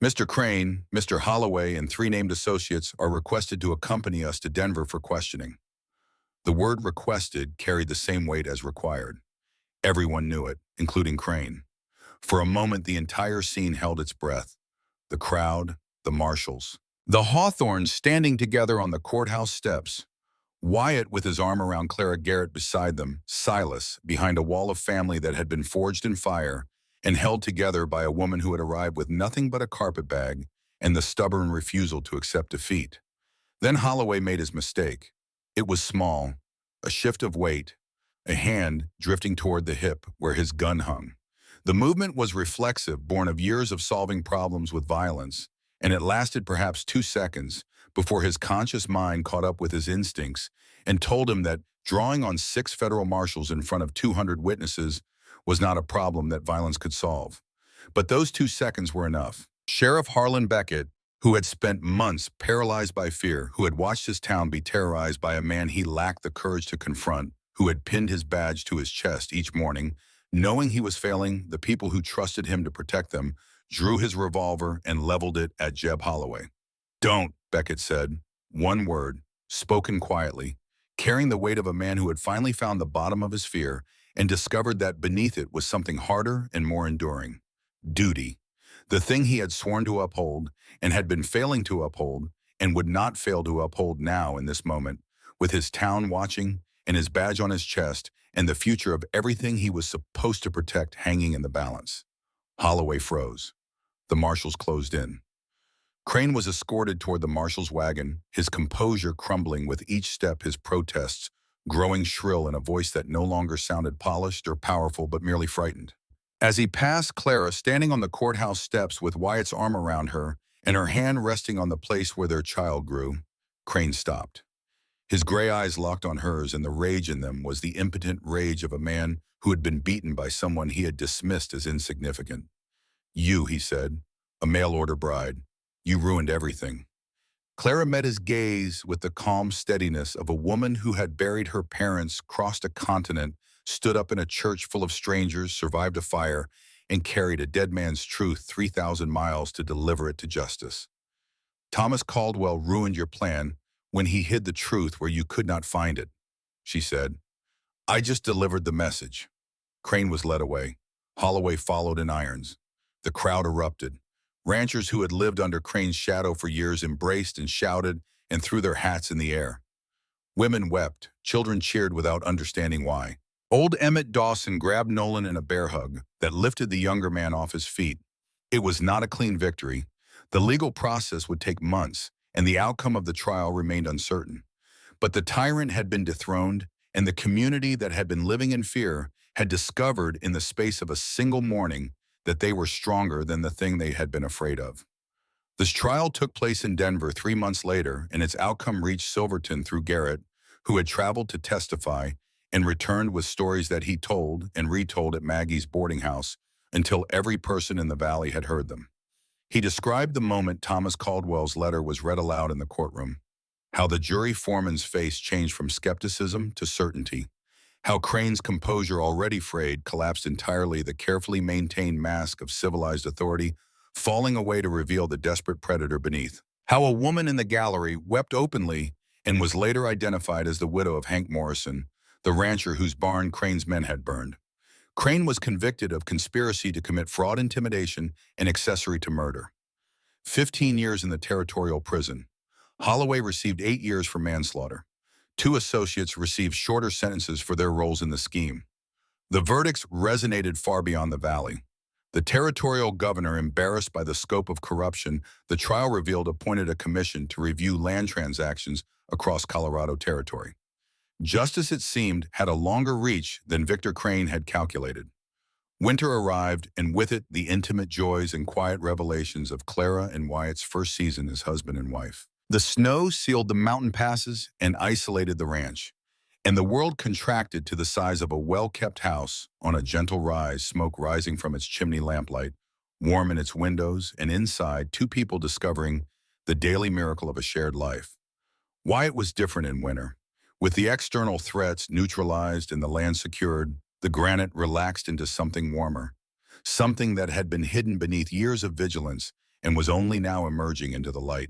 "Mr. Crane, Mr. Holloway, and 3 named associates are requested to accompany us to Denver for questioning." The word requested carried the same weight as required. Everyone knew it, including Crane. For a moment, the entire scene held its breath. The crowd, the marshals, the Hawthornes standing together on the courthouse steps, Wyatt with his arm around Clara Garrett beside them, Silas behind a wall of family that had been forged in fire and held together by a woman who had arrived with nothing but a carpetbag and the stubborn refusal to accept defeat. Then Holloway made his mistake. It was small, a shift of weight, a hand drifting toward the hip where his gun hung. The movement was reflexive, born of years of solving problems with violence, and it lasted perhaps 2 seconds before his conscious mind caught up with his instincts and told him that drawing on 6 federal marshals in front of 200 witnesses was not a problem that violence could solve. But those 2 seconds were enough. Sheriff Harlan Beckett, who had spent months paralyzed by fear, who had watched his town be terrorized by a man he lacked the courage to confront, who had pinned his badge to his chest each morning, knowing he was failing the people who trusted him to protect them, drew his revolver and leveled it at Jeb Holloway. "Don't," Beckett said. One word, spoken quietly, carrying the weight of a man who had finally found the bottom of his fear and discovered that beneath it was something harder and more enduring. Duty. The thing he had sworn to uphold and had been failing to uphold and would not fail to uphold now in this moment, with his town watching and his badge on his chest and the future of everything he was supposed to protect hanging in the balance. Holloway froze. The marshals closed in. Crane was escorted toward the marshal's wagon, his composure crumbling with each step, his protests growing shrill in a voice that no longer sounded polished or powerful but merely frightened. As he passed Clara standing on the courthouse steps with Wyatt's arm around her and her hand resting on the place where their child grew, Crane stopped. His gray eyes locked on hers, and the rage in them was the impotent rage of a man who had been beaten by someone he had dismissed as insignificant. "You," he said, "a mail-order bride. You ruined everything." Clara met his gaze with the calm steadiness of a woman who had buried her parents, crossed a continent, stood up in a church full of strangers, survived a fire, and carried a dead man's truth 3,000 miles to deliver it to justice. "Thomas Caldwell ruined your plan when he hid the truth where you could not find it," she said. "I just delivered the message." Crane was led away. Holloway followed in irons. The crowd erupted. Ranchers who had lived under Crane's shadow for years embraced and shouted and threw their hats in the air. Women wept. Children cheered without understanding why. Old Emmett Dawson grabbed Nolan in a bear hug that lifted the younger man off his feet. It was not a clean victory. The legal process would take months, and the outcome of the trial remained uncertain. But the tyrant had been dethroned, and the community that had been living in fear had discovered in the space of a single morning that they were stronger than the thing they had been afraid of. This trial took place in Denver 3 months later, and its outcome reached Silverton through Garrett, who had traveled to testify and returned with stories that he told and retold at Maggie's boarding house until every person in the valley had heard them. He described the moment Thomas Caldwell's letter was read aloud in the courtroom, how the jury foreman's face changed from skepticism to certainty, how Crane's composure, already frayed, collapsed entirely, the carefully maintained mask of civilized authority falling away to reveal the desperate predator beneath, how a woman in the gallery wept openly and was later identified as the widow of Hank Morrison, the rancher whose barn Crane's men had burned. Crane was convicted of conspiracy to commit fraud, intimidation, and accessory to murder. 15 years in the territorial prison. Holloway received 8 years for manslaughter. 2 associates received shorter sentences for their roles in the scheme. The verdicts resonated far beyond the valley. The territorial governor, embarrassed by the scope of corruption the trial revealed, appointed a commission to review land transactions across Colorado territory. Justice, it seemed, had a longer reach than Victor Crane had calculated. Winter arrived, and with it the intimate joys and quiet revelations of Clara and Wyatt's first season as husband and wife. The snow sealed the mountain passes and isolated the ranch, and the world contracted to the size of a well-kept house on a gentle rise, smoke rising from its chimney lamplight, warm in its windows, and inside 2 people discovering the daily miracle of a shared life. Wyatt was different in winter. With the external threats neutralized and the land secured, the granite relaxed into something warmer, something that had been hidden beneath years of vigilance and was only now emerging into the light.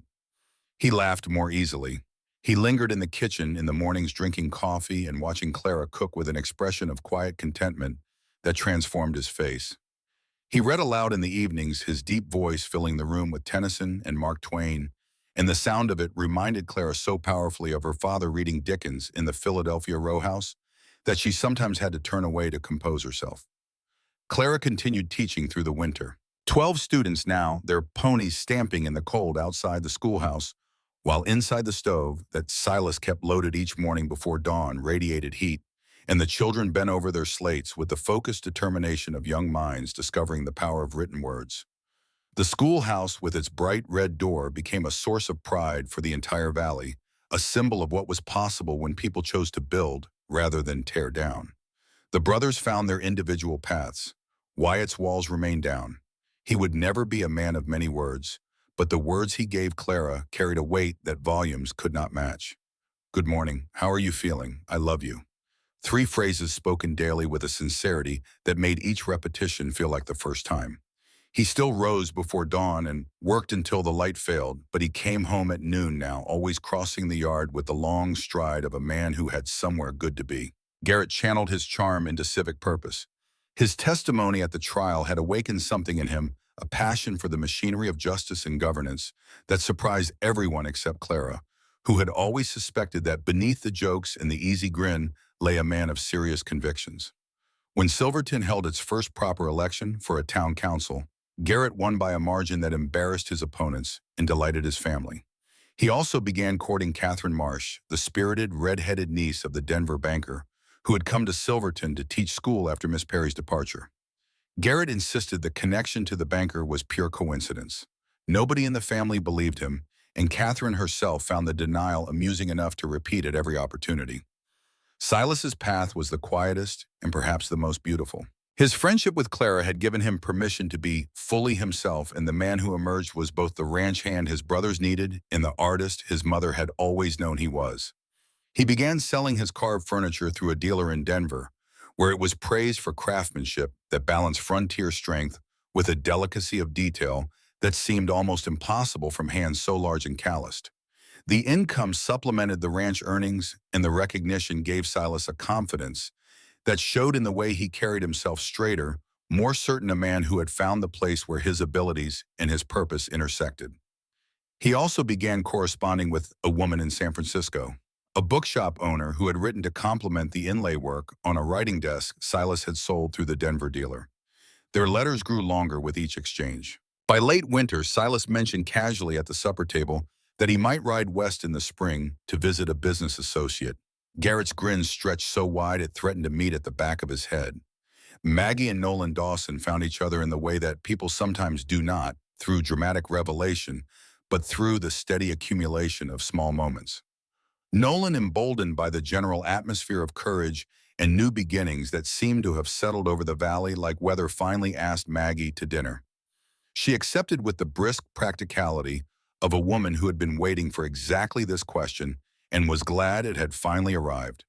He laughed more easily. He lingered in the kitchen in the mornings, drinking coffee and watching Clara cook with an expression of quiet contentment that transformed his face. He read aloud in the evenings, his deep voice filling the room with Tennyson and Mark Twain, and the sound of it reminded Clara so powerfully of her father reading Dickens in the Philadelphia row house that she sometimes had to turn away to compose herself. Clara continued teaching through the winter. 12 students now, their ponies stamping in the cold outside the schoolhouse, while inside the stove that Silas kept loaded each morning before dawn radiated heat, and the children bent over their slates with the focused determination of young minds discovering the power of written words. The schoolhouse with its bright red door became a source of pride for the entire valley, a symbol of what was possible when people chose to build rather than tear down. The brothers found their individual paths. Wyatt's walls remained down. He would never be a man of many words, but the words he gave Clara carried a weight that volumes could not match. "Good morning. How are you feeling? I love you." 3 phrases spoken daily with a sincerity that made each repetition feel like the first time. He still rose before dawn and worked until the light failed, but he came home at noon now, always crossing the yard with the long stride of a man who had somewhere good to be. Garrett channeled his charm into civic purpose. His testimony at the trial had awakened something in him, a passion for the machinery of justice and governance that surprised everyone except Clara, who had always suspected that beneath the jokes and the easy grin lay a man of serious convictions. When Silverton held its first proper election for a town council, Garrett won by a margin that embarrassed his opponents and delighted his family. He also began courting Catherine Marsh, the spirited, red-headed niece of the Denver banker, who had come to Silverton to teach school after Miss Perry's departure. Garrett insisted the connection to the banker was pure coincidence. Nobody in the family believed him, and Catherine herself found the denial amusing enough to repeat at every opportunity. Silas's path was the quietest and perhaps the most beautiful. His friendship with Clara had given him permission to be fully himself, and the man who emerged was both the ranch hand his brothers needed and the artist his mother had always known he was. He began selling his carved furniture through a dealer in Denver, where it was praised for craftsmanship that balanced frontier strength with a delicacy of detail that seemed almost impossible from hands so large and calloused. The income supplemented the ranch earnings, and the recognition gave Silas a confidence that showed in the way he carried himself straighter, more certain a man who had found the place where his abilities and his purpose intersected. He also began corresponding with a woman in San Francisco, a bookshop owner who had written to compliment the inlay work on a writing desk Silas had sold through the Denver dealer. Their letters grew longer with each exchange. By late winter, Silas mentioned casually at the supper table that he might ride west in the spring to visit a business associate. Garrett's grin stretched so wide it threatened to meet at the back of his head. Maggie and Nolan Dawson found each other in the way that people sometimes do not, through dramatic revelation, but through the steady accumulation of small moments. Nolan, emboldened by the general atmosphere of courage and new beginnings that seemed to have settled over the valley like weather, finally asked Maggie to dinner. She accepted with the brisk practicality of a woman who had been waiting for exactly this question and was glad it had finally arrived.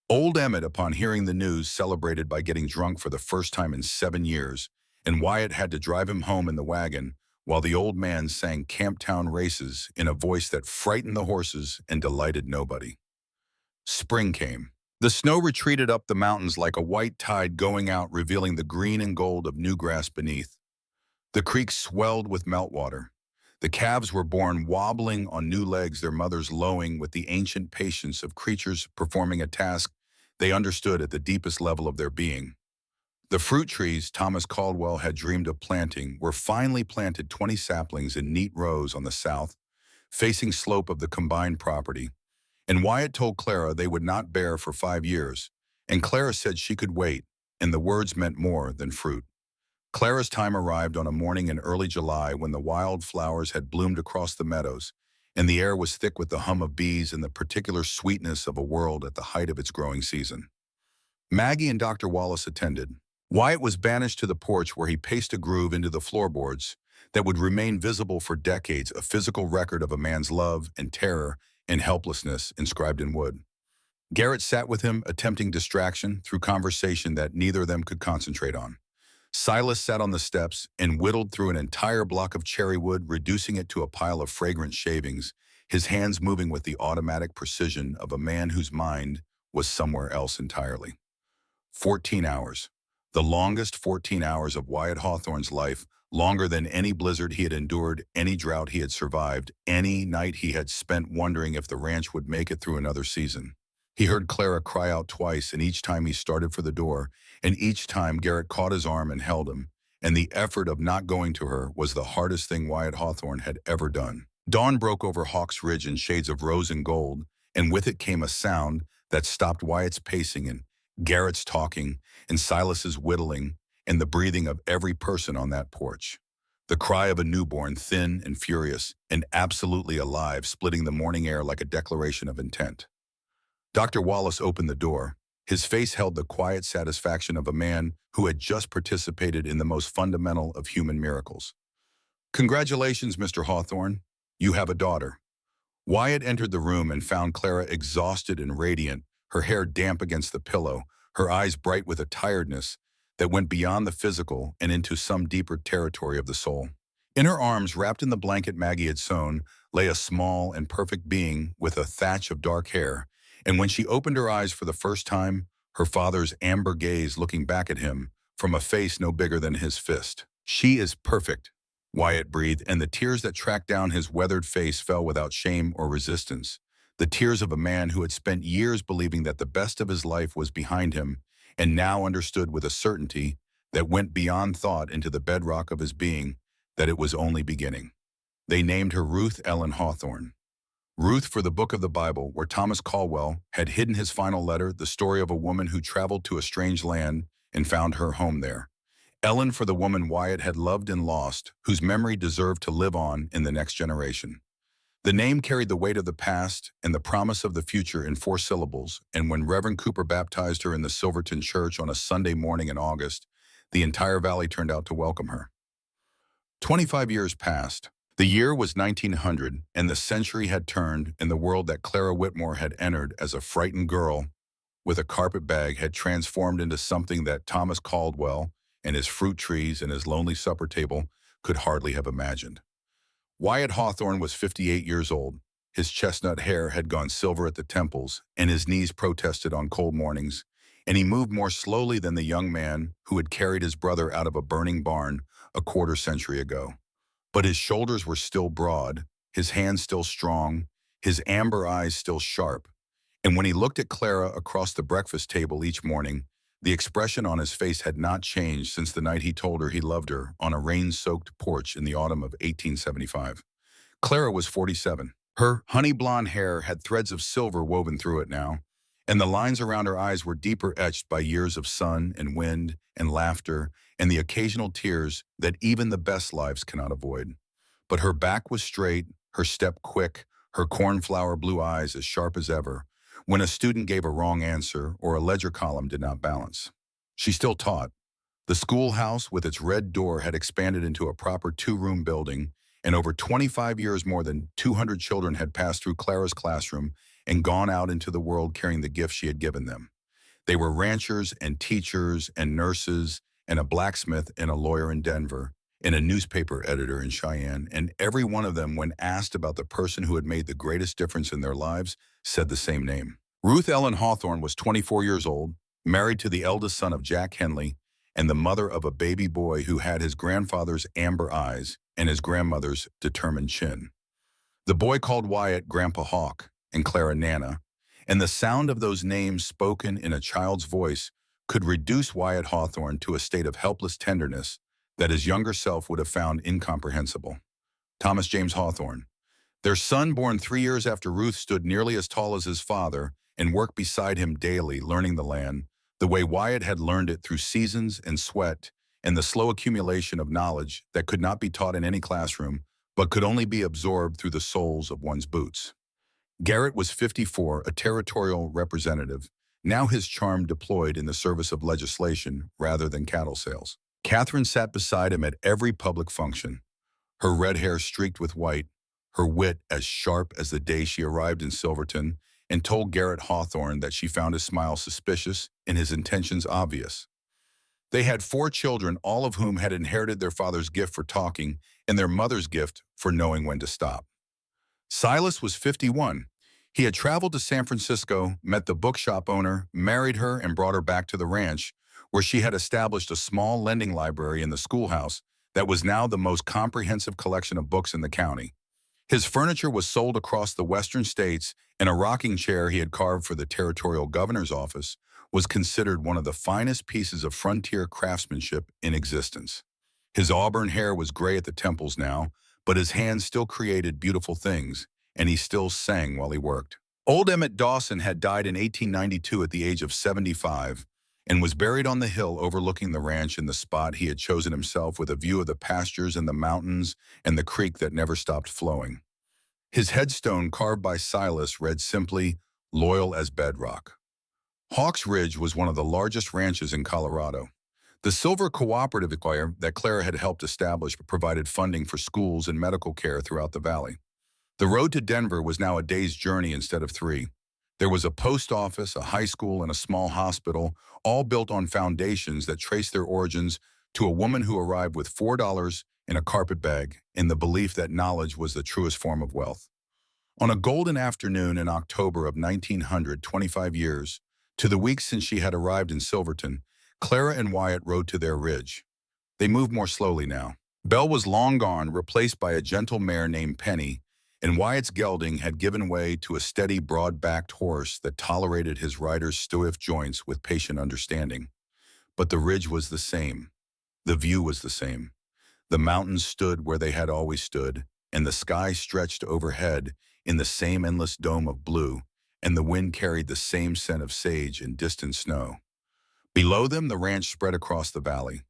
Old Emmett, upon hearing the news, celebrated by getting drunk for the first time in 7 years, and Wyatt had to drive him home in the wagon while the old man sang Camptown races in a voice that frightened the horses and delighted nobody. Spring came. The snow retreated up the mountains like a white tide going out, revealing the green and gold of new grass beneath. The creek swelled with meltwater. The calves were born wobbling on new legs, their mothers lowing with the ancient patience of creatures performing a task they understood at the deepest level of their being. The fruit trees Thomas Caldwell had dreamed of planting were finally planted, 20 saplings in neat rows on the south-facing slope of the combined property, and Wyatt told Clara they would not bear for 5 years, and Clara said she could wait, and the words meant more than fruit. Clara's time arrived on a morning in early July when the wild flowers had bloomed across the meadows, and the air was thick with the hum of bees and the particular sweetness of a world at the height of its growing season. Maggie and Dr. Wallace attended. Wyatt was banished to the porch where he paced a groove into the floorboards that would remain visible for decades, a physical record of a man's love and terror and helplessness inscribed in wood. Garrett sat with him, attempting distraction through conversation that neither of them could concentrate on. Silas sat on the steps and whittled through an entire block of cherry wood, reducing it to a pile of fragrant shavings, his hands moving with the automatic precision of a man whose mind was somewhere else entirely. 14 hours. The longest 14 hours of Wyatt Hawthorne's life, longer than any blizzard he had endured, any drought he had survived, any night he had spent wondering if the ranch would make it through another season. He heard Clara cry out twice, and each time he started for the door, and each time Garrett caught his arm and held him, and the effort of not going to her was the hardest thing Wyatt Hawthorne had ever done. Dawn broke over Hawk's Ridge in shades of rose and gold, and with it came a sound that stopped Wyatt's pacing and Garrett's talking and Silas's whittling and the breathing of every person on that porch. The cry of a newborn, thin and furious and absolutely alive, splitting the morning air like a declaration of intent. Dr. Wallace opened the door. His face held the quiet satisfaction of a man who had just participated in the most fundamental of human miracles. "Congratulations, Mr. Hawthorne. You have a daughter." Wyatt entered the room and found Clara exhausted and radiant, her hair damp against the pillow, her eyes bright with a tiredness that went beyond the physical and into some deeper territory of the soul. In her arms, wrapped in the blanket Maggie had sewn, lay a small and perfect being with a thatch of dark hair, and when she opened her eyes for the first time, her father's amber gaze looking back at him from a face no bigger than his fist. "She is perfect," Wyatt breathed, and the tears that tracked down his weathered face fell without shame or resistance. The tears of a man who had spent years believing that the best of his life was behind him and now understood with a certainty that went beyond thought into the bedrock of his being that it was only beginning. They named her Ruth Ellen Hawthorne. Ruth for the book of the Bible, where Thomas Caldwell had hidden his final letter, the story of a woman who traveled to a strange land and found her home there. Ellen for the woman Wyatt had loved and lost, whose memory deserved to live on in the next generation. The name carried the weight of the past and the promise of the future in 4 syllables, and when Reverend Cooper baptized her in the Silverton Church on a Sunday morning in August, the entire valley turned out to welcome her. 25 years passed. The year was 1900, and the century had turned, and the world that Clara Whitmore had entered as a frightened girl with a carpet bag had transformed into something that Thomas Caldwell and his fruit trees and his lonely supper table could hardly have imagined. Wyatt Hawthorne was 58 years old. His chestnut hair had gone silver at the temples, and his knees protested on cold mornings, and he moved more slowly than the young man who had carried his brother out of a burning barn a quarter century ago. But his shoulders were still broad, his hands still strong, his amber eyes still sharp. And when he looked at Clara across the breakfast table each morning, the expression on his face had not changed since the night he told her he loved her on a rain-soaked porch in the autumn of 1875. Clara was 47. Her honey blonde hair had threads of silver woven through it now, and the lines around her eyes were deeper etched by years of sun and wind and laughter and the occasional tears that even the best lives cannot avoid. But her back was straight, her step quick, her cornflower blue eyes as sharp as ever, when a student gave a wrong answer or a ledger column did not balance. She still taught. The schoolhouse with its red door had expanded into a proper 2-room building, and over 25 years more than 200 children had passed through Clara's classroom and gone out into the world carrying the gifts she had given them. They were ranchers and teachers and nurses and a blacksmith and a lawyer in Denver and a newspaper editor in Cheyenne, and every one of them, when asked about the person who had made the greatest difference in their lives, said the same name. Ruth Ellen Hawthorne was 24 years old, married to the eldest son of Jack Henley, and the mother of a baby boy who had his grandfather's amber eyes and his grandmother's determined chin. The boy called Wyatt Grandpa Hawk and Clara Nana, and the sound of those names spoken in a child's voice could reduce Wyatt Hawthorne to a state of helpless tenderness that his younger self would have found incomprehensible. Thomas James Hawthorne. Their son, born 3 years after Ruth, stood nearly as tall as his father and worked beside him daily, learning the land, the way Wyatt had learned it through seasons and sweat and the slow accumulation of knowledge that could not be taught in any classroom, but could only be absorbed through the soles of one's boots. Garrett was 54, a territorial representative, now his charm deployed in the service of legislation rather than cattle sales. Catherine sat beside him at every public function, her red hair streaked with white, her wit as sharp as the day she arrived in Silverton, and told Garrett Hawthorne that she found his smile suspicious and his intentions obvious. They had 4 children, all of whom had inherited their father's gift for talking and their mother's gift for knowing when to stop. Silas was 51. He had traveled to San Francisco, met the bookshop owner, married her, and brought her back to the ranch, where she had established a small lending library in the schoolhouse that was now the most comprehensive collection of books in the county. His furniture was sold across the western states, and a rocking chair he had carved for the territorial governor's office was considered one of the finest pieces of frontier craftsmanship in existence. His auburn hair was gray at the temples now, but his hands still created beautiful things, and he still sang while he worked. Old Emmett Dawson had died in 1892 at the age of 75 and was buried on the hill overlooking the ranch in the spot he had chosen himself with a view of the pastures and the mountains and the creek that never stopped flowing. His headstone, carved by Silas, read simply, "Loyal as bedrock." Hawks Ridge was one of the largest ranches in Colorado. The Silver Cooperative Choir that Clara had helped establish provided funding for schools and medical care throughout the valley. The road to Denver was now a day's journey instead of 3. There was a post office, a high school, and a small hospital, all built on foundations that traced their origins to a woman who arrived with $4 in a carpet bag in the belief that knowledge was the truest form of wealth. On a golden afternoon in October of 1900, 25 years, To the weeks since she had arrived in Silverton, Clara and Wyatt rode to their ridge. They moved more slowly now. Belle was long gone, replaced by a gentle mare named Penny, and Wyatt's gelding had given way to a steady, broad-backed horse that tolerated his rider's stiff joints with patient understanding. But the ridge was the same. The view was the same. The mountains stood where they had always stood, and the sky stretched overhead in the same endless dome of blue, and the wind carried the same scent of sage and distant snow. Below them, the ranch spread across the valley.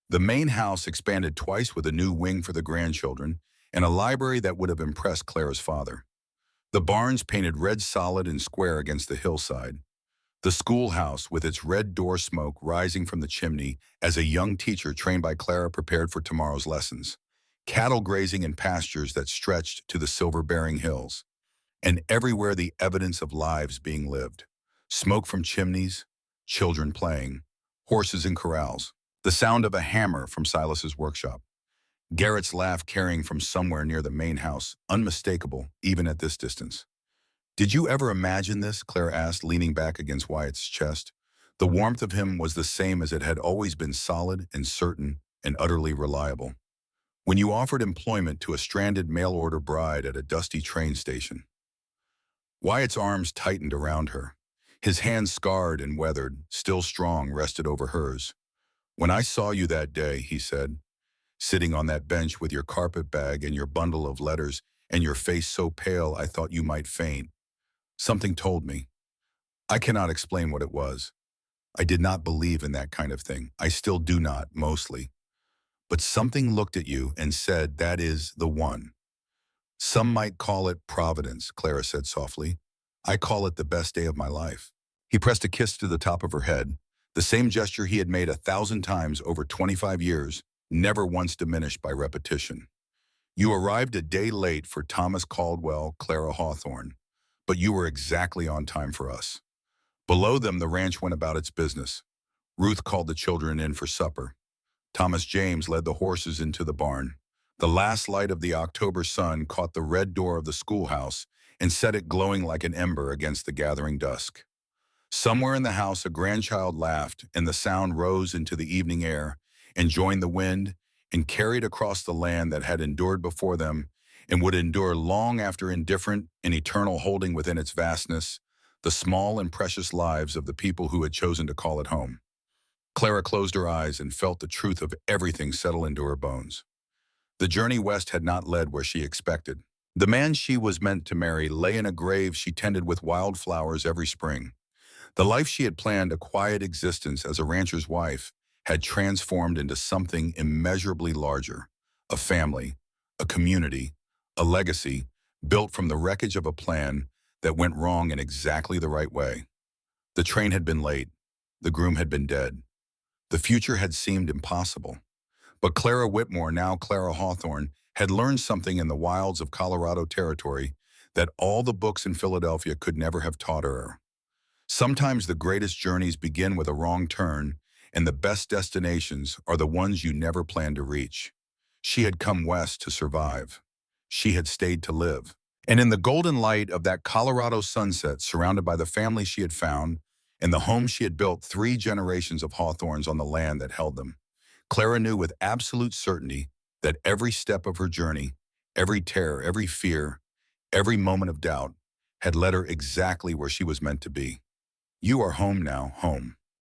The main house expanded twice with a new wing for the grandchildren and a library that would have impressed Clara's father. The barns painted red solid and square against the hillside. The schoolhouse with its red door smoke rising from the chimney as a young teacher trained by Clara prepared for tomorrow's lessons. Cattle grazing in pastures that stretched to the silver-bearing hills. And everywhere the evidence of lives being lived. Smoke from chimneys, children playing, horses in corrals, the sound of a hammer from Silas's workshop. Garrett's laugh carrying from somewhere near the main house, unmistakable even at this distance. "Did you ever imagine this?" Clara asked, leaning back against Wyatt's chest. The warmth of him was the same as it had always been, solid and certain and utterly reliable. "When you offered employment to a stranded mail-order bride at a dusty train station." Wyatt's arms tightened around her. His hands, scarred and weathered, still strong, rested over hers. "When I saw you that day," he said, "sitting on that bench with your carpet bag and your bundle of letters and your face so pale I thought you might faint. Something told me. I cannot explain what it was. I did not believe in that kind of thing. I still do not, mostly. But something looked at you and said, that is the one. Some might call it providence," Clara said softly. "I call it the best day of my life." He pressed a kiss to the top of her head, the same gesture he had made 1,000 times over 25 years, never once diminished by repetition. "You arrived a day late for Thomas Caldwell, Clara Hawthorne, but you were exactly on time for us." Below them, the ranch went about its business. Ruth called the children in for supper. Thomas James led the horses into the barn. The last light of the October sun caught the red door of the schoolhouse and set it glowing like an ember against the gathering dusk. Somewhere in the house, a grandchild laughed, and the sound rose into the evening air and joined the wind and carried across the land that had endured before them and would endure long after, indifferent and eternal, holding within its vastness the small and precious lives of the people who had chosen to call it home. Clara closed her eyes and felt the truth of everything settle into her bones. The journey west had not led where she expected. The man she was meant to marry lay in a grave she tended with wildflowers every spring. The life she had planned, a quiet existence as a rancher's wife, had transformed into something immeasurably larger, a family, a community, a legacy, built from the wreckage of a plan that went wrong in exactly the right way. The train had been late. The groom had been dead. The future had seemed impossible. But Clara Whitmore, now Clara Hawthorne, had learned something in the wilds of Colorado Territory that all the books in Philadelphia could never have taught her. Sometimes the greatest journeys begin with a wrong turn, and the best destinations are the ones you never plan to reach. She had come west to survive. She had stayed to live. And in the golden light of that Colorado sunset, surrounded by the family she had found and the home she had built, 3 generations of Hawthorns on the land that held them, Clara knew with absolute certainty that every step of her journey, every terror, every fear, every moment of doubt, had led her exactly where she was meant to be. "You are home now, home."